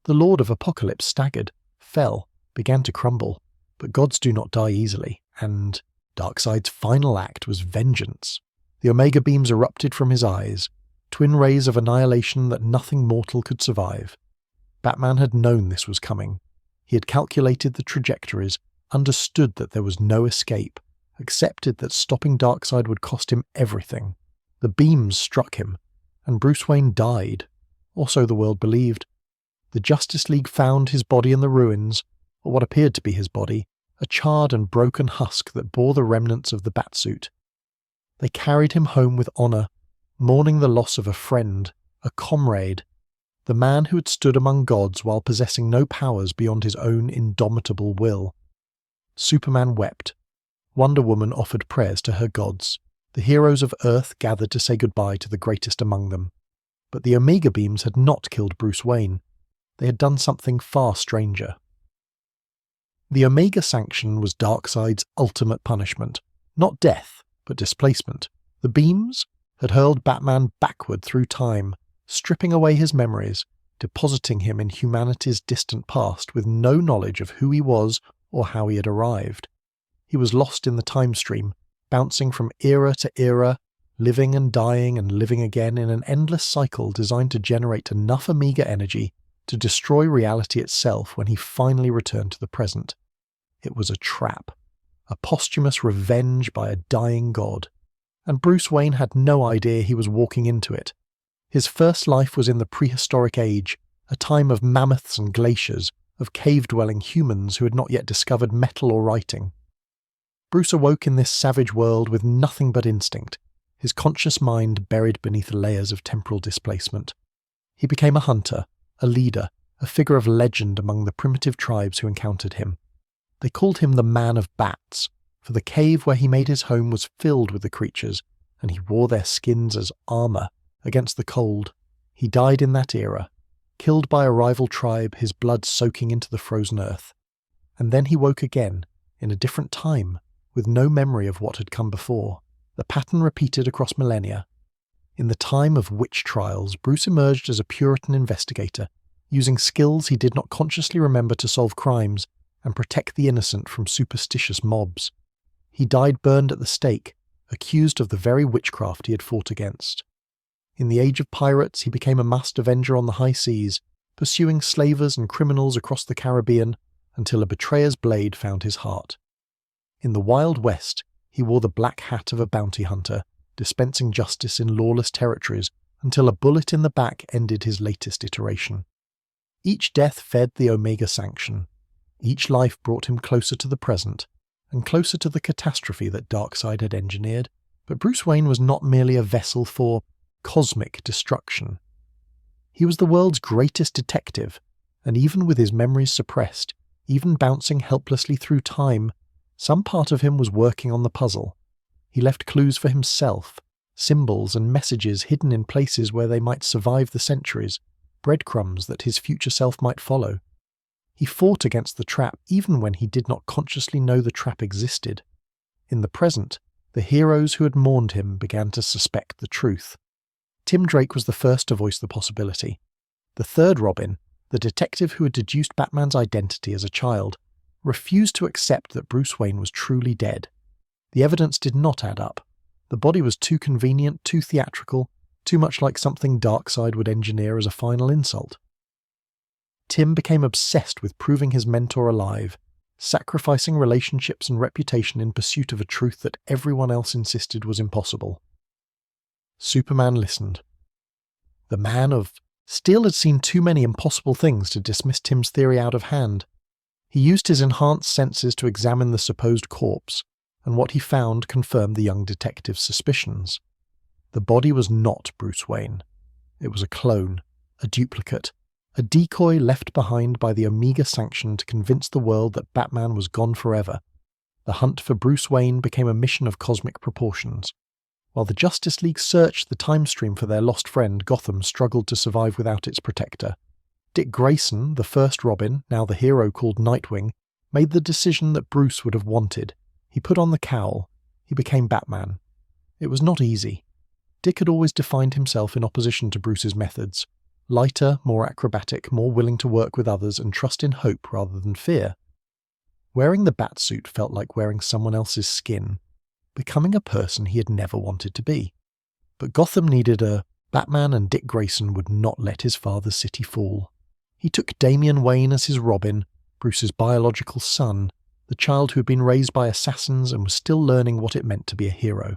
The Lord of Apocalypse staggered, fell, began to crumble. But gods do not die easily, and Darkseid's final act was vengeance. The Omega beams erupted from his eyes, twin rays of annihilation that nothing mortal could survive. Batman had known this was coming. He had calculated the trajectories, understood that there was no escape, accepted that stopping Darkseid would cost him everything. The beams struck him, and Bruce Wayne died, or so the world believed. The Justice League found his body in the ruins, or what appeared to be his body, a charred and broken husk that bore the remnants of the Batsuit. They carried him home with honour, mourning the loss of a friend, a comrade, the man who had stood among gods while possessing no powers beyond his own indomitable will. Superman wept. Wonder Woman offered prayers to her gods. The heroes of Earth gathered to say goodbye to the greatest among them. But the Omega beams had not killed Bruce Wayne. They had done something far stranger. The Omega Sanction was Darkseid's ultimate punishment. Not death, but displacement. The beams had hurled Batman backward through time, stripping away his memories, depositing him in humanity's distant past with no knowledge of who he was or how he had arrived. He was lost in the time stream, bouncing from era to era, living and dying and living again in an endless cycle designed to generate enough Omega energy to destroy reality itself when he finally returned to the present. It was a trap, a posthumous revenge by a dying god. And Bruce Wayne had no idea he was walking into it. His first life was in the prehistoric age, a time of mammoths and glaciers, of cave-dwelling humans who had not yet discovered metal or writing. Bruce awoke in this savage world with nothing but instinct, his conscious mind buried beneath layers of temporal displacement. He became a hunter, a leader, a figure of legend among the primitive tribes who encountered him. They called him the Man of Bats, for the cave where he made his home was filled with the creatures, and he wore their skins as armour against the cold. He died in that era, killed by a rival tribe, his blood soaking into the frozen earth. And then he woke again, in a different time, with no memory of what had come before. The pattern repeated across millennia. In the time of witch trials, Bruce emerged as a Puritan investigator, using skills he did not consciously remember to solve crimes and protect the innocent from superstitious mobs. He died burned at the stake, accused of the very witchcraft he had fought against. In the age of pirates, he became a masked avenger on the high seas, pursuing slavers and criminals across the Caribbean until a betrayer's blade found his heart. In the Wild West, he wore the black hat of a bounty hunter, dispensing justice in lawless territories until a bullet in the back ended his latest iteration. Each death fed the Omega Sanction. Each life brought him closer to the present, and closer to the catastrophe that Darkseid had engineered. But Bruce Wayne was not merely a vessel for cosmic destruction. He was the world's greatest detective, and even with his memories suppressed, even bouncing helplessly through time, some part of him was working on the puzzle. He left clues for himself, symbols and messages hidden in places where they might survive the centuries, breadcrumbs that his future self might follow. He fought against the trap even when he did not consciously know the trap existed. In the present, the heroes who had mourned him began to suspect the truth. Tim Drake was the first to voice the possibility. The third Robin, the detective who had deduced Batman's identity as a child, refused to accept that Bruce Wayne was truly dead. The evidence did not add up. The body was too convenient, too theatrical, too much like something Darkseid would engineer as a final insult. Tim became obsessed with proving his mentor alive, sacrificing relationships and reputation in pursuit of a truth that everyone else insisted was impossible. Superman listened. The Man of Steel had seen too many impossible things to dismiss Tim's theory out of hand. He used his enhanced senses to examine the supposed corpse, and what he found confirmed the young detective's suspicions. The body was not Bruce Wayne. It was a clone, a duplicate, a decoy left behind by the Omega Sanction to convince the world that Batman was gone forever. The hunt for Bruce Wayne became a mission of cosmic proportions. While the Justice League searched the time stream for their lost friend, Gotham struggled to survive without its protector. Dick Grayson, the first Robin, now the hero called Nightwing, made the decision that Bruce would have wanted. He put on the cowl. He became Batman. It was not easy. Dick had always defined himself in opposition to Bruce's methods. Lighter, more acrobatic, more willing to work with others and trust in hope rather than fear. Wearing the Batsuit felt like wearing someone else's skin, becoming a person he had never wanted to be. But Gotham needed a Batman, and Dick Grayson would not let his father's city fall. He took Damian Wayne as his Robin, Bruce's biological son, the child who had been raised by assassins and was still learning what it meant to be a hero.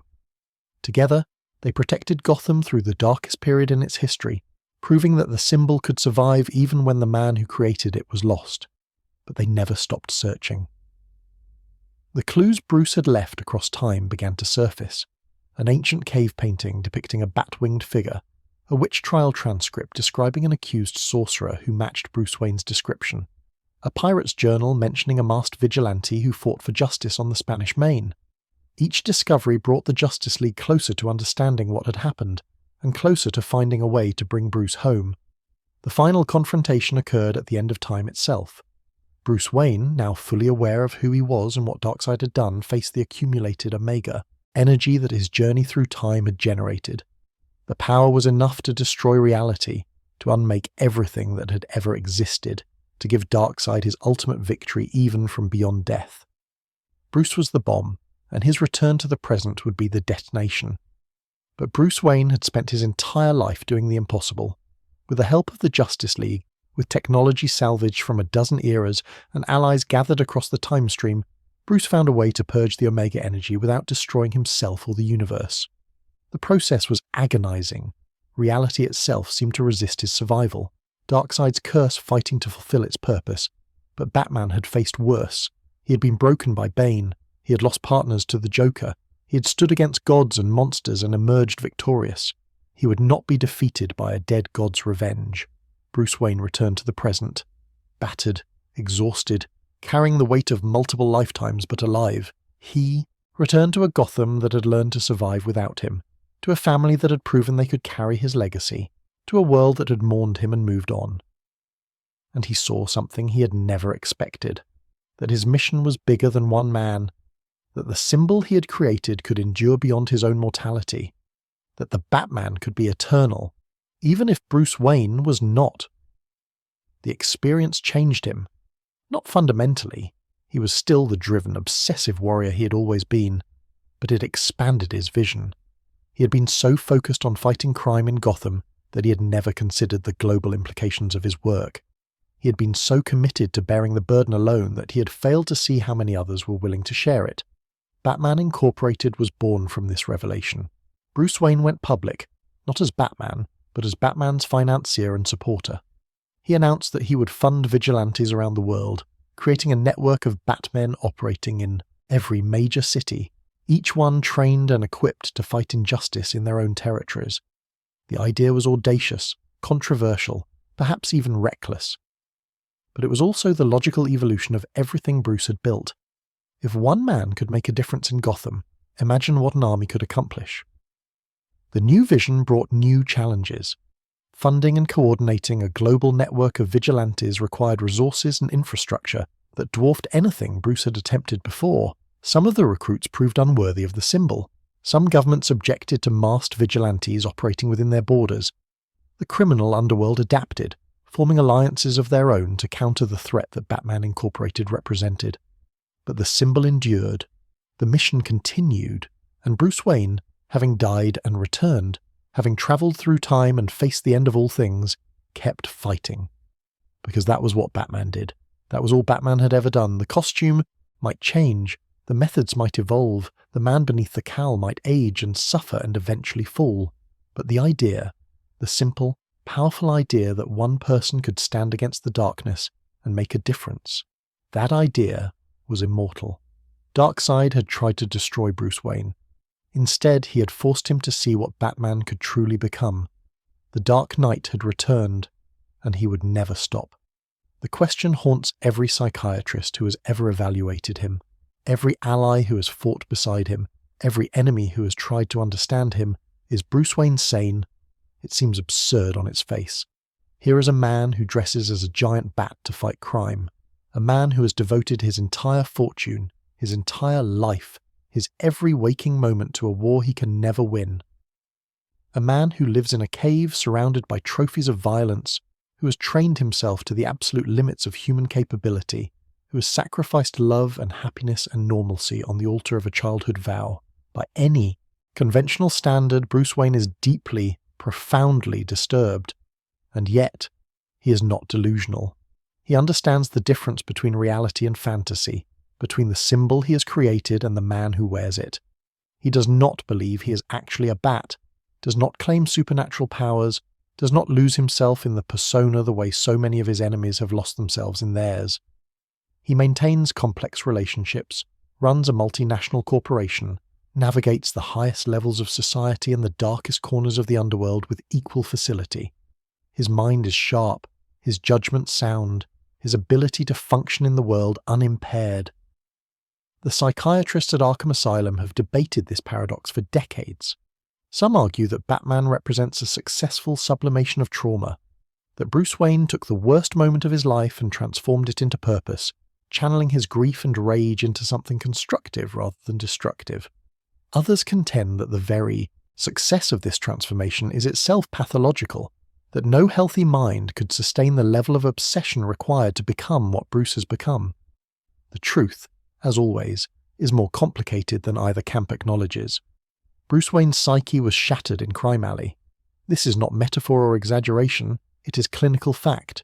Together, they protected Gotham through the darkest period in its history, proving that the symbol could survive even when the man who created it was lost. But they never stopped searching. The clues Bruce had left across time began to surface. An ancient cave painting depicting a bat-winged figure, a witch trial transcript describing an accused sorcerer who matched Bruce Wayne's description, a pirate's journal mentioning a masked vigilante who fought for justice on the Spanish Main. Each discovery brought the Justice League closer to understanding what had happened, and closer to finding a way to bring Bruce home. The final confrontation occurred at the end of time itself. Bruce Wayne, now fully aware of who he was and what Darkseid had done, faced the accumulated Omega, energy that his journey through time had generated. The power was enough to destroy reality, to unmake everything that had ever existed, to give Darkseid his ultimate victory even from beyond death. Bruce was the bomb, and his return to the present would be the detonation. But Bruce Wayne had spent his entire life doing the impossible. With the help of the Justice League, with technology salvaged from a dozen eras and allies gathered across the time stream, Bruce found a way to purge the Omega energy without destroying himself or the universe. The process was agonizing. Reality itself seemed to resist his survival, Darkseid's curse fighting to fulfill its purpose. But Batman had faced worse. He had been broken by Bane. He had lost partners to the Joker. He had stood against gods and monsters and emerged victorious. He would not be defeated by a dead god's revenge. Bruce Wayne returned to the present, battered, exhausted, carrying the weight of multiple lifetimes but alive. He returned to a Gotham that had learned to survive without him, to a family that had proven they could carry his legacy, to a world that had mourned him and moved on. And he saw something he had never expected, that his mission was bigger than one man, that the symbol he had created could endure beyond his own mortality, that the Batman could be eternal, even if Bruce Wayne was not. The experience changed him. Not fundamentally. He was still the driven, obsessive warrior he had always been, but it expanded his vision. He had been so focused on fighting crime in Gotham that he had never considered the global implications of his work. He had been so committed to bearing the burden alone that he had failed to see how many others were willing to share it. Batman Incorporated was born from this revelation. Bruce Wayne went public, not as Batman, but as Batman's financier and supporter. He announced that he would fund vigilantes around the world, creating a network of Batmen operating in every major city, each one trained and equipped to fight injustice in their own territories. The idea was audacious, controversial, perhaps even reckless. But it was also the logical evolution of everything Bruce had built. If one man could make a difference in Gotham, imagine what an army could accomplish. The new vision brought new challenges. Funding and coordinating a global network of vigilantes required resources and infrastructure that dwarfed anything Bruce had attempted before. Some of the recruits proved unworthy of the symbol. Some governments objected to masked vigilantes operating within their borders. The criminal underworld adapted, forming alliances of their own to counter the threat that Batman Incorporated represented. But the symbol endured, the mission continued, and Bruce Wayne, having died and returned, having travelled through time and faced the end of all things, kept fighting. Because that was what Batman did. That was all Batman had ever done. The costume might change, the methods might evolve, the man beneath the cowl might age and suffer and eventually fall. But the idea, the simple, powerful idea that one person could stand against the darkness and make a difference, that idea was immortal. Darkseid had tried to destroy Bruce Wayne. Instead, he had forced him to see what Batman could truly become. The Dark Knight had returned, and he would never stop. The question haunts every psychiatrist who has ever evaluated him, every ally who has fought beside him, every enemy who has tried to understand him. Is Bruce Wayne sane? It seems absurd on its face. Here is a man who dresses as a giant bat to fight crime, a man who has devoted his entire fortune, his entire life, his every waking moment to a war he can never win. A man who lives in a cave surrounded by trophies of violence, who has trained himself to the absolute limits of human capability, who has sacrificed love and happiness and normalcy on the altar of a childhood vow. By any conventional standard, Bruce Wayne is deeply, profoundly disturbed. And yet, he is not delusional. He understands the difference between reality and fantasy, between the symbol he has created and the man who wears it. He does not believe he is actually a bat, does not claim supernatural powers, does not lose himself in the persona the way so many of his enemies have lost themselves in theirs. He maintains complex relationships, runs a multinational corporation, navigates the highest levels of society and the darkest corners of the underworld with equal facility. His mind is sharp, his judgment sound, his ability to function in the world unimpaired. The psychiatrists at Arkham Asylum have debated this paradox for decades. Some argue that Batman represents a successful sublimation of trauma, that Bruce Wayne took the worst moment of his life and transformed it into purpose, channeling his grief and rage into something constructive rather than destructive. Others contend that the very success of this transformation is itself pathological, that no healthy mind could sustain the level of obsession required to become what Bruce has become. The truth, as always, is more complicated than either camp acknowledges. Bruce Wayne's psyche was shattered in Crime Alley. This is not metaphor or exaggeration, it is clinical fact.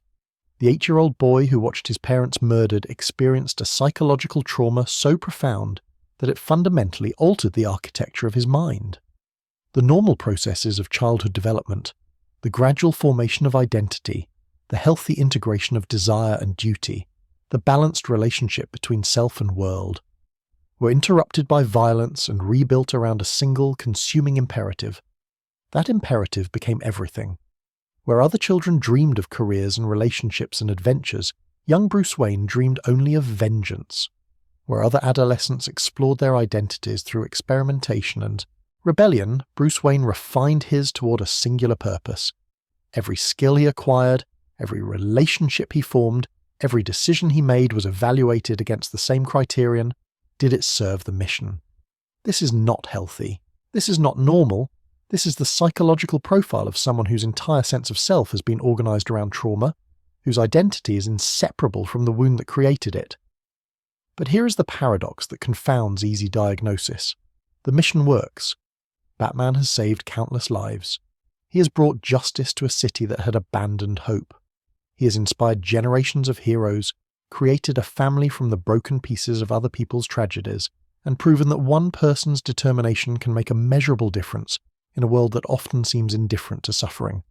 The 8-year-old boy who watched his parents murdered experienced a psychological trauma so profound that it fundamentally altered the architecture of his mind. The normal processes of childhood development, the gradual formation of identity, the healthy integration of desire and duty, the balanced relationship between self and world, were interrupted by violence and rebuilt around a single, consuming imperative. That imperative became everything. Where other children dreamed of careers and relationships and adventures, young Bruce Wayne dreamed only of vengeance. Where other adolescents explored their identities through experimentation and rebellion, Bruce Wayne refined his toward a singular purpose. Every skill he acquired, every relationship he formed, every decision he made was evaluated against the same criterion. Did it serve the mission? This is not healthy. This is not normal. This is the psychological profile of someone whose entire sense of self has been organized around trauma, whose identity is inseparable from the wound that created it. But here is the paradox that confounds easy diagnosis. The mission works. Batman has saved countless lives. He has brought justice to a city that had abandoned hope. He has inspired generations of heroes, created a family from the broken pieces of other people's tragedies, and proven that one person's determination can make a measurable difference in a world that often seems indifferent to suffering.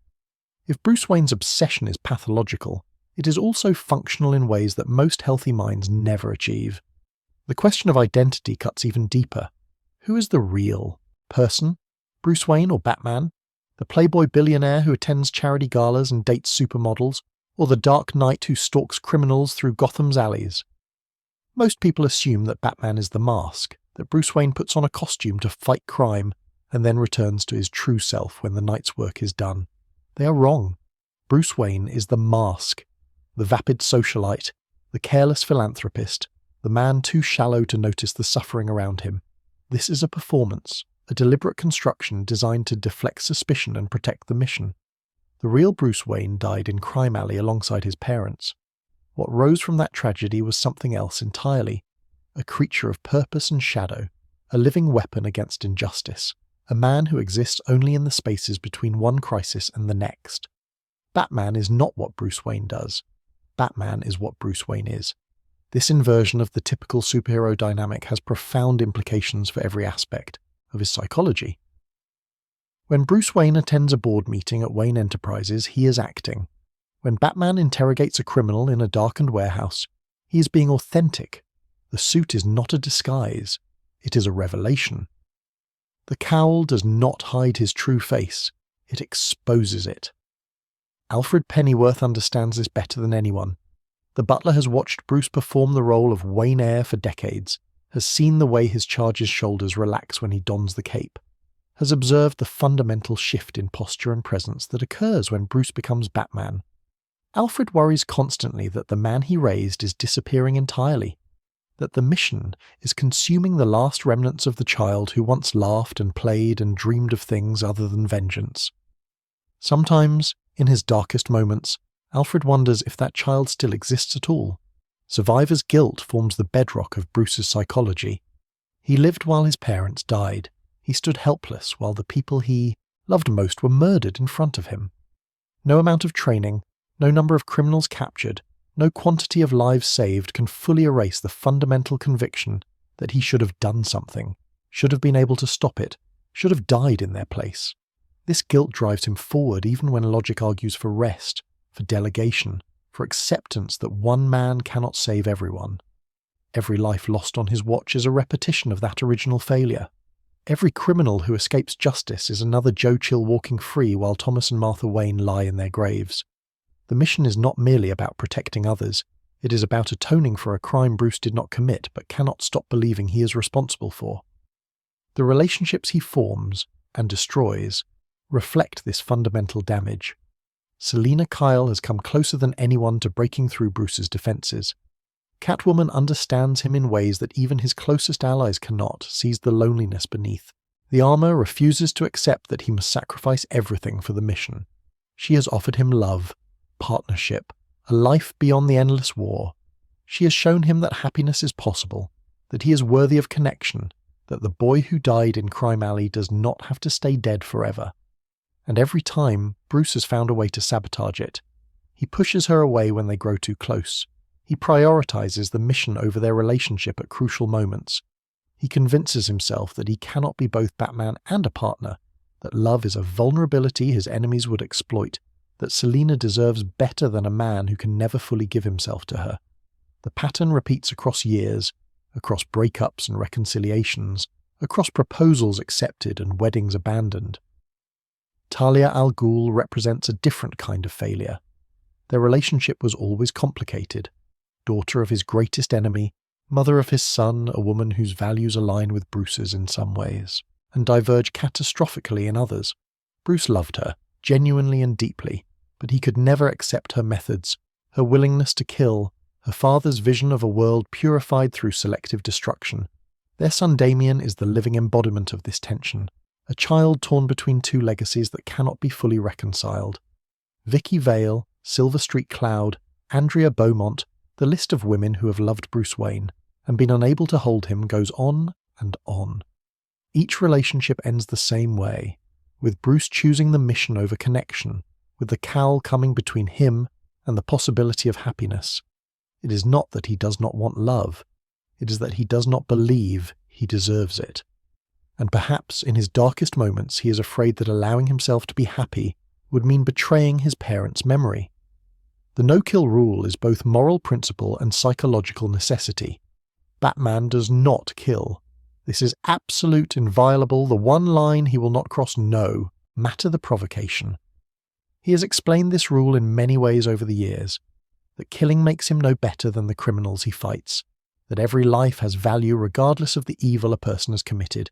If Bruce Wayne's obsession is pathological, it is also functional in ways that most healthy minds never achieve. The question of identity cuts even deeper. Who is the real person? Bruce Wayne or Batman? The playboy billionaire who attends charity galas and dates supermodels? Or the Dark Knight who stalks criminals through Gotham's alleys? Most people assume that Batman is the mask, that Bruce Wayne puts on a costume to fight crime and then returns to his true self when the night's work is done. They are wrong. Bruce Wayne is the mask, the vapid socialite, the careless philanthropist, the man too shallow to notice the suffering around him. This is a performance, a deliberate construction designed to deflect suspicion and protect the mission. The real Bruce Wayne died in Crime Alley alongside his parents. What rose from that tragedy was something else entirely, a creature of purpose and shadow, a living weapon against injustice. a man who exists only in the spaces between one crisis and the next. Batman is not what Bruce Wayne does. Batman is what Bruce Wayne is. This inversion of the typical superhero dynamic has profound implications for every aspect of his psychology. When Bruce Wayne attends a board meeting at Wayne Enterprises, he is acting. When Batman interrogates a criminal in a darkened warehouse, he is being authentic. The suit is not a disguise, it is a revelation. The cowl does not hide his true face, it exposes it. Alfred Pennyworth understands this better than anyone. The butler has watched Bruce perform the role of Wayne Eyre for decades, has seen the way his charge's shoulders relax when he dons the cape, has observed the fundamental shift in posture and presence that occurs when Bruce becomes Batman. Alfred worries constantly that the man he raised is disappearing entirely, that the mission is consuming the last remnants of the child who once laughed and played and dreamed of things other than vengeance. Sometimes, in his darkest moments, Alfred wonders if that child still exists at all. Survivor's guilt forms the bedrock of Bruce's psychology. He lived while his parents died. He stood helpless while the people he loved most were murdered in front of him. No amount of training, no number of criminals captured, no quantity of lives saved can fully erase the fundamental conviction that he should have done something, should have been able to stop it, should have died in their place. This guilt drives him forward even when logic argues for rest, for delegation, for acceptance that one man cannot save everyone. Every life lost on his watch is a repetition of that original failure. Every criminal who escapes justice is another Joe Chill walking free while Thomas and Martha Wayne lie in their graves. The mission is not merely about protecting others, it is about atoning for a crime Bruce did not commit but cannot stop believing he is responsible for. The relationships he forms, and destroys, reflect this fundamental damage. Selina Kyle has come closer than anyone to breaking through Bruce's defenses. Catwoman understands him in ways that even his closest allies cannot, sees the loneliness beneath. The armor refuses to accept that he must sacrifice everything for the mission. She has offered him love, partnership, a life beyond the endless war. She has shown him that happiness is possible, that he is worthy of connection, that the boy who died in Crime Alley does not have to stay dead forever. And every time, Bruce has found a way to sabotage it. He pushes her away when they grow too close. He prioritizes the mission over their relationship at crucial moments. He convinces himself that he cannot be both Batman and a partner, that love is a vulnerability his enemies would exploit, that Selina deserves better than a man who can never fully give himself to her. The pattern repeats across years, across breakups and reconciliations, across proposals accepted and weddings abandoned. Talia al Ghul represents a different kind of failure. Their relationship was always complicated. Daughter of his greatest enemy, mother of his son, a woman whose values align with Bruce's in some ways, and diverge catastrophically in others. Bruce loved her, genuinely and deeply, but he could never accept her methods, her willingness to kill, her father's vision of a world purified through selective destruction. Their son Damien is the living embodiment of this tension, a child torn between two legacies that cannot be fully reconciled. Vicky Vale, Silver Streak Cloud, Andrea Beaumont, the list of women who have loved Bruce Wayne and been unable to hold him goes on and on. Each relationship ends the same way, with Bruce choosing the mission over connection, with the cowl coming between him and the possibility of happiness. It is not that he does not want love, it is that he does not believe he deserves it. And perhaps in his darkest moments he is afraid that allowing himself to be happy would mean betraying his parents' memory. The no-kill rule is both moral principle and psychological necessity. Batman does not kill. This is absolute, inviolable, the one line he will not cross, no matter the provocation. He has explained this rule in many ways over the years, that killing makes him no better than the criminals he fights, that every life has value regardless of the evil a person has committed,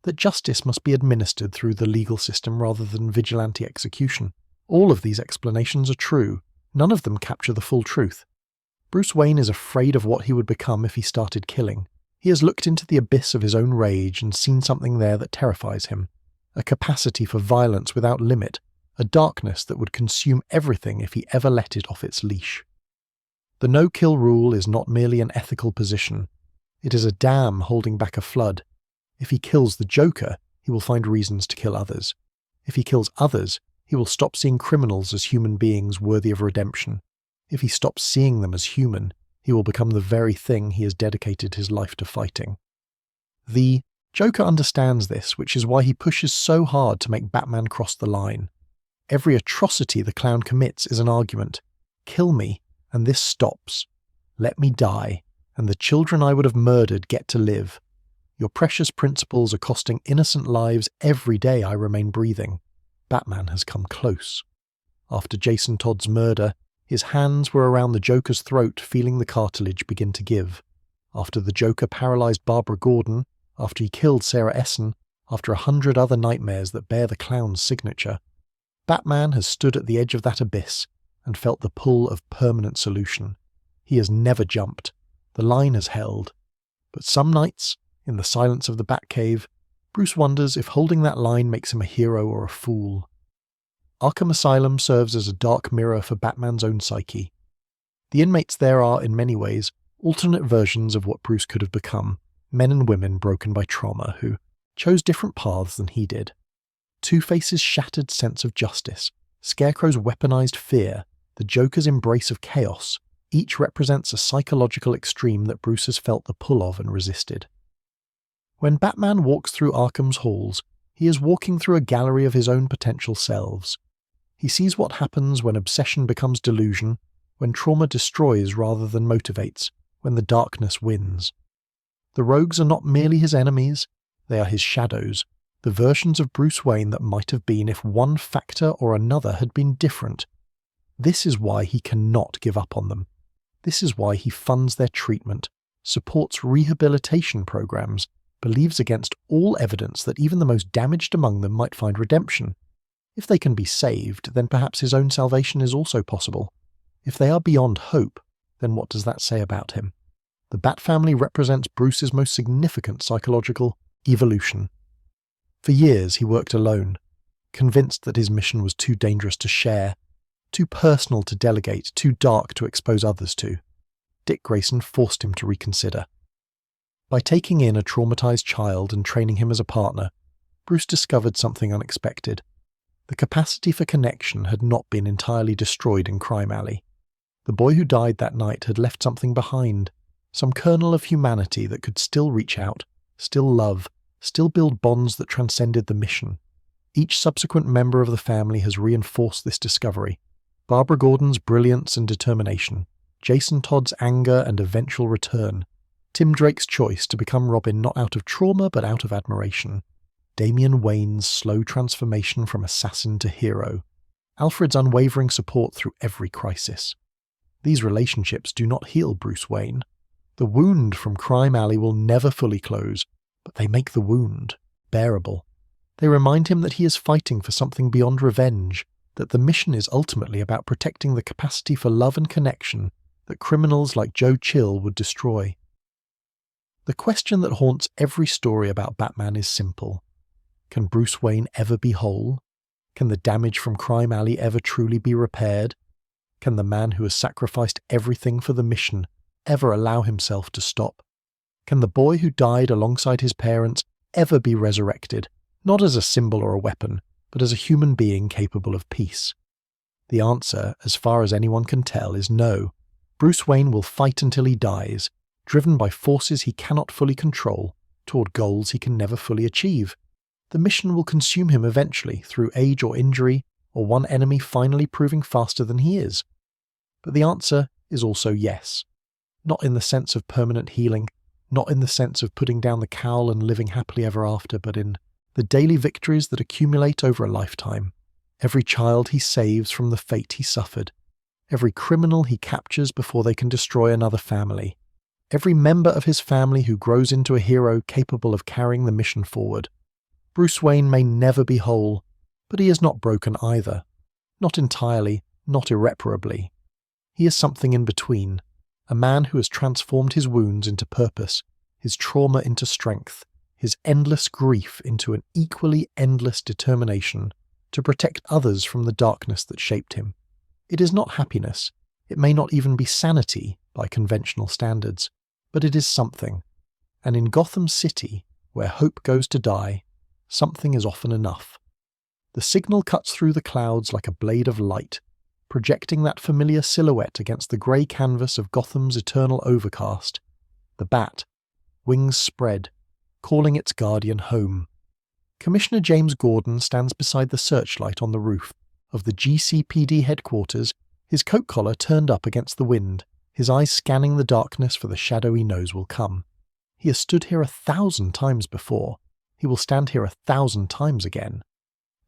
that justice must be administered through the legal system rather than vigilante execution. All of these explanations are true. None of them capture the full truth. Bruce Wayne is afraid of what he would become if he started killing. He has looked into the abyss of his own rage and seen something there that terrifies him. A capacity for violence without limit, a darkness that would consume everything if he ever let it off its leash. The no-kill rule is not merely an ethical position. It is a dam holding back a flood. If he kills the Joker, he will find reasons to kill others. If he kills others, he will stop seeing criminals as human beings worthy of redemption. If he stops seeing them as human, he will become the very thing he has dedicated his life to fighting. The Joker understands this, which is why he pushes so hard to make Batman cross the line. Every atrocity the clown commits is an argument. Kill me, and this stops. Let me die, and the children I would have murdered get to live. Your precious principles are costing innocent lives every day I remain breathing. Batman has come close. After Jason Todd's murder, his hands were around the Joker's throat, feeling the cartilage begin to give. After the Joker paralyzed Barbara Gordon, after he killed Sarah Essen, after 100 other nightmares that bear the clown's signature, Batman has stood at the edge of that abyss and felt the pull of permanent solution. He has never jumped. The line has held. But some nights, in the silence of the Batcave, Bruce wonders if holding that line makes him a hero or a fool. Arkham Asylum serves as a dark mirror for Batman's own psyche. The inmates there are, in many ways, alternate versions of what Bruce could have become, men and women broken by trauma who chose different paths than he did. Two-Face's shattered sense of justice, Scarecrow's weaponized fear, the Joker's embrace of chaos, each represents a psychological extreme that Bruce has felt the pull of and resisted. When Batman walks through Arkham's halls, he is walking through a gallery of his own potential selves. He sees what happens when obsession becomes delusion, when trauma destroys rather than motivates, when the darkness wins. The rogues are not merely his enemies, they are his shadows, the versions of Bruce Wayne that might have been if one factor or another had been different. This is why he cannot give up on them. This is why he funds their treatment, supports rehabilitation programs, believes against all evidence that even the most damaged among them might find redemption. If they can be saved, then perhaps his own salvation is also possible. If they are beyond hope, then what does that say about him? The Bat family represents Bruce's most significant psychological evolution. For years he worked alone, convinced that his mission was too dangerous to share, too personal to delegate, too dark to expose others to. Dick Grayson forced him to reconsider. By taking in a traumatized child and training him as a partner, Bruce discovered something unexpected. The capacity for connection had not been entirely destroyed in Crime Alley. The boy who died that night had left something behind, some kernel of humanity that could still reach out, still love, still build bonds that transcended the mission. Each subsequent member of the family has reinforced this discovery. Barbara Gordon's brilliance and determination, Jason Todd's anger and eventual return, Tim Drake's choice to become Robin not out of trauma but out of admiration, Damian Wayne's slow transformation from assassin to hero, Alfred's unwavering support through every crisis. These relationships do not heal Bruce Wayne. The wound from Crime Alley will never fully close, but they make the wound bearable. They remind him that he is fighting for something beyond revenge, that the mission is ultimately about protecting the capacity for love and connection that criminals like Joe Chill would destroy. The question that haunts every story about Batman is simple. Can Bruce Wayne ever be whole? Can the damage from Crime Alley ever truly be repaired? Can the man who has sacrificed everything for the mission ever allow himself to stop? Can the boy who died alongside his parents ever be resurrected, not as a symbol or a weapon, but as a human being capable of peace? The answer, as far as anyone can tell, is no. Bruce Wayne will fight until he dies, driven by forces he cannot fully control, toward goals he can never fully achieve. The mission will consume him eventually through age or injury, or one enemy finally proving faster than he is. But the answer is also yes. Not in the sense of permanent healing, not in the sense of putting down the cowl and living happily ever after, but in the daily victories that accumulate over a lifetime. Every child he saves from the fate he suffered. Every criminal he captures before they can destroy another family. Every member of his family who grows into a hero capable of carrying the mission forward. Bruce Wayne may never be whole, but he is not broken either. Not entirely, not irreparably. He is something in between, a man who has transformed his wounds into purpose, his trauma into strength, his endless grief into an equally endless determination to protect others from the darkness that shaped him. It is not happiness, it may not even be sanity by conventional standards, but it is something. And in Gotham City, where hope goes to die, something is often enough. The signal cuts through the clouds like a blade of light, projecting that familiar silhouette against the grey canvas of Gotham's eternal overcast. The bat, wings spread, calling its guardian home. Commissioner James Gordon stands beside the searchlight on the roof of the GCPD headquarters, his coat collar turned up against the wind, his eyes scanning the darkness for the shadow he knows will come. He has stood here 1,000 times before. He will stand here 1,000 times again.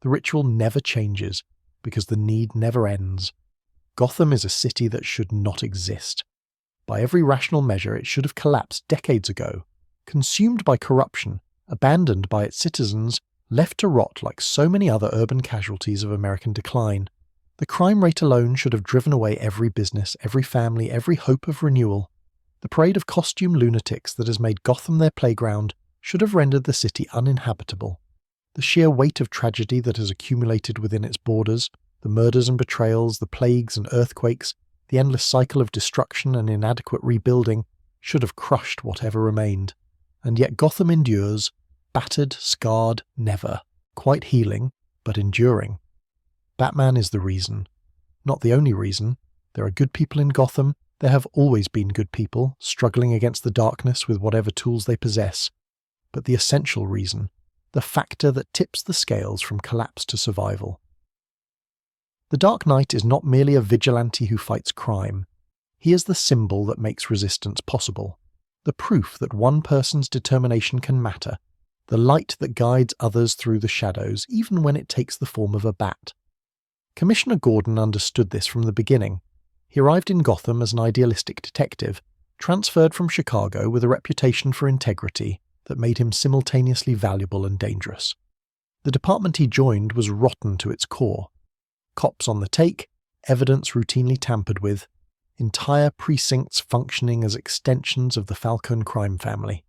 The ritual never changes, because the need never ends. Gotham is a city that should not exist. By every rational measure, it should have collapsed decades ago, consumed by corruption, abandoned by its citizens, left to rot like so many other urban casualties of American decline. The crime rate alone should have driven away every business, every family, every hope of renewal. The parade of costume lunatics that has made Gotham their playground should have rendered the city uninhabitable. The sheer weight of tragedy that has accumulated within its borders, the murders and betrayals, the plagues and earthquakes, the endless cycle of destruction and inadequate rebuilding, should have crushed whatever remained. And yet Gotham endures, battered, scarred, never, quite healing, but enduring. Batman is the reason. Not the only reason. There are good people in Gotham. There have always been good people, struggling against the darkness with whatever tools they possess. But the essential reason, the factor that tips the scales from collapse to survival. The Dark Knight is not merely a vigilante who fights crime. He is the symbol that makes resistance possible, the proof that one person's determination can matter, the light that guides others through the shadows, even when it takes the form of a bat. Commissioner Gordon understood this from the beginning. He arrived in Gotham as an idealistic detective, transferred from Chicago with a reputation for integrity that made him simultaneously valuable and dangerous. The department he joined was rotten to its core. Cops on the take, evidence routinely tampered with, entire precincts functioning as extensions of the Falcone crime family.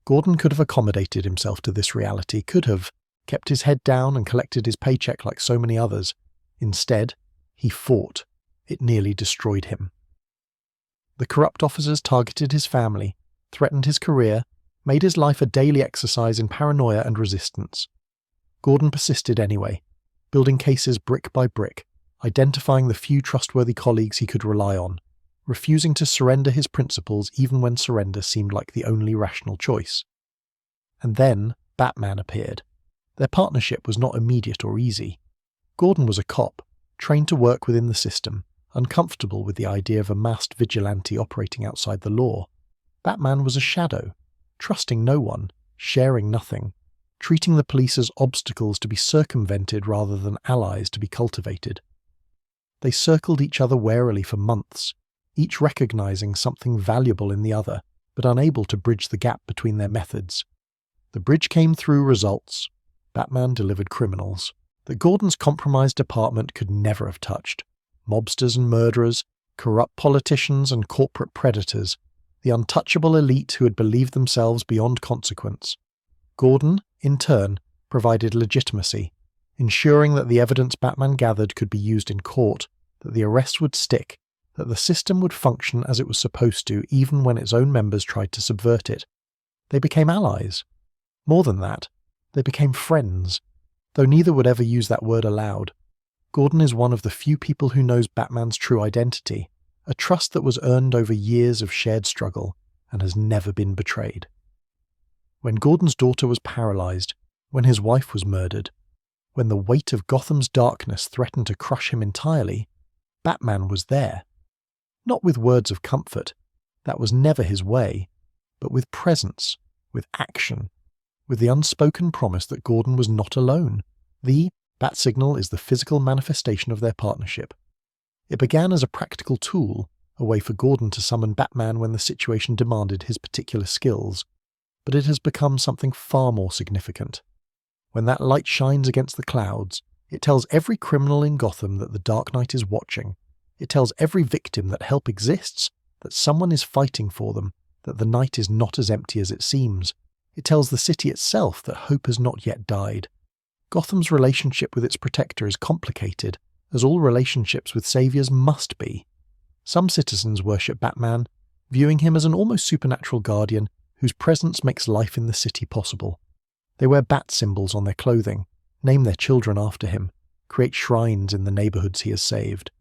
Gordon could have accommodated himself to this reality, could have kept his head down and collected his paycheck like so many others. Instead, he fought. It nearly destroyed him. The corrupt officers targeted his family, threatened his career, made his life a daily exercise in paranoia and resistance. Gordon persisted anyway, building cases brick by brick, identifying the few trustworthy colleagues he could rely on, refusing to surrender his principles even when surrender seemed like the only rational choice. And then Batman appeared. Their partnership was not immediate or easy. Gordon was a cop, trained to work within the system, uncomfortable with the idea of a masked vigilante operating outside the law. Batman was a shadow, trusting no one, sharing nothing, treating the police as obstacles to be circumvented rather than allies to be cultivated. They circled each other warily for months, each recognizing something valuable in the other, but unable to bridge the gap between their methods. The bridge came through results. Batman delivered criminals that Gordon's compromised department could never have touched. Mobsters and murderers, corrupt politicians and corporate predators, the untouchable elite who had believed themselves beyond consequence. Gordon, in turn, provided legitimacy, ensuring that the evidence Batman gathered could be used in court, that the arrest would stick, that the system would function as it was supposed to even when its own members tried to subvert it. They became allies. More than that, they became friends, though neither would ever use that word aloud. Gordon is one of the few people who knows Batman's true identity, a trust that was earned over years of shared struggle and has never been betrayed. When Gordon's daughter was paralyzed, when his wife was murdered, when the weight of Gotham's darkness threatened to crush him entirely, Batman was there. Not with words of comfort, that was never his way, but with presence, with action, with the unspoken promise that Gordon was not alone. The bat signal is the physical manifestation of their partnership. It began as a practical tool, a way for Gordon to summon Batman when the situation demanded his particular skills, but it has become something far more significant. When that light shines against the clouds, it tells every criminal in Gotham that the Dark Knight is watching. It tells every victim that help exists, that someone is fighting for them, that the night is not as empty as it seems. It tells the city itself that hope has not yet died. Gotham's relationship with its protector is complicated, as all relationships with saviors must be. Some citizens worship Batman, viewing him as an almost supernatural guardian whose presence makes life in the city possible. They wear bat symbols on their clothing, name their children after him, create shrines in the neighborhoods he has saved.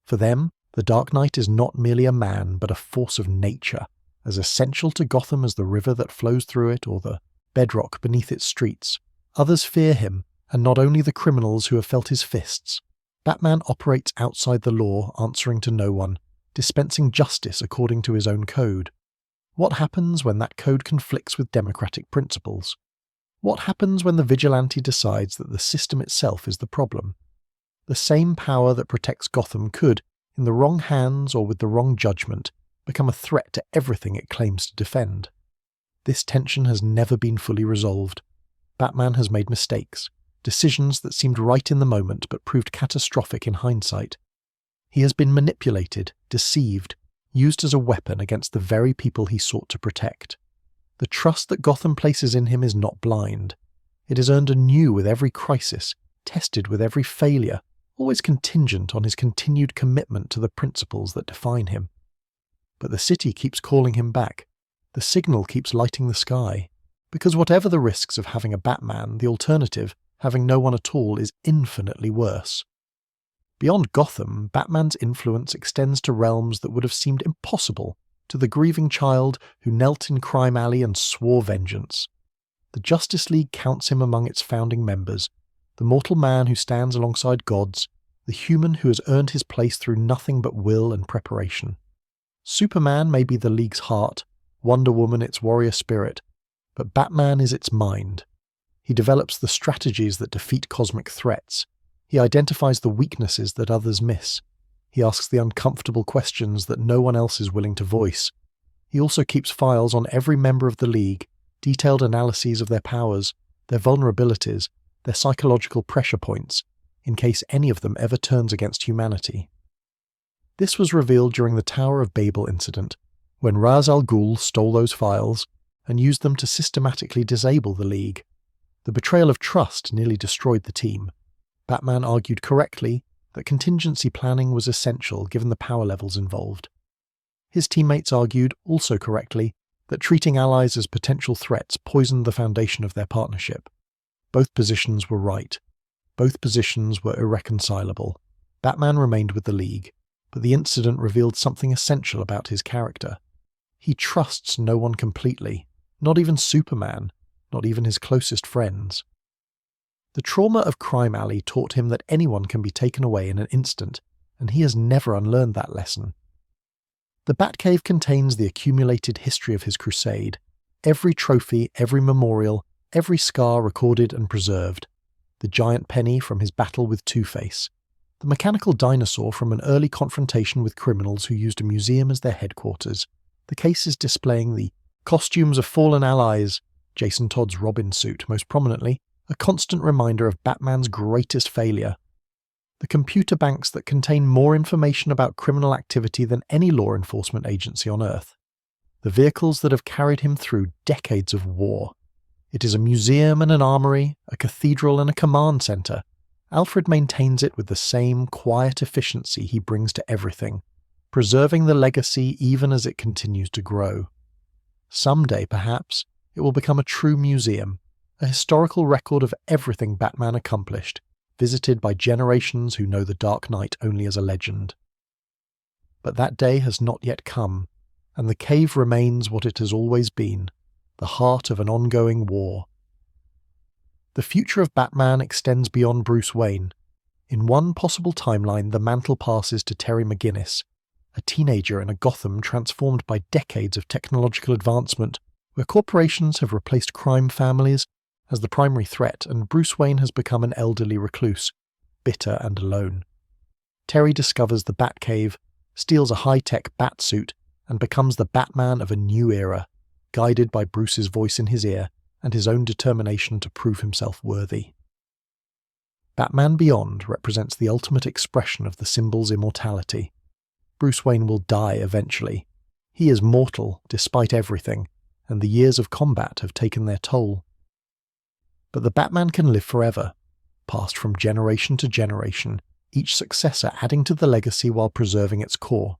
For them, the Dark Knight is not merely a man, but a force of nature, as essential to Gotham as the river that flows through it or the bedrock beneath its streets. Others fear him, and not only the criminals who have felt his fists. Batman operates outside the law, answering to no one, dispensing justice according to his own code. What happens when that code conflicts with democratic principles? What happens when the vigilante decides that the system itself is the problem? The same power that protects Gotham could, in the wrong hands or with the wrong judgment, become a threat to everything it claims to defend. This tension has never been fully resolved. Batman has made mistakes, decisions that seemed right in the moment but proved catastrophic in hindsight. He has been manipulated, deceived, used as a weapon against the very people he sought to protect. The trust that Gotham places in him is not blind. It is earned anew with every crisis, tested with every failure, always contingent on his continued commitment to the principles that define him. But the city keeps calling him back. The signal keeps lighting the sky. Because whatever the risks of having a Batman, the alternative, having no one at all, is infinitely worse. Beyond Gotham, Batman's influence extends to realms that would have seemed impossible to the grieving child who knelt in Crime Alley and swore vengeance. The Justice League counts him among its founding members, the mortal man who stands alongside gods, the human who has earned his place through nothing but will and preparation. Superman may be the League's heart, Wonder Woman its warrior spirit, but Batman is its mind. He develops the strategies that defeat cosmic threats. He identifies the weaknesses that others miss. He asks the uncomfortable questions that no one else is willing to voice. He also keeps files on every member of the League, detailed analyses of their powers, their vulnerabilities, their psychological pressure points, in case any of them ever turns against humanity. This was revealed during the Tower of Babel incident, when Ra's al Ghul stole those files and used them to systematically disable the League. The betrayal of trust nearly destroyed the team. Batman argued correctly that contingency planning was essential given the power levels involved. His teammates argued, also correctly, that treating allies as potential threats poisoned the foundation of their partnership. Both positions were right. Both positions were irreconcilable. Batman remained with the League, but the incident revealed something essential about his character. He trusts no one completely, not even Superman, not even his closest friends. The trauma of Crime Alley taught him that anyone can be taken away in an instant, and he has never unlearned that lesson. The Batcave contains the accumulated history of his crusade, every trophy, every memorial, every scar recorded and preserved. The giant penny from his battle with Two-Face, the mechanical dinosaur from an early confrontation with criminals who used a museum as their headquarters, the cases displaying the costumes of fallen allies, Jason Todd's Robin suit most prominently, a constant reminder of Batman's greatest failure. The computer banks that contain more information about criminal activity than any law enforcement agency on Earth. The vehicles that have carried him through decades of war. It is a museum and an armory, a cathedral and a command center. Alfred maintains it with the same quiet efficiency he brings to everything, preserving the legacy even as it continues to grow. Someday, perhaps, it will become a true museum, a historical record of everything Batman accomplished, visited by generations who know the Dark Knight only as a legend. But that day has not yet come, and the cave remains what it has always been, the heart of an ongoing war. The future of Batman extends beyond Bruce Wayne. In one possible timeline, the mantle passes to Terry McGinnis, a teenager in a Gotham transformed by decades of technological advancement, where corporations have replaced crime families as the primary threat, and Bruce Wayne has become an elderly recluse, bitter and alone. Terry discovers the Batcave, steals a high-tech Batsuit, and becomes the Batman of a new era, guided by Bruce's voice in his ear and his own determination to prove himself worthy. Batman Beyond represents the ultimate expression of the symbol's immortality. Bruce Wayne will die eventually. He is mortal, despite everything, and the years of combat have taken their toll. But the Batman can live forever, passed from generation to generation, each successor adding to the legacy while preserving its core.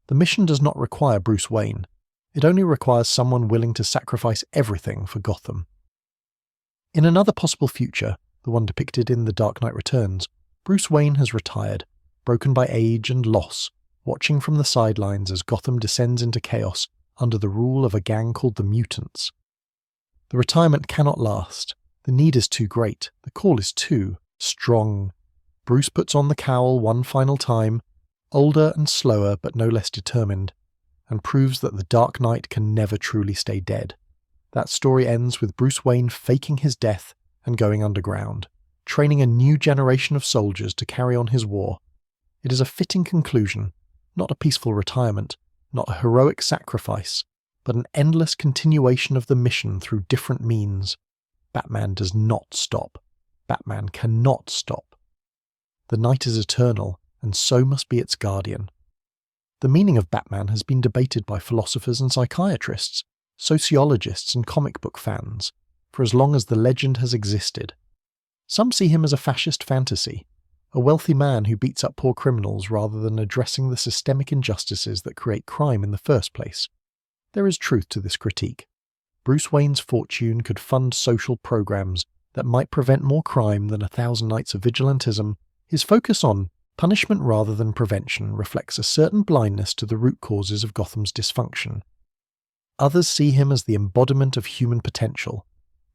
The mission does not require Bruce Wayne. It only requires someone willing to sacrifice everything for Gotham. In another possible future, the one depicted in The Dark Knight Returns, Bruce Wayne has retired, broken by age and loss, watching from the sidelines as Gotham descends into chaos under the rule of a gang called the Mutants. The retirement cannot last. The need is too great. The call is too strong. Bruce puts on the cowl one final time, older and slower but no less determined, and proves that the Dark Knight can never truly stay dead. That story ends with Bruce Wayne faking his death and going underground, training a new generation of soldiers to carry on his war. It is a fitting conclusion, not a peaceful retirement, not a heroic sacrifice, but an endless continuation of the mission through different means. Batman does not stop. Batman cannot stop. The night is eternal, and so must be its guardian. The meaning of Batman has been debated by philosophers and psychiatrists, sociologists and comic book fans, for as long as the legend has existed. Some see him as a fascist fantasy, a wealthy man who beats up poor criminals rather than addressing the systemic injustices that create crime in the first place. There is truth to this critique. Bruce Wayne's fortune could fund social programs that might prevent more crime than 1,000 nights of vigilantism. His focus on punishment rather than prevention reflects a certain blindness to the root causes of Gotham's dysfunction. Others see him as the embodiment of human potential,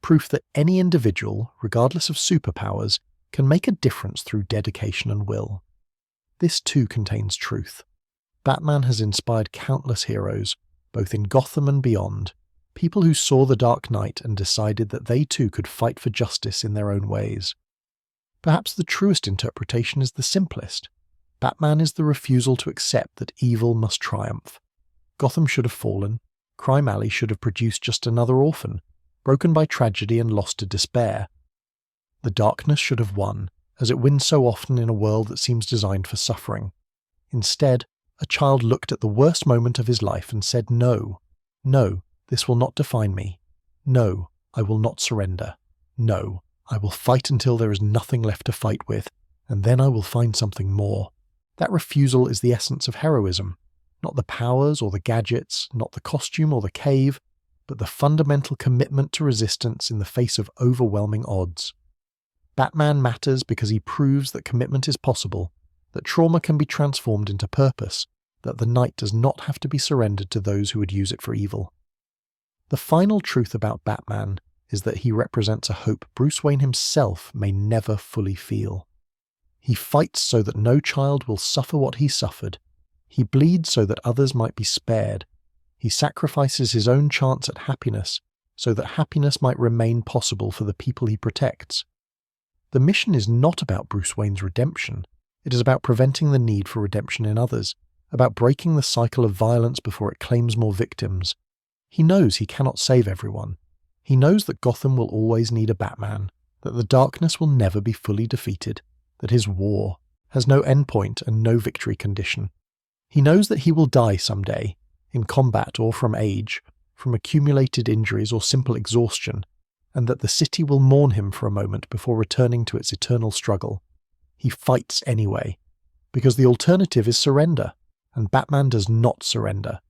proof that any individual, regardless of superpowers, can make a difference through dedication and will. This too contains truth. Batman has inspired countless heroes, both in Gotham and beyond, people who saw the Dark Knight and decided that they too could fight for justice in their own ways. Perhaps the truest interpretation is the simplest. Batman is the refusal to accept that evil must triumph. Gotham should have fallen. Crime Alley should have produced just another orphan, broken by tragedy and lost to despair. The darkness should have won, as it wins so often in a world that seems designed for suffering. Instead, a child looked at the worst moment of his life and said, "No, no, this will not define me. No, I will not surrender. No, I will fight until there is nothing left to fight with, and then I will find something more." That refusal is the essence of heroism, not the powers or the gadgets, not the costume or the cave, but the fundamental commitment to resistance in the face of overwhelming odds. Batman matters because he proves that commitment is possible, that trauma can be transformed into purpose, that the night does not have to be surrendered to those who would use it for evil. The final truth about Batman is that he represents a hope Bruce Wayne himself may never fully feel. He fights so that no child will suffer what he suffered. He bleeds so that others might be spared. He sacrifices his own chance at happiness so that happiness might remain possible for the people he protects. The mission is not about Bruce Wayne's redemption. It is about preventing the need for redemption in others, about breaking the cycle of violence before it claims more victims. He knows he cannot save everyone. He knows that Gotham will always need a Batman, that the darkness will never be fully defeated, that his war has no endpoint and no victory condition. He knows that he will die someday, in combat or from age, from accumulated injuries or simple exhaustion, and that the city will mourn him for a moment before returning to its eternal struggle. He fights anyway, because the alternative is surrender, and Batman does not surrender.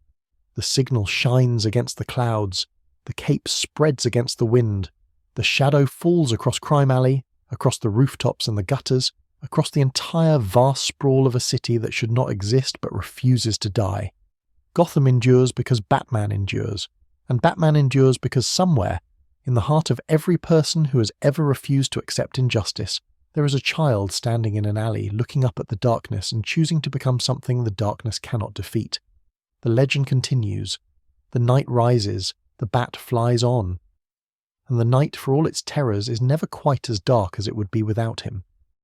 The signal shines against the clouds, the cape spreads against the wind, the shadow falls across Crime Alley, across the rooftops and the gutters, across the entire vast sprawl of a city that should not exist but refuses to die. Gotham endures because Batman endures, and Batman endures because somewhere, in the heart of every person who has ever refused to accept injustice, there is a child standing in an alley looking up at the darkness and choosing to become something the darkness cannot defeat. The legend continues. The night rises, the bat flies on. And the night, for all its terrors, is never quite as dark as it would be without him.